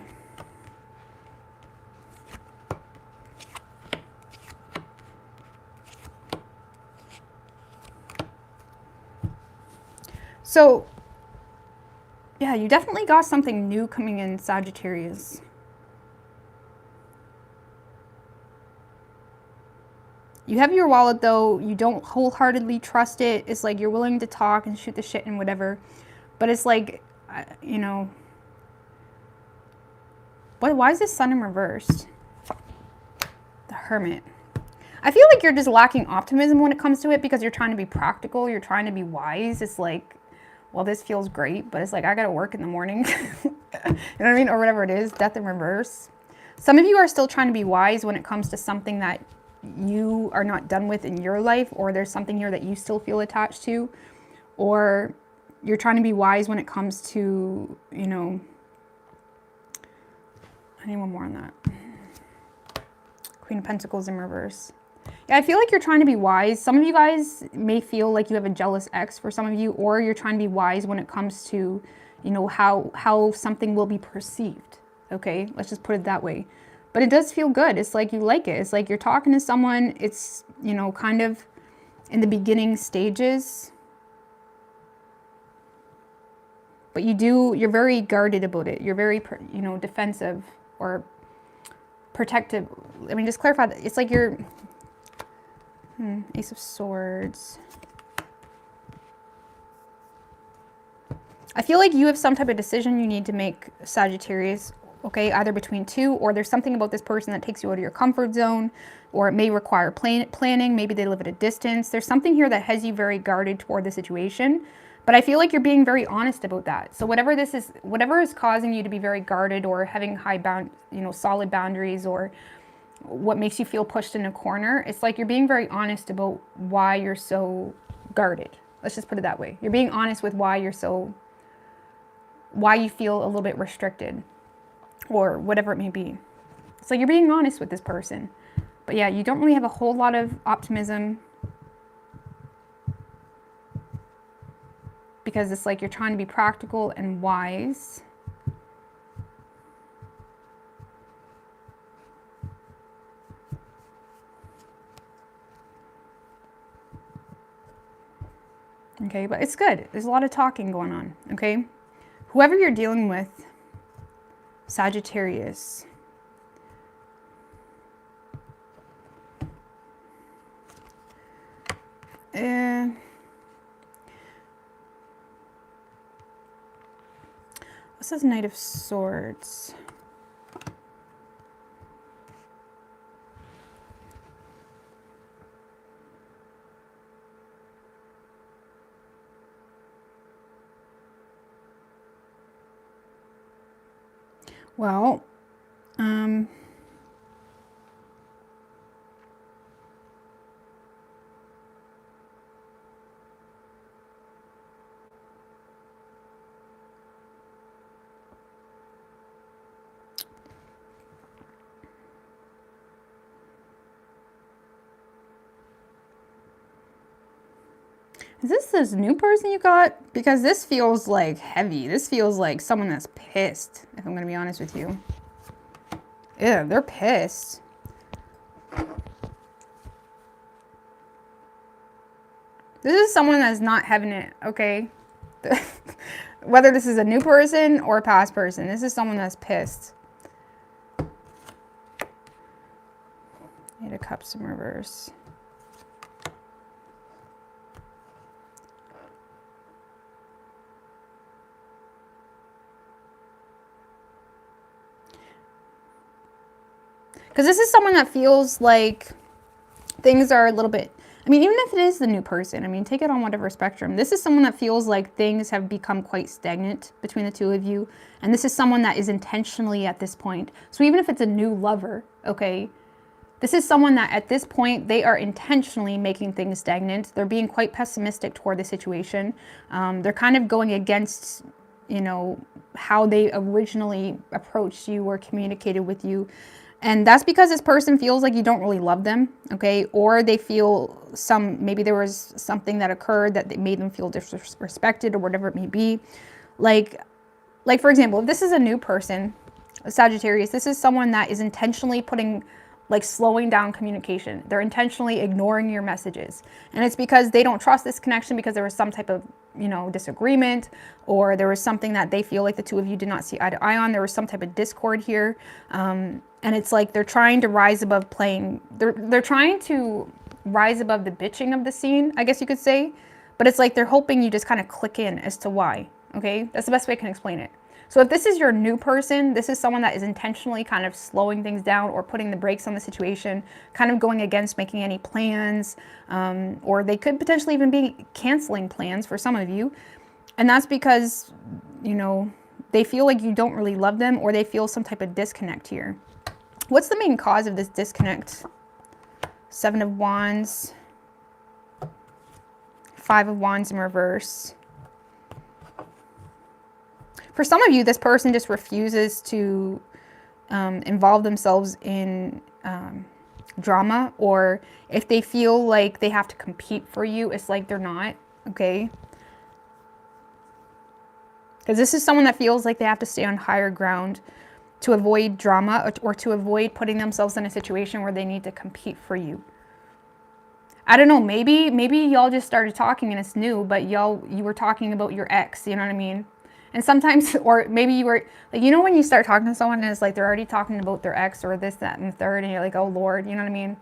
So, yeah, you definitely got something new coming in, Sagittarius. You have your wallet, though. You don't wholeheartedly trust it. It's like you're willing to talk and shoot the shit and whatever. But it's like, you know... Why is this Sun in reversed? The Hermit. I feel like you're just lacking optimism when it comes to it because you're trying to be practical. You're trying to be wise. It's like... Well, this feels great, but it's like, I gotta work in the morning. You know what I mean? Or whatever it is, Death in reverse. Some of you are still trying to be wise when it comes to something that you are not done with in your life, or there's something here that you still feel attached to, or you're trying to be wise when it comes to, you know, I need one more on that. Queen of Pentacles in reverse. Yeah, I feel like you're trying to be wise. Some of you guys may feel like you have a jealous ex for some of you, or you're trying to be wise when it comes to, you know, how something will be perceived. Okay, let's just put it that way. But it does feel good. It's like you like it. It's like you're talking to someone. It's, you know, kind of in the beginning stages. But you're very guarded about it. You're very, you know, defensive or protective. I mean, just clarify that. It's like you're... Ace of Swords. I feel like you have some type of decision you need to make, Sagittarius, okay? Either between two, or there's something about this person that takes you out of your comfort zone, or it may require planning. Maybe they live at a distance. There's something here that has you very guarded toward the situation, but I feel like you're being very honest about that. So whatever this is, whatever is causing you to be very guarded or having solid boundaries, or what makes you feel pushed in a corner, it's like you're being very honest about why you're so guarded. Let's just put it that way. You're being honest with why you feel a little bit restricted, or whatever it may be. It's like you're being honest with this person. But yeah, you don't really have a whole lot of optimism, because it's like you're trying to be practical and wise. Okay, but it's good. There's a lot of talking going on, okay? Whoever you're dealing with, Sagittarius, what's this Knight of Swords? Well, is this new person you got? Because this feels like heavy. This feels like someone that's pissed, if I'm going to be honest with you. Yeah, they're pissed. This is someone that's not having it, okay? Whether this is a new person or a past person, this is someone that's pissed. Eight of Cups in reverse. Because this is someone that feels like things are a little bit, I mean, even if it is the new person, I mean, take it on whatever spectrum. This is someone that feels like things have become quite stagnant between the two of you. And this is someone that is intentionally at this point. So even if it's a new lover, okay, This is someone that at this point, they are intentionally making things stagnant. They're being quite pessimistic toward the situation. They're kind of going against, you know, how they originally approached you or communicated with you. And that's because this person feels like you don't really love them, okay? Or they feel maybe there was something that occurred that made them feel disrespected or whatever it may be. Like for example, if this is a new person, a Sagittarius, this is someone that is intentionally slowing down communication. They're intentionally ignoring your messages. And it's because they don't trust this connection because there was some type of, you know, disagreement, or there was something that they feel like the two of you did not see eye to eye on. There was some type of discord here. And it's like they're trying to rise above they're trying to rise above the bitching of the scene, I guess you could say. But it's like they're hoping you just kind of click in as to why, okay? That's the best way I can explain it. So if this is your new person, this is someone that is intentionally kind of slowing things down or putting the brakes on the situation, kind of going against making any plans, or they could potentially even be canceling plans for some of you. And that's because, you know, they feel like you don't really love them, or they feel some type of disconnect here. What's the main cause of this disconnect? 7 of Wands, 5 of Wands in reverse. For some of you, this person just refuses to involve themselves in drama, or if they feel like they have to compete for you, it's like they're not, okay? Because this is someone that feels like they have to stay on higher ground to avoid drama, or to avoid putting themselves in a situation where they need to compete for you. I don't know, maybe y'all just started talking and it's new, but you were talking about your ex, you know what I mean? And sometimes, or maybe you were, like, you know when you start talking to someone and it's like they're already talking about their ex or this, that, and the third, and you're like, oh Lord, you know what I mean?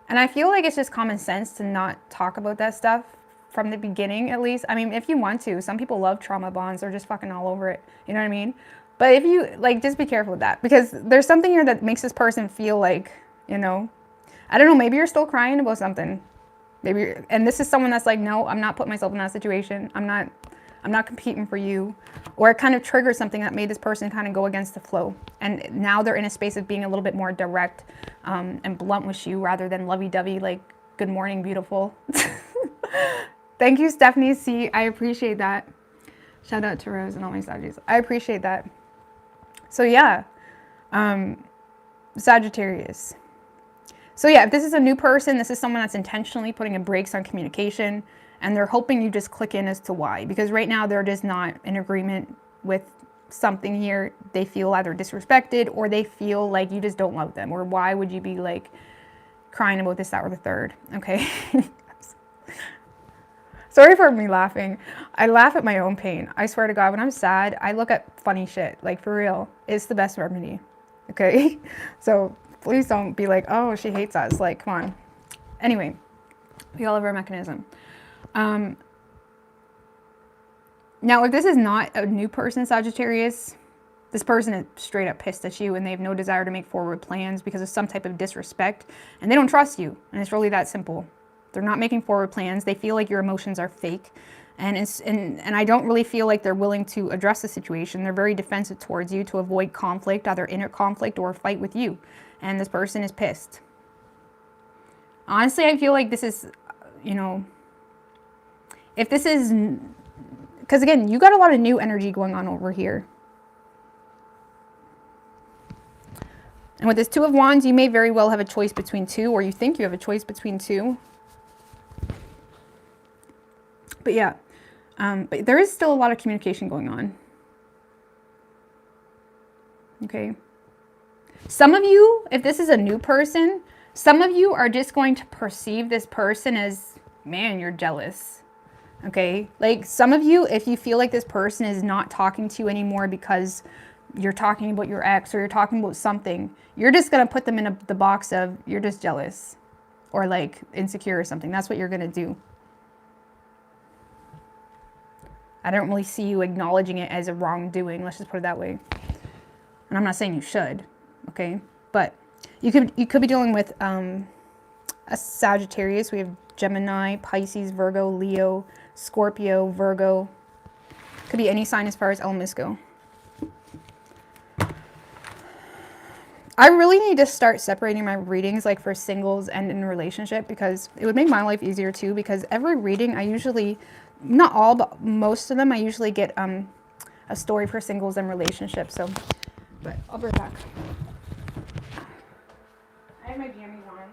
And I feel like it's just common sense to not talk about that stuff from the beginning, at least. I mean, if you want to. Some people love trauma bonds. They're just fucking all over it. You know what I mean? But if you, like, just be careful with that, because there's something here that makes this person feel like, you know, I don't know, maybe you're still crying about something. Maybe, and this is someone that's like, no, I'm not putting myself in that situation. I'm not competing for you. Or it kind of triggers something that made this person kind of go against the flow. And now they're in a space of being a little bit more direct and blunt with you, rather than lovey-dovey, like, good morning, beautiful. Thank you, Stephanie C. I appreciate that. Shout out to Rose and all my Saggies. I appreciate that. So yeah, Sagittarius. So yeah, if this is a new person, this is someone that's intentionally putting a brakes on communication, and they're hoping you just click in as to why. Because right now they're just not in agreement with something here. They feel either disrespected, or they feel like you just don't love them. Or why would you be like crying about this, that, or the third? Okay. Sorry for me laughing. I laugh at my own pain. I swear to God, when I'm sad, I look at funny shit. Like, for real. It's the best remedy. Okay? So please don't be like, oh, she hates us. Like, come on. Anyway, we all have our mechanism. Now, if this is not a new person, Sagittarius, this person is straight up pissed at you, and they have no desire to make forward plans because of some type of disrespect, and they don't trust you. And it's really that simple. They're not making forward plans. They feel like your emotions are fake. And I don't really feel like they're willing to address the situation. They're very defensive towards you to avoid conflict, either inner conflict or a fight with you. And this person is pissed. Honestly, I feel like this is, you know, if this is, because again, you got a lot of new energy going on over here. And with this Two of Wands, you may very well have a choice between two, or you think you have a choice between two. But yeah, but there is still a lot of communication going on. Okay. Some of you, if this is a new person, some of you are just going to perceive this person as, man, you're jealous. Okay. Like, some of you, if you feel like this person is not talking to you anymore because you're talking about your ex, or you're talking about something, you're just going to put them in the box of, you're just jealous, or like insecure or something. That's what you're going to do. I don't really see you acknowledging it as a wrongdoing. Let's just put it that way. And I'm not saying you should, okay? But you could be dealing with a Sagittarius. We have Gemini, Pisces, Virgo, Leo, Scorpio, Virgo. Could be any sign as far as elements go. I really need to start separating my readings like for singles and in a relationship, because it would make my life easier too, because every reading I usually, not all, but most of them, I usually get a story for singles and relationships. So, but I'll be right back. I have my jammies on.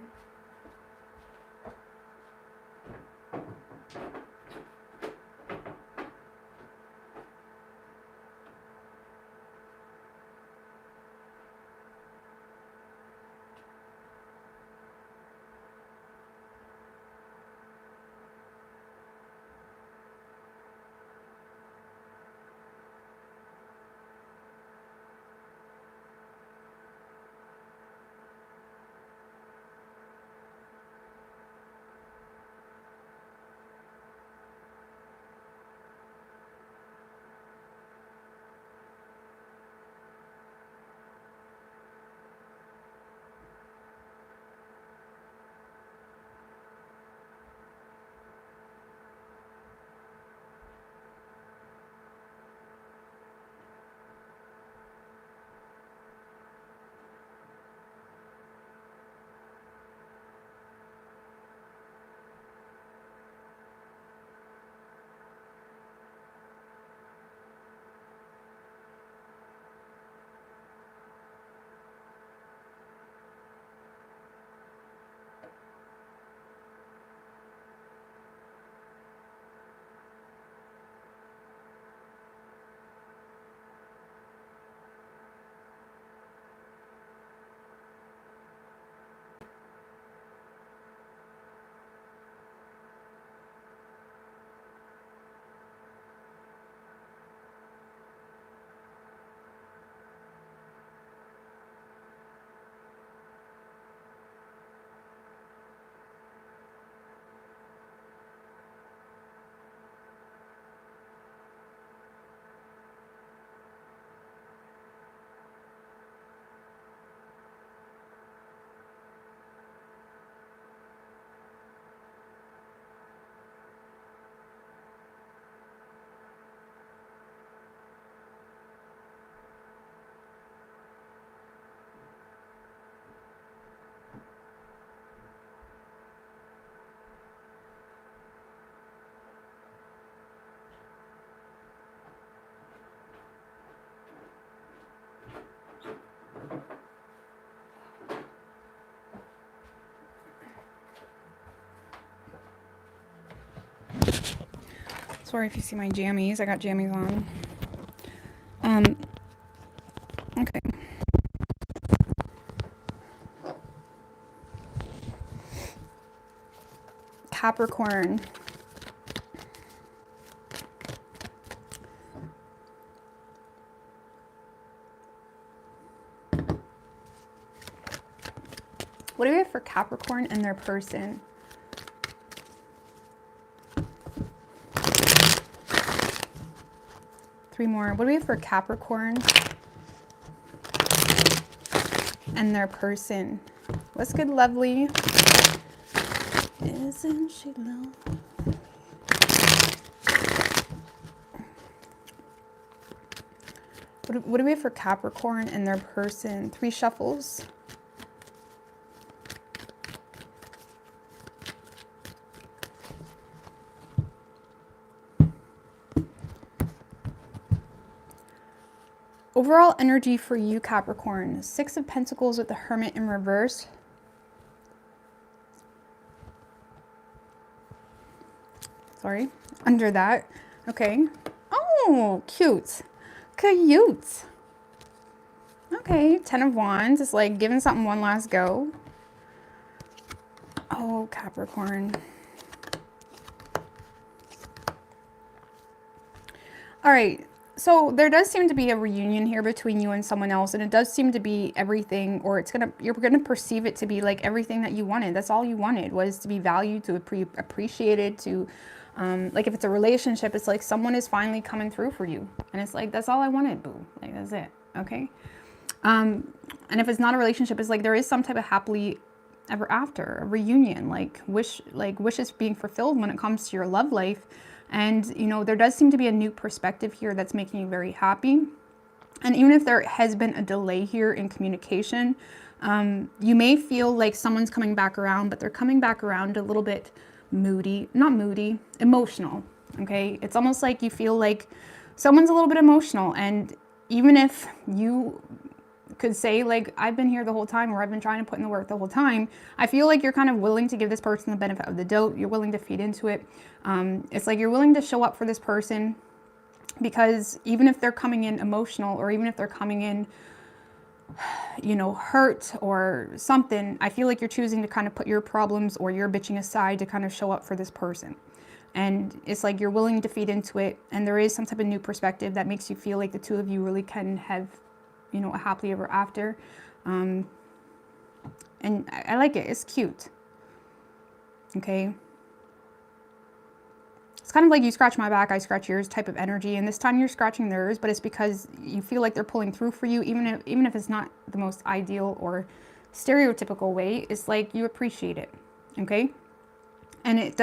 Sorry if you see my jammies. I got jammies on. Okay. Capricorn. What do we have for Capricorn and their person? Three more. What do we have for Capricorn and their person? What's good, lovely? Isn't she lovely? What do we have for Capricorn and their person? 3 shuffles. Overall energy for you, Capricorn. 6 of Pentacles with the Hermit in reverse. Sorry, under that. Okay. Oh, cute. Cute. Okay, 10 of Wands. It's like giving something one last go. Oh, Capricorn. All right. So there does seem to be a reunion here between you and someone else, and it does seem to be everything, or you're gonna perceive it to be like everything that you wanted. That's all you wanted, was to be valued, to be appreciated, to like if it's a relationship, it's like someone is finally coming through for you, and it's like, that's all I wanted, boo. Like, that's it. Okay. And if it's not a relationship, it's like there is some type of happily ever after, a reunion, like wishes being fulfilled when it comes to your love life. And, you know, there does seem to be a new perspective here that's making you very happy. And even if there has been a delay here in communication, you may feel like someone's coming back around, but they're coming back around a little bit moody, not moody, emotional, okay? It's almost like you feel like someone's a little bit emotional, and even if you could say like, I've been here the whole time, or I've been trying to put in the work the whole time, I feel like you're kind of willing to give this person the benefit of the doubt. You're willing to feed into it. It's like you're willing to show up for this person, because even if they're coming in emotional, or even if they're coming in, you know, hurt or something, I feel like you're choosing to kind of put your problems or your bitching aside to kind of show up for this person. And it's like you're willing to feed into it, and there is some type of new perspective that makes you feel like the two of you really can have, you know, a happily ever after. And I like it. It's cute. Okay. It's kind of like you scratch my back, I scratch yours type of energy. And this time you're scratching theirs, but it's because you feel like they're pulling through for you, even if it's not the most ideal or stereotypical way. It's like you appreciate it. Okay. And it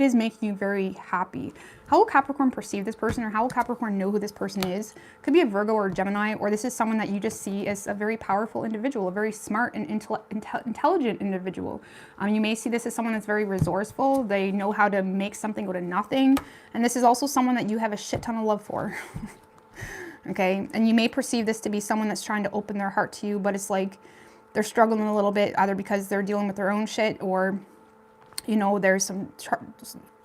is making you very happy. How will Capricorn perceive this person, or how will Capricorn know who this person is? Could be a Virgo or a Gemini, or this is someone that you just see as a very powerful individual, a very smart and intelligent individual. You may see this as someone that's very resourceful. They know how to make something go to nothing. And this is also someone that you have a shit ton of love for. Okay. And you may perceive this to be someone that's trying to open their heart to you, but it's like they're struggling a little bit, either because they're dealing with their own shit, or you know, there's some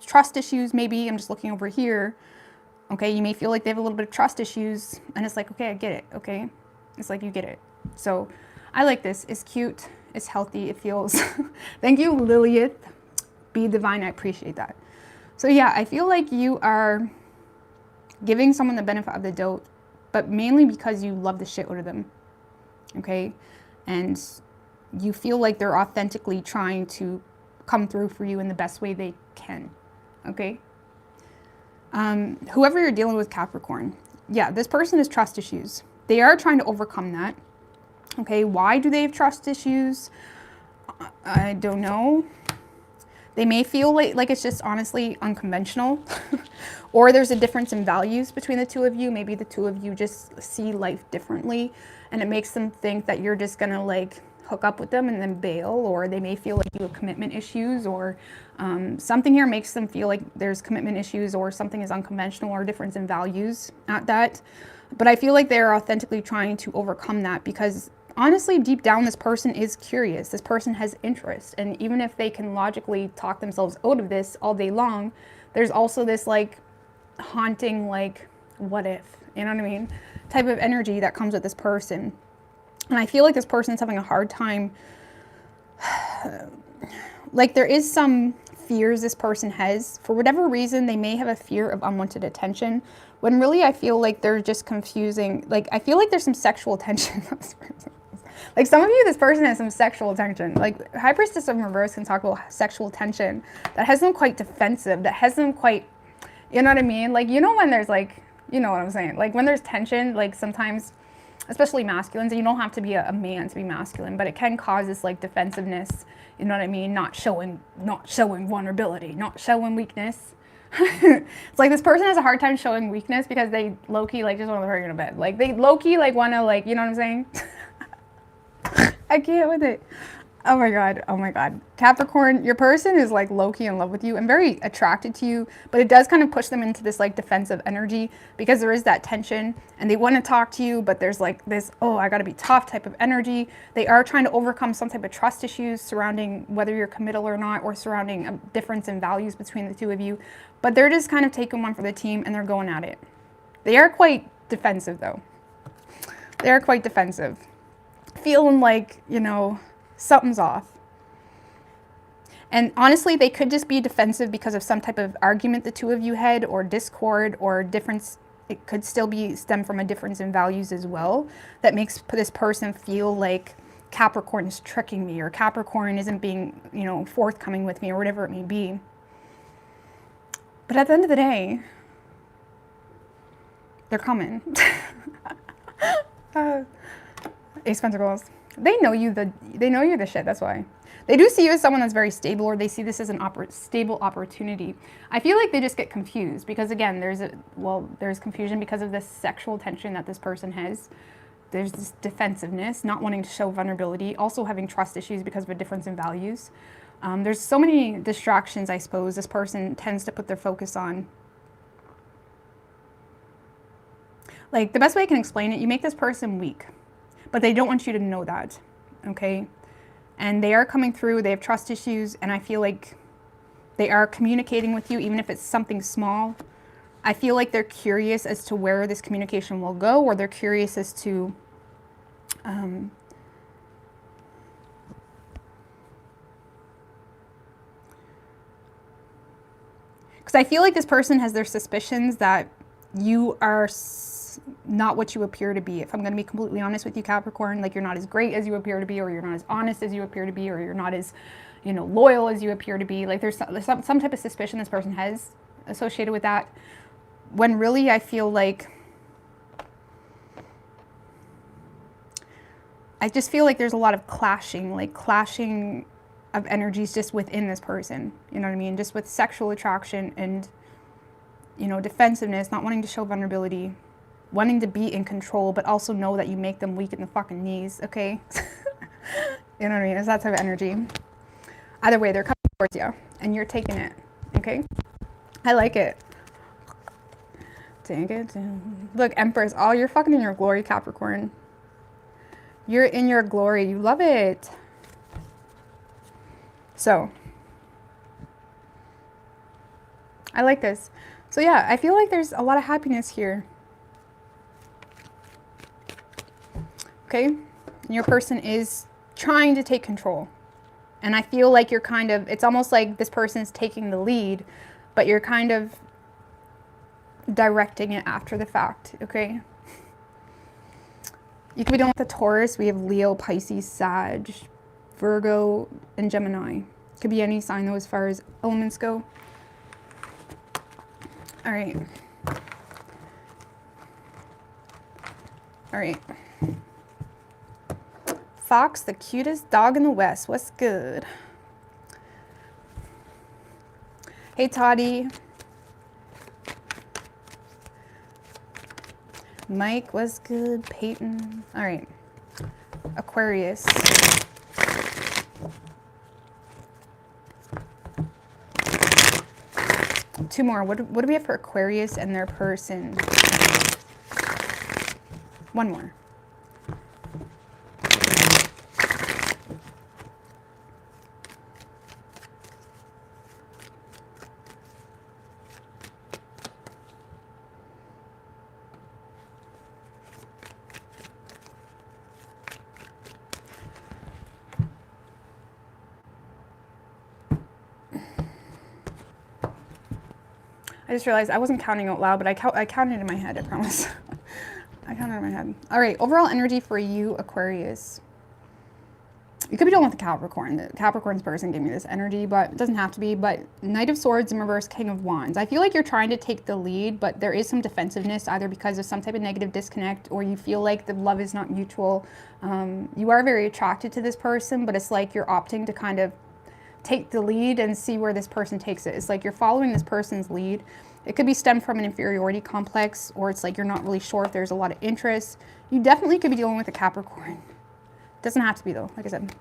trust issues maybe. I'm just looking over here. Okay, you may feel like they have a little bit of trust issues, and it's like, okay, I get it, okay? It's like you get it. So I like this. It's cute. It's healthy. It feels... Thank you, Lilith. Be divine. I appreciate that. So yeah, I feel like you are giving someone the benefit of the doubt, but mainly because you love the shit out of them, okay? And you feel like they're authentically trying to come through for you in the best way they can, okay? Whoever you're dealing with, Capricorn, yeah, this person has trust issues. They are trying to overcome that, okay? Why do they have trust issues? I don't know. They may feel like it's just honestly unconventional, or there's a difference in values between the two of you. Maybe the two of you just see life differently, and it makes them think that you're just gonna like hook up with them and then bail, or they may feel like you have commitment issues, or something here makes them feel like there's commitment issues, or something is unconventional, or difference in values at that. But I feel like they're authentically trying to overcome that, because honestly, deep down, this person is curious. This person has interest. And even if they can logically talk themselves out of this all day long, there's also this like haunting, like, what if, you know what I mean, type of energy that comes with this person. And I feel like this person's having a hard time. Like there is some fears this person has. For whatever reason, they may have a fear of unwanted attention, when really I feel like they're just confusing. Like I feel like there's some sexual tension. Like some of you, this person has some sexual tension. Like High Priestess of Reverse can talk about sexual tension that has them quite defensive, that has them quite, you know what I mean? Like, you know, when there's like, you know what I'm saying? Like when there's tension, like sometimes, especially masculines, and you don't have to be a man to be masculine, but it can cause this like defensiveness, you know what I mean? Not showing vulnerability, not showing weakness. It's like this person has a hard time showing weakness because they low-key like just want to throw you in bed. Like they low-key like want to like, you know what I'm saying? I can't with it. Oh my God. Oh my God. Capricorn, your person is like low-key in love with you and very attracted to you, but it does kind of push them into this like defensive energy, because there is that tension and they want to talk to you, but there's like this, oh, I got to be tough type of energy. They are trying to overcome some type of trust issues surrounding whether you're committal or not, or surrounding a difference in values between the two of you, but they're just kind of taking one for the team and they're going at it. They are quite defensive though. They are quite defensive. Feeling like, you know, something's off. And honestly, they could just be defensive because of some type of argument the two of you had, or discord, or difference. It could still be stem from a difference in values as well, that makes this person feel like Capricorn is tricking me, or Capricorn isn't being, you know, forthcoming with me, or whatever it may be. But at the end of the day, they're coming. Ace Pentacles. They know you. They know you're the shit. That's why. They do see you as someone that's very stable, or they see this as an stable opportunity. I feel like they just get confused because, again, there's confusion because of this sexual tension that this person has. There's this defensiveness, not wanting to show vulnerability, also having trust issues because of a difference in values. There's so many distractions, I suppose, this person tends to put their focus on. Like, the best way I can explain it, you make this person weak, but they don't want you to know that, okay? And they are coming through, they have trust issues, and I feel like they are communicating with you, even if it's something small. I feel like they're curious as to where this communication will go, or they're curious as to because I feel like this person has their suspicions that you are not what you appear to be. If I'm going to be completely honest with you, Capricorn, like you're not as great as you appear to be, or you're not as honest as you appear to be, or you're not as, you know, loyal as you appear to be. Like there's some type of suspicion this person has associated with that, when really I feel like there's a lot of clashing of energies just within this person. You know what I mean? Just with sexual attraction and, you know, defensiveness, not wanting to show vulnerability, wanting to be in control, but also know that you make them weak in the fucking knees, okay? You know what I mean? It's that type of energy. Either way, they're coming towards you, and you're taking it, okay? I like it. Take it down. Look, Empress, oh, you're fucking in your glory, Capricorn. You're in your glory. You love it. So, I like this. So yeah, I feel like there's a lot of happiness here. Okay, and your person is trying to take control. And I feel like you're kind of, it's almost like this person's taking the lead, but you're kind of directing it after the fact, okay? You could be dealing with a Taurus. We have Leo, Pisces, Sag, Virgo, and Gemini. Could be any sign though as far as elements go. All right. All right. Fox, the cutest dog in the West. What's good? Hey, Toddy. Mike, what's good? Peyton. All right. Aquarius. Two more. What do we have for Aquarius and their person? One more. I just realized I wasn't counting out loud, but I counted in my head, I promise. I counted in my head. All right, overall energy for you, Aquarius. You could be dealing with a Capricorn. The Capricorn's person gave me this energy, but it doesn't have to be. But Knight of Swords in reverse, King of Wands. I feel like you're trying to take the lead, but there is some defensiveness, either because of some type of negative disconnect, or you feel like the love is not mutual. You are very attracted to this person, but it's like you're opting to kind of take the lead and see where this person takes it. It's like you're following this person's lead. It could be stemmed from an inferiority complex, or it's like you're not really sure if there's a lot of interest. You definitely could be dealing with a Capricorn. Doesn't have to be though, like I said.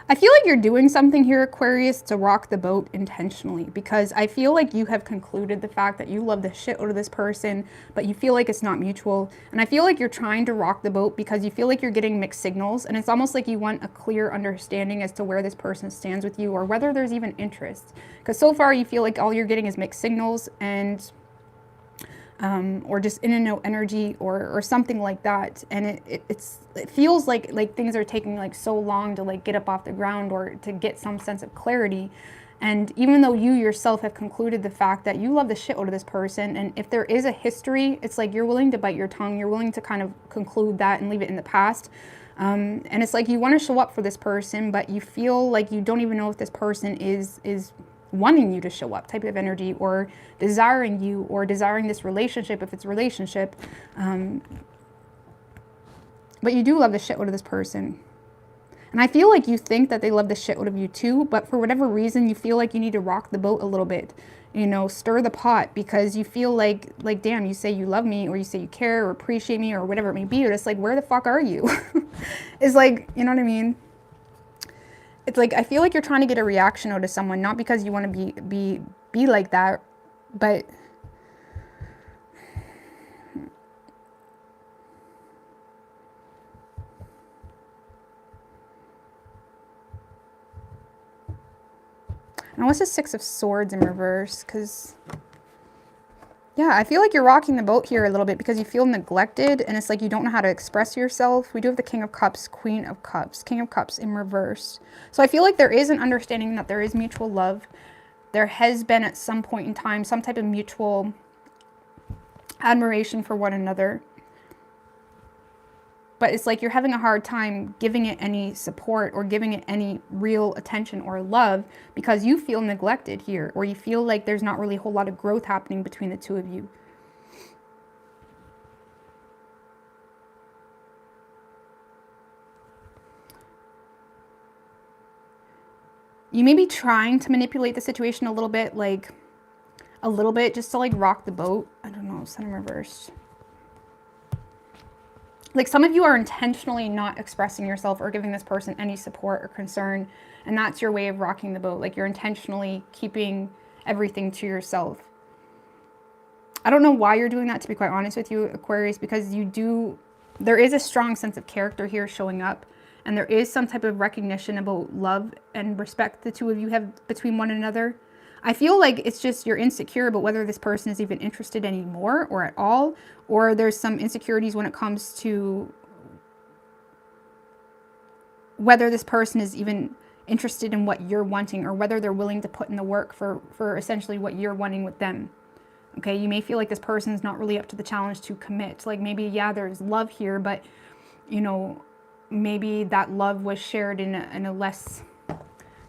I feel like you're doing something here, Aquarius, to rock the boat intentionally, because I feel like you have concluded the fact that you love the shit out of this person, but you feel like it's not mutual. And I feel like you're trying to rock the boat because you feel like you're getting mixed signals, and it's almost like you want a clear understanding as to where this person stands with you, or whether there's even interest. Because so far you feel like all you're getting is mixed signals, and or just in and out energy, or something like that, and it feels like things are taking like so long to like get up off the ground, or to get some sense of clarity. And even though you yourself have concluded the fact that you love the shit out of this person, and if there is a history, it's like you're willing to bite your tongue, you're willing to kind of conclude that and leave it in the past. And it's like you want to show up for this person, but you feel like you don't even know if this person is wanting you to show up type of energy, or desiring you, or desiring this relationship if it's a relationship. But you do love the shit out of this person. And I feel like you think that they love the shit out of you too, but for whatever reason, you feel like you need to rock the boat a little bit. You know, stir the pot, because you feel like damn, you say you love me, or you say you care or appreciate me or whatever it may be, but it's like, where the fuck are you? It's like, you know what I mean? It's like, I feel like you're trying to get a reaction out of someone, not because you want to be like that, but now what's the Six of Swords in reverse? Because yeah, I feel like you're rocking the boat here a little bit because you feel neglected, and it's like you don't know how to express yourself. We do have the King of Cups, Queen of Cups, King of Cups in reverse. So I feel like there is an understanding that there is mutual love. There has been at some point in time some type of mutual admiration for one another. But it's like you're having a hard time giving it any support or giving it any real attention or love because you feel neglected here, or you feel like there's not really a whole lot of growth happening between the two of you. You may be trying to manipulate the situation a little bit, just to like rock the boat. I don't know, Sun in reverse. Like some of you are intentionally not expressing yourself or giving this person any support or concern, and that's your way of rocking the boat. Like you're intentionally keeping everything to yourself. I don't know why you're doing that, to be quite honest with you, Aquarius, because there is a strong sense of character here showing up, and there is some type of recognition about love and respect the two of you have between one another. I feel like it's just you're insecure about whether this person is even interested anymore or at all, or there's some insecurities when it comes to whether this person is even interested in what you're wanting, or whether they're willing to put in the work for essentially what you're wanting with them. Okay, you may feel like this person's not really up to the challenge to commit. Like maybe, yeah, there's love here, but you know, maybe that love was shared in a less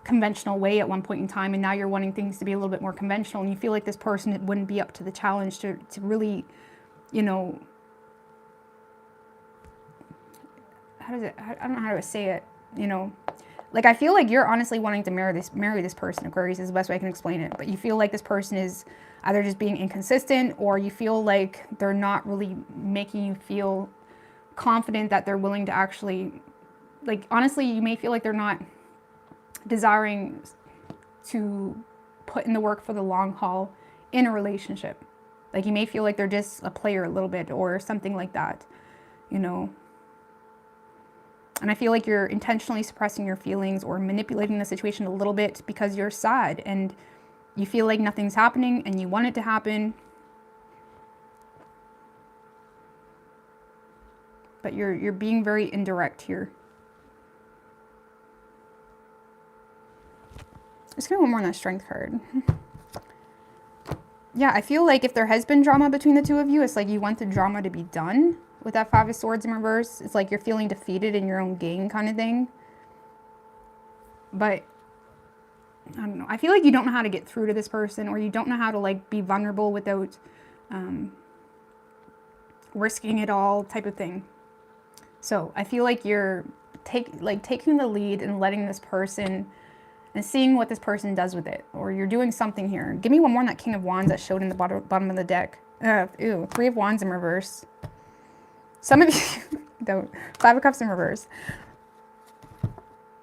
conventional way at one point in time, and now you're wanting things to be a little bit more conventional, and you feel like this person wouldn't be up to the challenge to really, you know, I don't know how to say it, you know, like I feel like you're honestly wanting to marry this person, Aquarius, is the best way I can explain it, but you feel like this person is either just being inconsistent, or you feel like they're not really making you feel confident that they're willing to actually, like honestly, you may feel like they're not desiring to put in the work for the long haul in a relationship. Like you may feel like they're just a player a little bit or something like that, you know. And I feel like you're intentionally suppressing your feelings or manipulating the situation a little bit because you're sad and you feel like nothing's happening and you want it to happen. But you're being very indirect here. Just gonna one more on that Strength card. Yeah, I feel like if there has been drama between the two of you, it's like you want the drama to be done. With that Five of Swords in reverse, it's like you're feeling defeated in your own game kind of thing. But I don't know. I feel like you don't know how to get through to this person, or you don't know how to like be vulnerable without risking it all type of thing. So I feel like you're taking the lead and letting this person and seeing what this person does with it, or you're doing something here. Give me one more on that King of Wands that showed in the bottom of the deck. Ew, Three of Wands in reverse. Some of you don't. Five of Cups in reverse.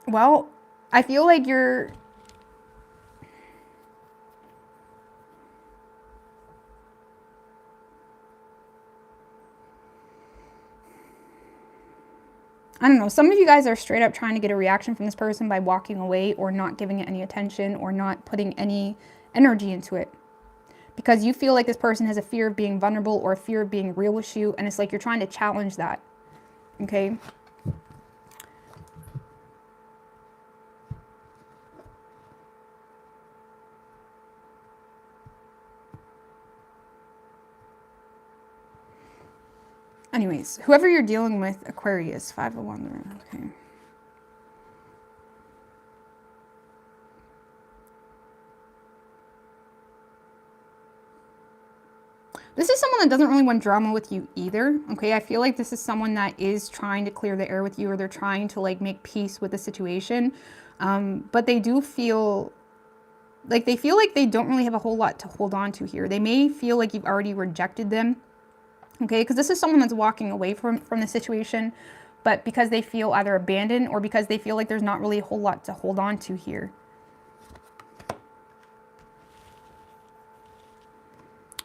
Well, I feel like you're... I don't know, some of you guys are straight up trying to get a reaction from this person by walking away or not giving it any attention or not putting any energy into it. Because you feel like this person has a fear of being vulnerable or a fear of being real with you, and it's like you're trying to challenge that, okay? Anyways, whoever you're dealing with, Aquarius, 5 of Wands, okay. This is someone that doesn't really want drama with you either, okay? I feel like this is someone that is trying to clear the air with you, or they're trying to like make peace with the situation. But they do feel like they don't really have a whole lot to hold on to here. They may feel like you've already rejected them, okay? Because this is someone that's walking away from the situation, but because they feel either abandoned or because they feel like there's not really a whole lot to hold on to here.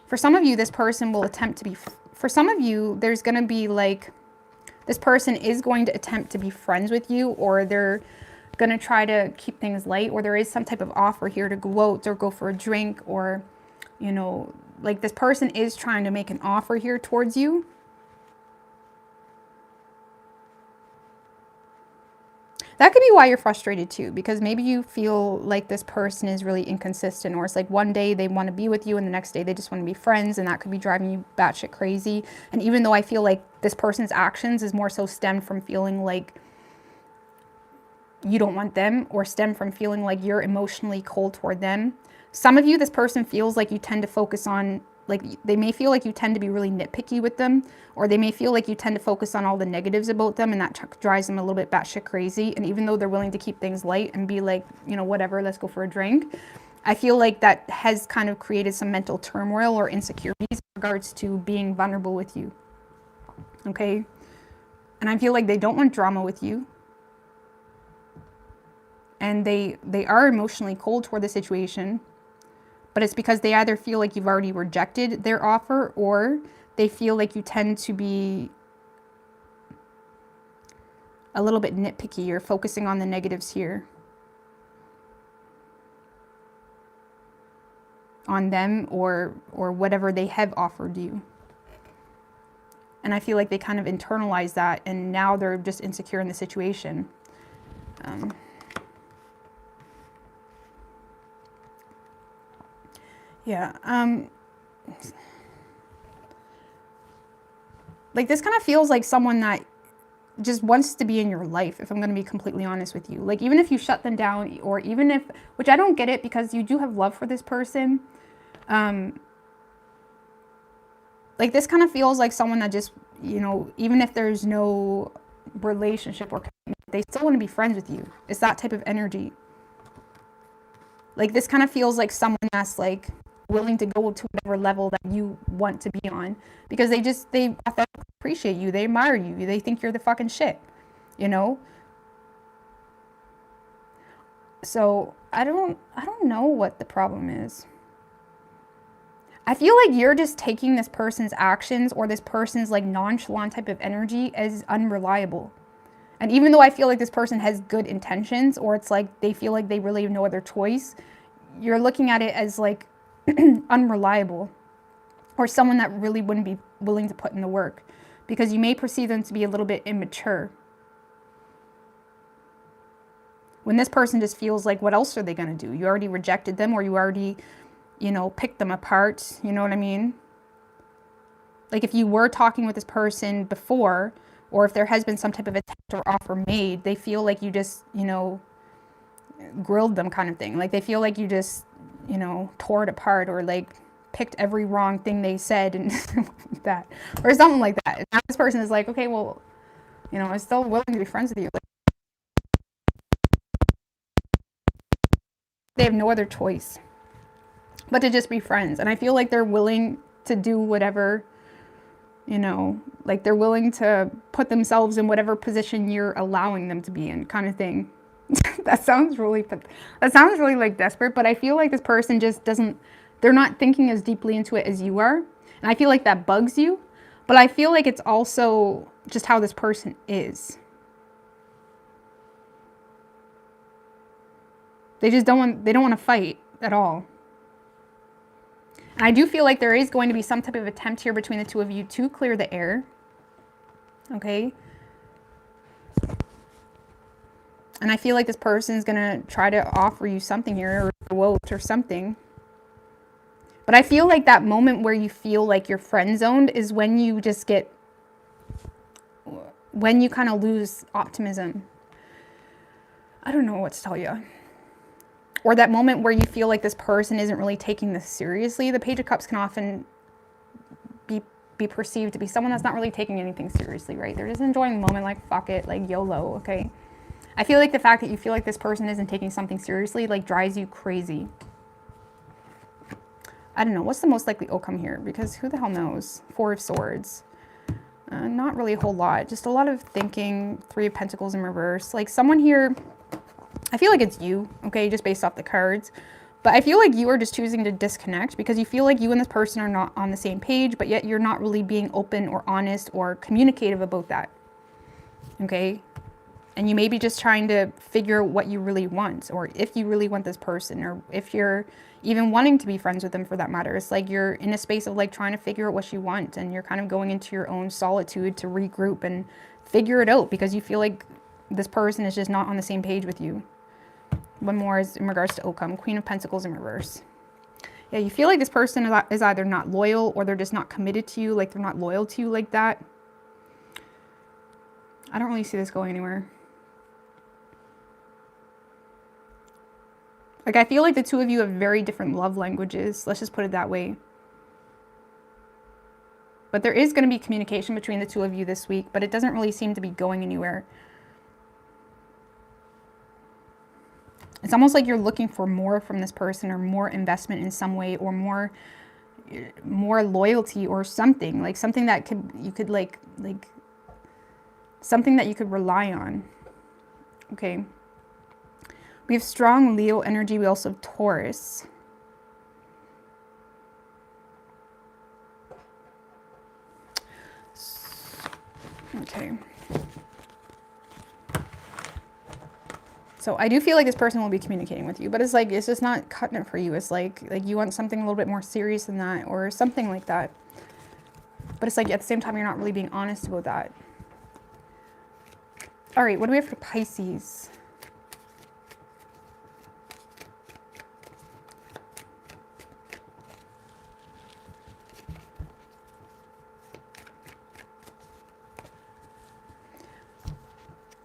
For some of you, this person will attempt to be, for some of you, there's going to be like, this person is going to attempt to be friends with you, or they're going to try to keep things light, or there is some type of offer here to go out or go for a drink, or, you know, like this person is trying to make an offer here towards you. That could be why you're frustrated too, because maybe you feel like this person is really inconsistent, or it's like one day they want to be with you and the next day they just want to be friends, and that could be driving you batshit crazy. And even though I feel like this person's actions is more so stemmed from feeling like you don't want them, or stem from feeling like you're emotionally cold toward them. Some of you, this person feels like you tend to focus on, like they may feel like you tend to be really nitpicky with them, or they may feel like you tend to focus on all the negatives about them, and that drives them a little bit batshit crazy. And even though they're willing to keep things light and be like, you know, whatever, let's go for a drink, I feel like that has kind of created some mental turmoil or insecurities in regards to being vulnerable with you. Okay? And I feel like they don't want drama with you. And they are emotionally cold toward the situation, but it's because they either feel like you've already rejected their offer, or they feel like you tend to be a little bit nitpicky or focusing on the negatives here on them, or whatever they have offered you. And I feel like they kind of internalize that, and now they're just insecure in the situation. Yeah. Like this kind of feels like someone that just wants to be in your life, if I'm going to be completely honest with you. Like even if you shut them down, or even if, which I don't get it, because you do have love for this person. Like this kind of feels like someone that just, you know, even if there's no relationship or commitment, they still want to be friends with you. It's that type of energy. Like this kind of feels like someone that's like willing to go to whatever level that you want to be on, because they appreciate you, they admire you, they think you're the fucking shit, you know? So I don't know what the problem is. I feel like you're just taking this person's actions, or this person's like nonchalant type of energy, as unreliable. And even though I feel like this person has good intentions, or it's like they feel like they really have no other choice, you're looking at it as like unreliable, or someone that really wouldn't be willing to put in the work, because you may perceive them to be a little bit immature. When this person just feels like, what else are they going to do? You already rejected them, or you already, you know, picked them apart. You know what I mean? Like if you were talking with this person before, or if there has been some type of attempt or offer made, they feel like you just, you know, grilled them kind of thing. Like they feel like you just, you know, tore it apart, or like picked every wrong thing they said and that, or something like that. And now this person is like, okay, well, you know, I'm still willing to be friends with you. Like, they have no other choice but to just be friends. And I feel like they're willing to do whatever, you know, like they're willing to put themselves in whatever position you're allowing them to be in, kind of thing. that sounds really like desperate, but I feel like this person just doesn't, they're not thinking as deeply into it as you are. And I feel like that bugs you, but I feel like it's also just how this person is. They just don't want to fight at all. And I do feel like there is going to be some type of attempt here between the two of you to clear the air. Okay. And I feel like this person is going to try to offer you something here, or go out or something. But I feel like that moment where you feel like you're friend zoned is when you just get, when you kind of lose optimism. I don't know what to tell you. Or that moment where you feel like this person isn't really taking this seriously. The Page of Cups can often be perceived to be someone that's not really taking anything seriously, right? They're just enjoying the moment, like, fuck it, like, YOLO, okay? I feel like the fact that you feel like this person isn't taking something seriously, like, drives you crazy. I don't know. What's the most likely outcome here? Because who the hell knows? Four of Swords. Not really a whole lot. Just a lot of thinking. Three of Pentacles in reverse. Like, someone here, I feel like it's you, okay, just based off the cards. But I feel like you are just choosing to disconnect because you feel like you and this person are not on the same page, but yet you're not really being open or honest or communicative about that, okay? And you may be just trying to figure out what you really want, or if you really want this person, or if you're even wanting to be friends with them for that matter. It's like you're in a space of like trying to figure out what you want, and you're kind of going into your own solitude to regroup and figure it out because you feel like this person is just not on the same page with you. One more is in regards to outcome. Queen of Pentacles in reverse. Yeah, you feel like this person is either not loyal or they're just not committed to you, like they're not loyal to you like that. I don't really see this going anywhere. Like, I feel like the two of you have very different love languages. Let's just put it that way. But there is going to be communication between the two of you this week, but it doesn't really seem to be going anywhere. It's almost like you're looking for more from this person, or more investment in some way, or more loyalty or something. Like something that you could like something that you could rely on. Okay. We have strong Leo energy. We also have Taurus. Okay. So I do feel like this person will be communicating with you, but it's like, it's just not cutting it for you. It's like you want something a little bit more serious than that, or something like that. But it's like at the same time, you're not really being honest about that. All right, what do we have for Pisces?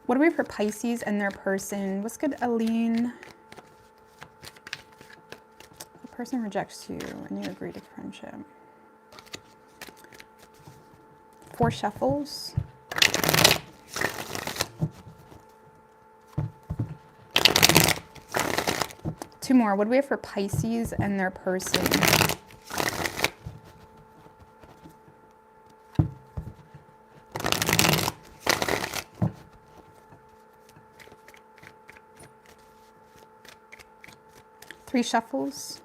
What do we have for Pisces and their person? What's good, Aline? The person rejects you and you agree to friendship. Four shuffles. Two more. What do we have for Pisces and their person? Three shuffles.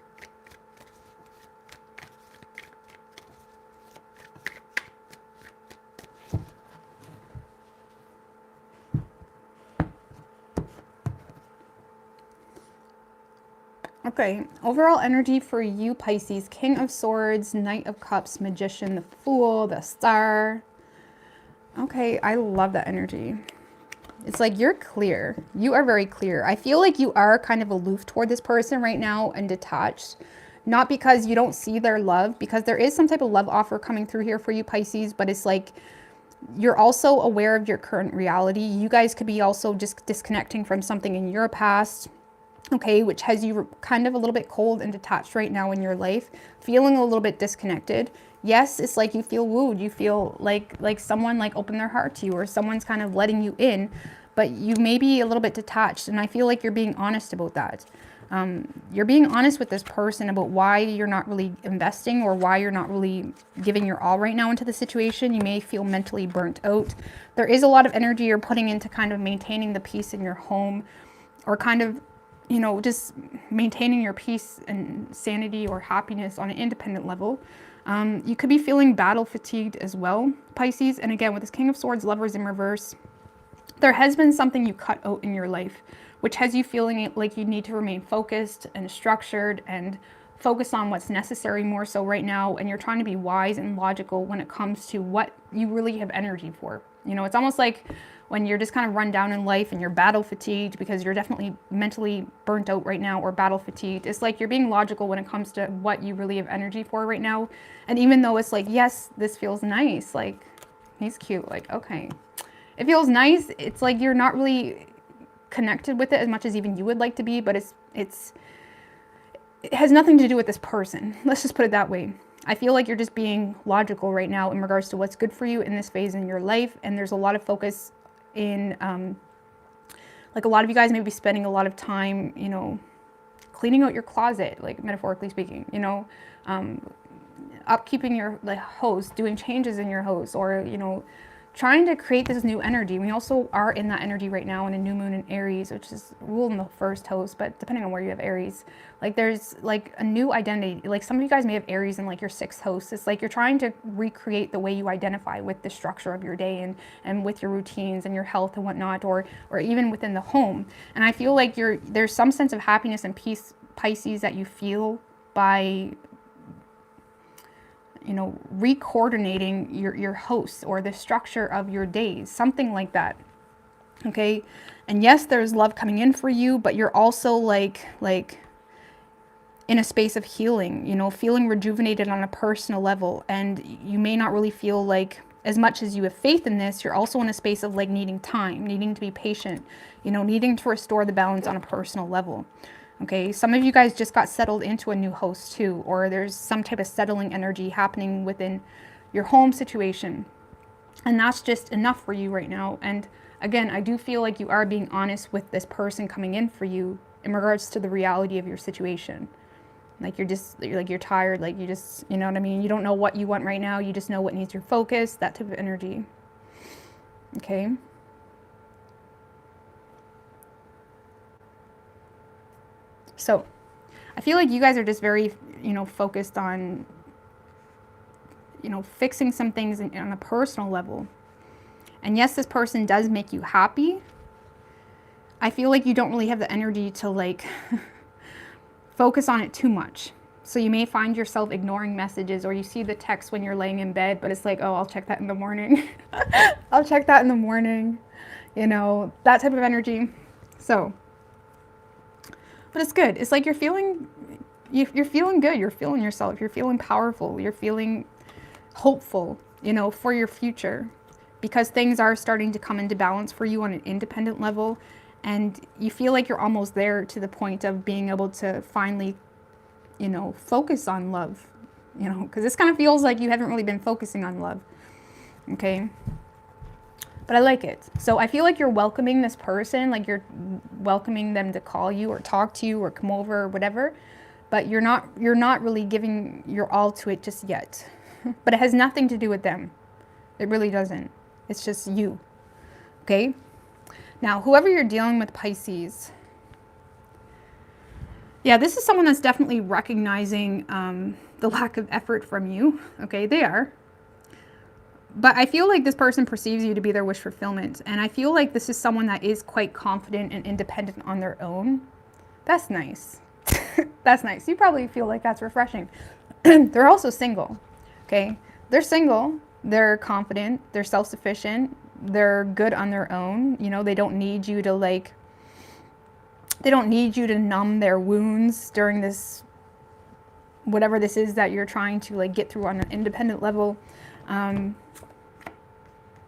Okay, overall energy for you, Pisces. King of Swords, Knight of Cups, Magician, the Fool, the Star. Okay, I love that energy. It's like you're clear. You are very clear. I feel like you are kind of aloof toward this person right now and detached. Not because you don't see their love, because there is some type of love offer coming through here for you, Pisces, but it's like you're also aware of your current reality. You guys could be also just disconnecting from something in your past, okay, which has you kind of a little bit cold and detached right now in your life, feeling a little bit disconnected. Yes, it's like you feel wooed. You feel like someone like opened their heart to you, or someone's kind of letting you in, but you may be a little bit detached. And I feel like you're being honest about that. You're being honest with this person about why you're not really investing, or why you're not really giving your all right now into the situation. You may feel mentally burnt out. There is a lot of energy you're putting into kind of maintaining the peace in your home, or kind of, you know, just maintaining your peace and sanity or happiness on an independent level. You could be feeling battle fatigued as well, Pisces. And again, with this King of Swords, Lovers in reverse, there has been something you cut out in your life, which has you feeling like you need to remain focused and structured and focus on what's necessary more so right now. And you're trying to be wise and logical when it comes to what you really have energy for. You know, it's almost like when you're just kind of run down in life and you're battle fatigued because you're definitely mentally burnt out right now, or battle fatigued. It's like you're being logical when it comes to what you really have energy for right now. And even though it's like, yes, this feels nice, like he's cute, like, okay, it feels nice. It's like you're not really connected with it as much as even you would like to be, but it has nothing to do with this person. Let's just put it that way. I feel like you're just being logical right now in regards to what's good for you in this phase in your life. And there's a lot of focus in, like a lot of you guys may be spending a lot of time, you know, cleaning out your closet, like metaphorically speaking, you know, upkeeping your like house, doing changes in your house, or, you know, trying to create this new energy. We also are in that energy right now in a new moon in Aries, which is ruled in the first house, but depending on where you have Aries, like there's like a new identity. Like some of you guys may have Aries in like your sixth house. It's like you're trying to recreate the way you identify with the structure of your day and with your routines and your health and whatnot, or even within the home. And I feel like there's some sense of happiness and peace, Pisces, that you feel by, you know, recoordinating your hosts or the structure of your days, something like that. Okay. And yes, there's love coming in for you, but you're also like in a space of healing, you know, feeling rejuvenated on a personal level. And you may not really feel like, as much as you have faith in this, you're also in a space of like needing time, needing to be patient, you know, needing to restore the balance on a personal level. Okay, some of you guys just got settled into a new house too, or there's some type of settling energy happening within your home situation. And that's just enough for you right now. And again, I do feel like you are being honest with this person coming in for you in regards to the reality of your situation. Like you're tired, like you just, you know what I mean? You don't know what you want right now. You just know what needs your focus, that type of energy. Okay. So I feel like you guys are just very, you know, focused on, you know, fixing some things on a personal level. And yes, this person does make you happy. I feel like you don't really have the energy to like focus on it too much. So you may find yourself ignoring messages, or you see the text when you're laying in bed, but it's like, oh, I'll check that in the morning. I'll check that in the morning, you know, that type of energy. So, but it's good. It's like you're feeling good. You're feeling yourself. You're feeling powerful. You're feeling hopeful, you know, for your future, because things are starting to come into balance for you on an independent level. And you feel like you're almost there to the point of being able to finally, you know, focus on love, you know, because this kind of feels like you haven't really been focusing on love. Okay. But I like it. So I feel like you're welcoming this person, like you're welcoming them to call you or talk to you or come over or whatever, but you're not really giving your all to it just yet. But it has nothing to do with them. It really doesn't. It's just you. Okay? Now, whoever you're dealing with, Pisces, yeah, this is someone that's definitely recognizing the lack of effort from you. Okay, they are. But I feel like this person perceives you to be their wish fulfillment. And I feel like this is someone that is quite confident and independent on their own. That's nice. That's nice. You probably feel like that's refreshing. They're also single. Okay? They're single. They're confident. They're self-sufficient. They're good on their own. You know, they don't need you to like, they don't need you to numb their wounds during this, whatever this is that you're trying to like get through on an independent level.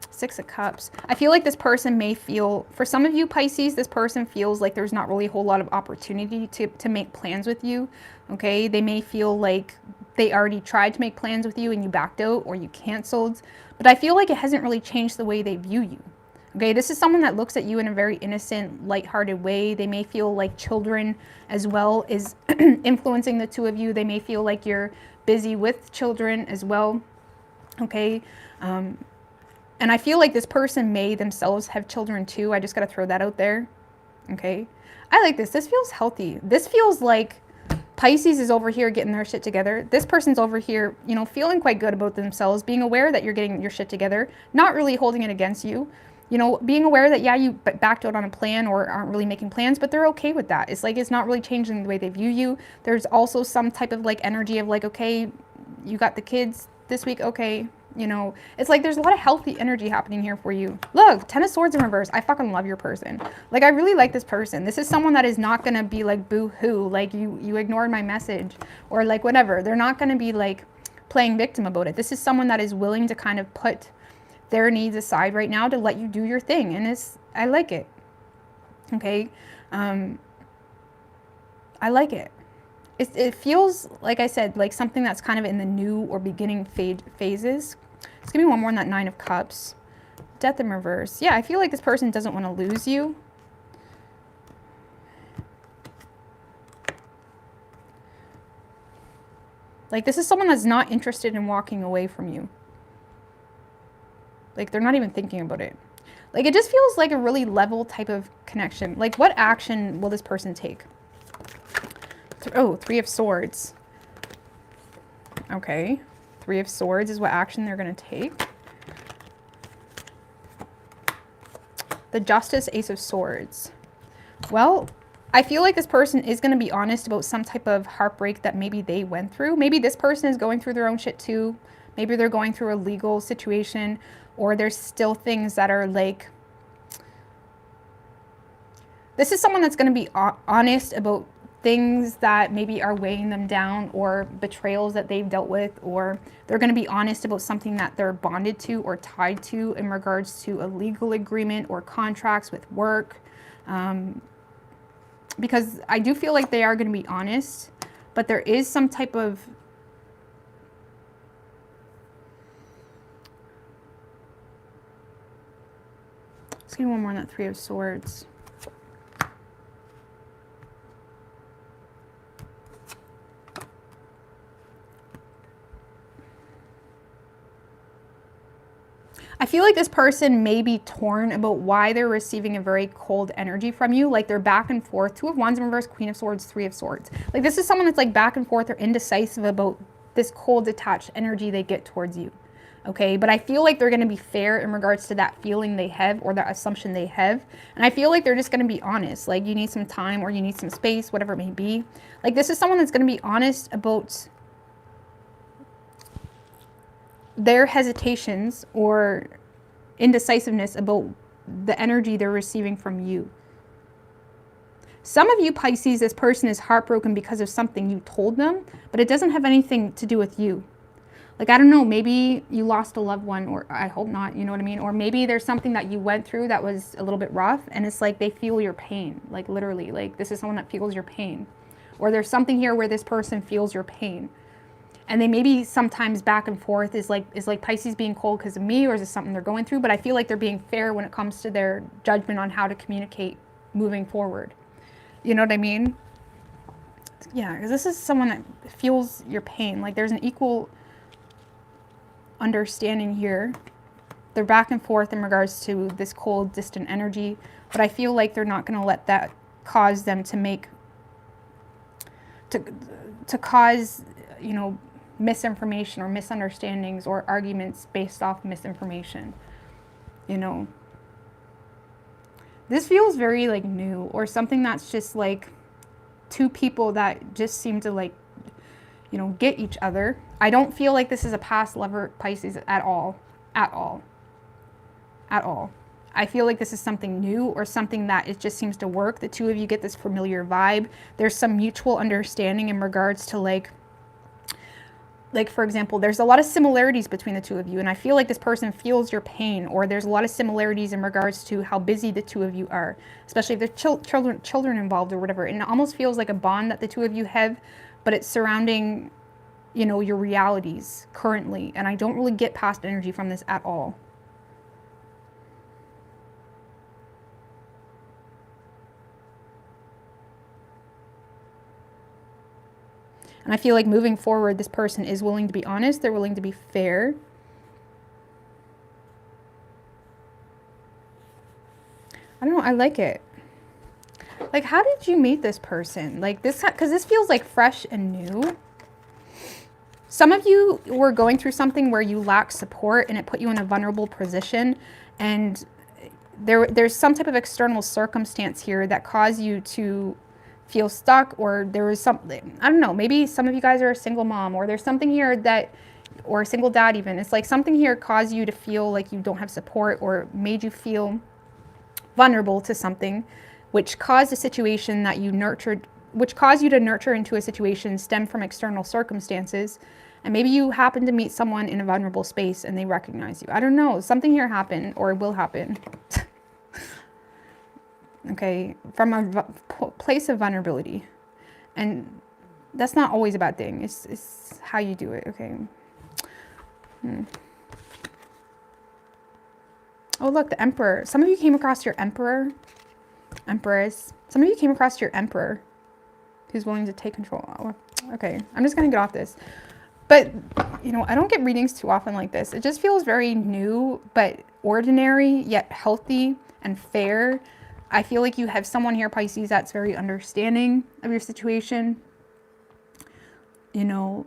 Six of Cups. I feel like this person may feel, for some of you Pisces, this person feels like there's not really a whole lot of opportunity to make plans with you. Okay, they may feel like they already tried to make plans with you and you backed out or you canceled. But I feel like it hasn't really changed the way they view you. Okay, this is someone that looks at you in a very innocent, lighthearted way. They may feel like children as well is influencing the two of you. They may feel like you're busy with children as well. Okay, and I feel like this person may themselves have children too. I just got to throw that out there. Okay, I like this. This feels healthy. This feels like Pisces is over here getting their shit together. This person's over here, you know, feeling quite good about themselves, being aware that you're getting your shit together, not really holding it against you. You know, being aware that, yeah, you backed out on a plan or aren't really making plans, but they're okay with that. It's like, it's not really changing the way they view you. There's also some type of like energy of like, okay, you got the kids this week. Okay. You know, it's like there's a lot of healthy energy happening here for you. Look, Ten of Swords in reverse. I fucking love your person. Like, I really like this person. This is someone that is not going to be like boo-hoo, like you ignored my message or like whatever. They're not going to be like playing victim about it. This is someone that is willing to kind of put their needs aside right now to let you do your thing. And I like it. Okay. I like it. it feels, like I said, like something that's kind of in the new or beginning phases. Let's give me one more on that Nine of Cups. Death in reverse. Yeah, I feel like this person doesn't want to lose you. Like, this is someone that's not interested in walking away from you. Like, they're not even thinking about it. Like, it just feels like a really level type of connection. Like, what action will this person take? Oh, Three of Swords. Okay. Three of Swords is what action they're going to take. The Justice, Ace of Swords. Well, I feel like this person is going to be honest about some type of heartbreak that maybe they went through. Maybe this person is going through their own shit too. Maybe they're going through a legal situation, or there's still things that are like... This is someone that's going to be honest about things that maybe are weighing them down, or betrayals that they've dealt with, or they're going to be honest about something that they're bonded to or tied to in regards to a legal agreement or contracts with work. Because I do feel like they are going to be honest, but there is some type of... Let's get one more on that Three of Swords. I feel like this person may be torn about why they're receiving a very cold energy from you. Like, they're back and forth. Two of Wands in reverse, Queen of Swords, Three of Swords. Like, this is someone that's like back and forth or indecisive about this cold, detached energy they get towards you. Okay, but I feel like they're going to be fair in regards to that feeling they have or that assumption they have. And I feel like they're just going to be honest. Like, you need some time or you need some space, whatever it may be. Like, this is someone that's going to be honest about their hesitations or indecisiveness about the energy they're receiving from you. Some of you Pisces, this person is heartbroken because of something you told them, but it doesn't have anything to do with you. Like, I don't know, maybe you lost a loved one, or I hope not, you know what I mean? Or maybe there's something that you went through that was a little bit rough, and it's like they feel your pain, like literally, like this is someone that feels your pain. Or there's something here where this person feels your pain. And they maybe sometimes back and forth is like Pisces being cold because of me, or is this something they're going through? But I feel like they're being fair when it comes to their judgment on how to communicate moving forward. You know what I mean? Yeah, because this is someone that feels your pain. Like, there's an equal understanding here. They're back and forth in regards to this cold, distant energy. But I feel like they're not going to let that cause them to make... to cause, you know, misinformation or misunderstandings or arguments based off misinformation. You know, this feels very like new, or something that's just like two people that just seem to like, you know, get each other. I don't feel like this is a past lover Pisces at all. At all. At all. I feel like this is something new, or something that it just seems to work. The two of you get this familiar vibe. There's some mutual understanding in regards to like, for example, there's a lot of similarities between the two of you, and I feel like this person feels your pain, or there's a lot of similarities in regards to how busy the two of you are, especially if there's children involved or whatever. And it almost feels like a bond that the two of you have, but it's surrounding, you know, your realities currently. And I don't really get past energy from this at all. And I feel like moving forward, this person is willing to be honest. They're willing to be fair. I don't know. I like it. Like, how did you meet this person? Like this, because this feels like fresh and new. Some of you were going through something where you lacked support, and it put you in a vulnerable position. And there's some type of external circumstance here that caused you to feel stuck, or there was something, I don't know, maybe some of you guys are a single mom, or there's something here that, or a single dad even. It's like something here caused you to feel like you don't have support, or made you feel vulnerable to something, which caused a situation that you nurtured, which caused you to nurture into a situation stemmed from external circumstances. And maybe you happen to meet someone in a vulnerable space and they recognize you. I don't know, something here happened, or will happen. Okay, from a place of vulnerability. And That's not always a bad thing. It's how you do it, okay? Oh, look, the Emperor. Some of you came across your Emperor. Empress. Some of you came across your Emperor who's willing to take control. Oh, okay, I'm just going to get off this. But, you know, I don't get readings too often like this. It just feels very new, but ordinary, yet healthy and fair. I feel like you have someone here, Pisces, that's very understanding of your situation. You know,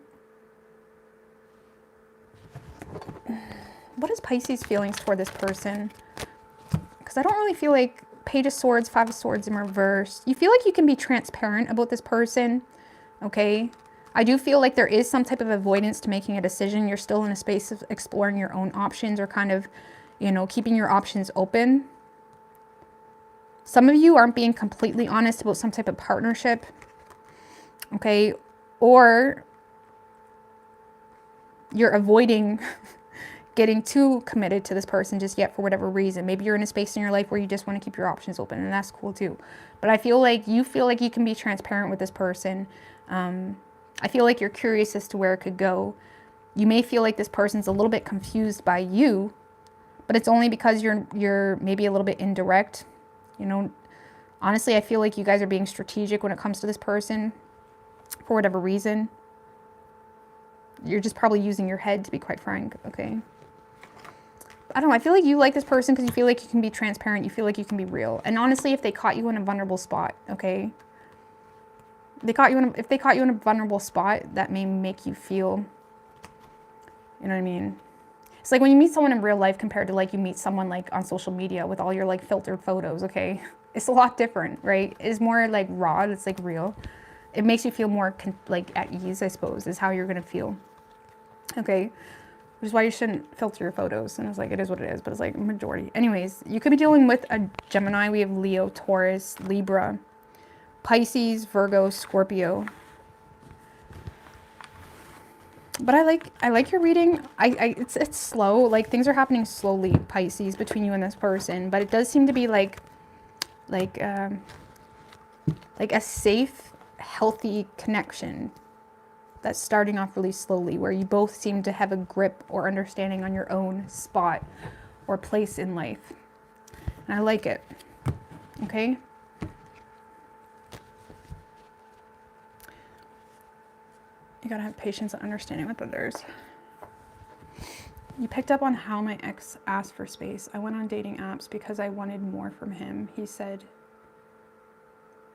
what is Pisces' feelings for this person? Because I don't really feel like Page of Swords, Five of Swords in reverse. You feel like you can be transparent about this person, okay? I do feel like there is some type of avoidance to making a decision. You're still in a space of exploring your own options or kind of, you know, keeping your options open. Some of you aren't being completely honest about some type of partnership, okay? Or you're avoiding getting too committed to this person just yet for whatever reason. Maybe you're in a space in your life where you just want to keep your options open, and that's cool too. But I feel like you can be transparent with this person. I feel like you're curious as to where it could go. You may feel like this person's a little bit confused by you, but it's only because you're maybe a little bit indirect. You know, honestly, I feel like you guys are being strategic when it comes to this person for whatever reason. You're just probably using your head, to be quite frank, okay? I don't know, I feel like you like this person because you feel like you can be transparent, you feel like you can be real. And honestly, if they caught you in a vulnerable spot, okay? If they caught you in a vulnerable spot, that may make you feel, you know what I mean? It's like when you meet someone in real life compared to like you meet someone like on social media with all your like filtered photos, okay? It's a lot different, right? It's more like raw, it's like real. It makes you feel more like at ease, I suppose, is how you're gonna feel, okay? Which is why you shouldn't filter your photos. And it's like, it is what it is, but it's like majority. Anyways, you could be dealing with a Gemini. We have Leo, Taurus, Libra, Pisces, Virgo, Scorpio. But I like your reading. It's slow. Like things are happening slowly, Pisces, between you and this person. But it does seem to be like a safe, healthy connection that's starting off really slowly, where you both seem to have a grip or understanding on your own spot or place in life. And I like it, okay? You gotta have patience and understanding with others. You picked up on how my ex asked for space. I went on dating apps because I wanted more from him. He said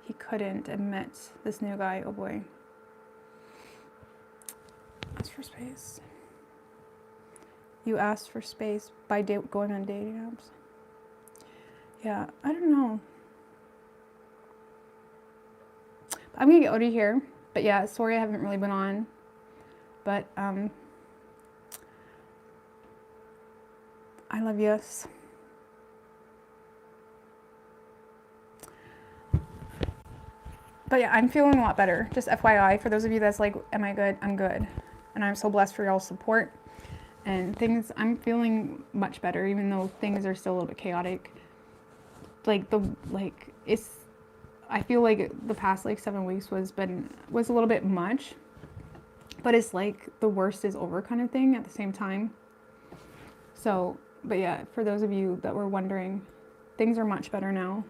he couldn't and met this new guy, oh boy. Ask for space. You asked for space by going on dating apps. Yeah, I don't know. I'm gonna get out of here. But yeah, sorry I haven't really been on. But I love yous. But yeah, I'm feeling a lot better. Just FYI, for those of you that's like, am I good? I'm good. And I'm so blessed for y'all's support. And things, I'm feeling much better, even though things are still a little bit chaotic. I feel like the past like 7 weeks was a little bit much. But it's like the worst is over kind of thing at the same time. So, but yeah, for those of you that were wondering, things are much better now.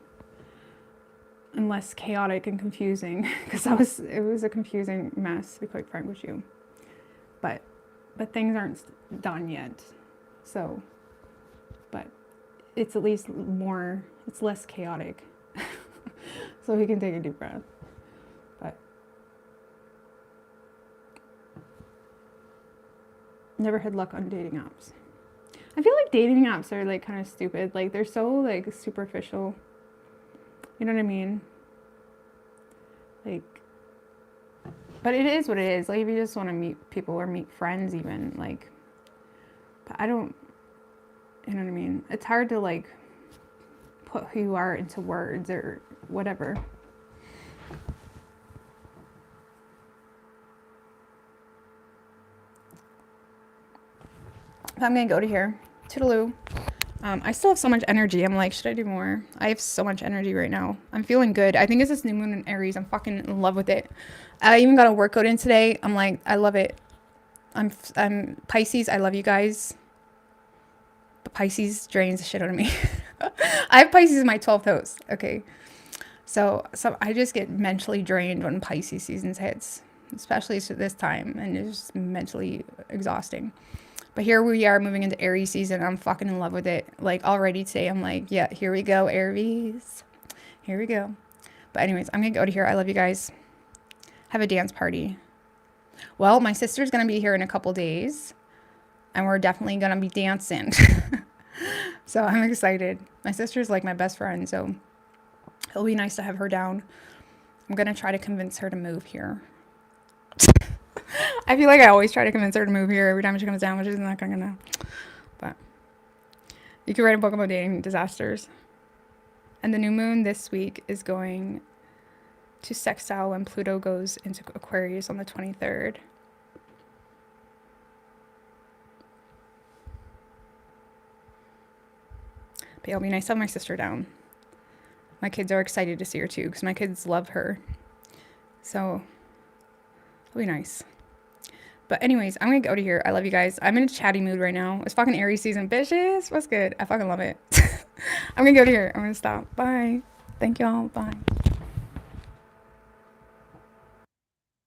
And less chaotic and confusing, because it was a confusing mess, to be quite frank with you. But things aren't done yet. So, but it's at least it's less chaotic. So we can take a deep breath. But never had luck on dating apps. I feel like dating apps are like kind of stupid. Like they're so like superficial. You know what I mean? Like, but it is what it is. Like if you just want to meet people or meet friends even, like, but I don't, you know what I mean? It's hard to like put who you are into words or whatever. I'm gonna go to here. Toodaloo. I still have so much energy. I'm like, should I do more? I have so much energy right now. I'm feeling good. I think it's this new moon in Aries. I'm fucking in love with it. I even got a workout in today. I'm like, I love it. I'm Pisces. I love you guys. But Pisces drains the shit out of me. I have Pisces in my 12th house. Okay. So I just get mentally drained when Pisces season hits, especially this time, and it's just mentally exhausting. But here we are moving into Aries season. I'm fucking in love with it. Like already today, I'm like, yeah, here we go, Aries. Here we go. But anyways, I'm gonna go to here. I love you guys. Have a dance party. Well, my sister's gonna be here in a couple days, and we're definitely gonna be dancing. So I'm excited. My sister's like my best friend, so it'll be nice to have her down. I'm gonna try to convince her to move here. I feel like I always try to convince her to move here every time she comes down, which is not gonna. But you could write a book about dating disasters. And the new moon this week is going to sextile when Pluto goes into Aquarius on the 23rd. But it'll be nice to have my sister down. My kids are excited to see her too, because my kids love her. So it'll be nice. But anyways, I'm going to go to here. I love you guys. I'm in a chatty mood right now. It's fucking Aries season. Bitches, what's good? I fucking love it. I'm going to go to here. I'm going to stop. Bye. Thank y'all. Bye.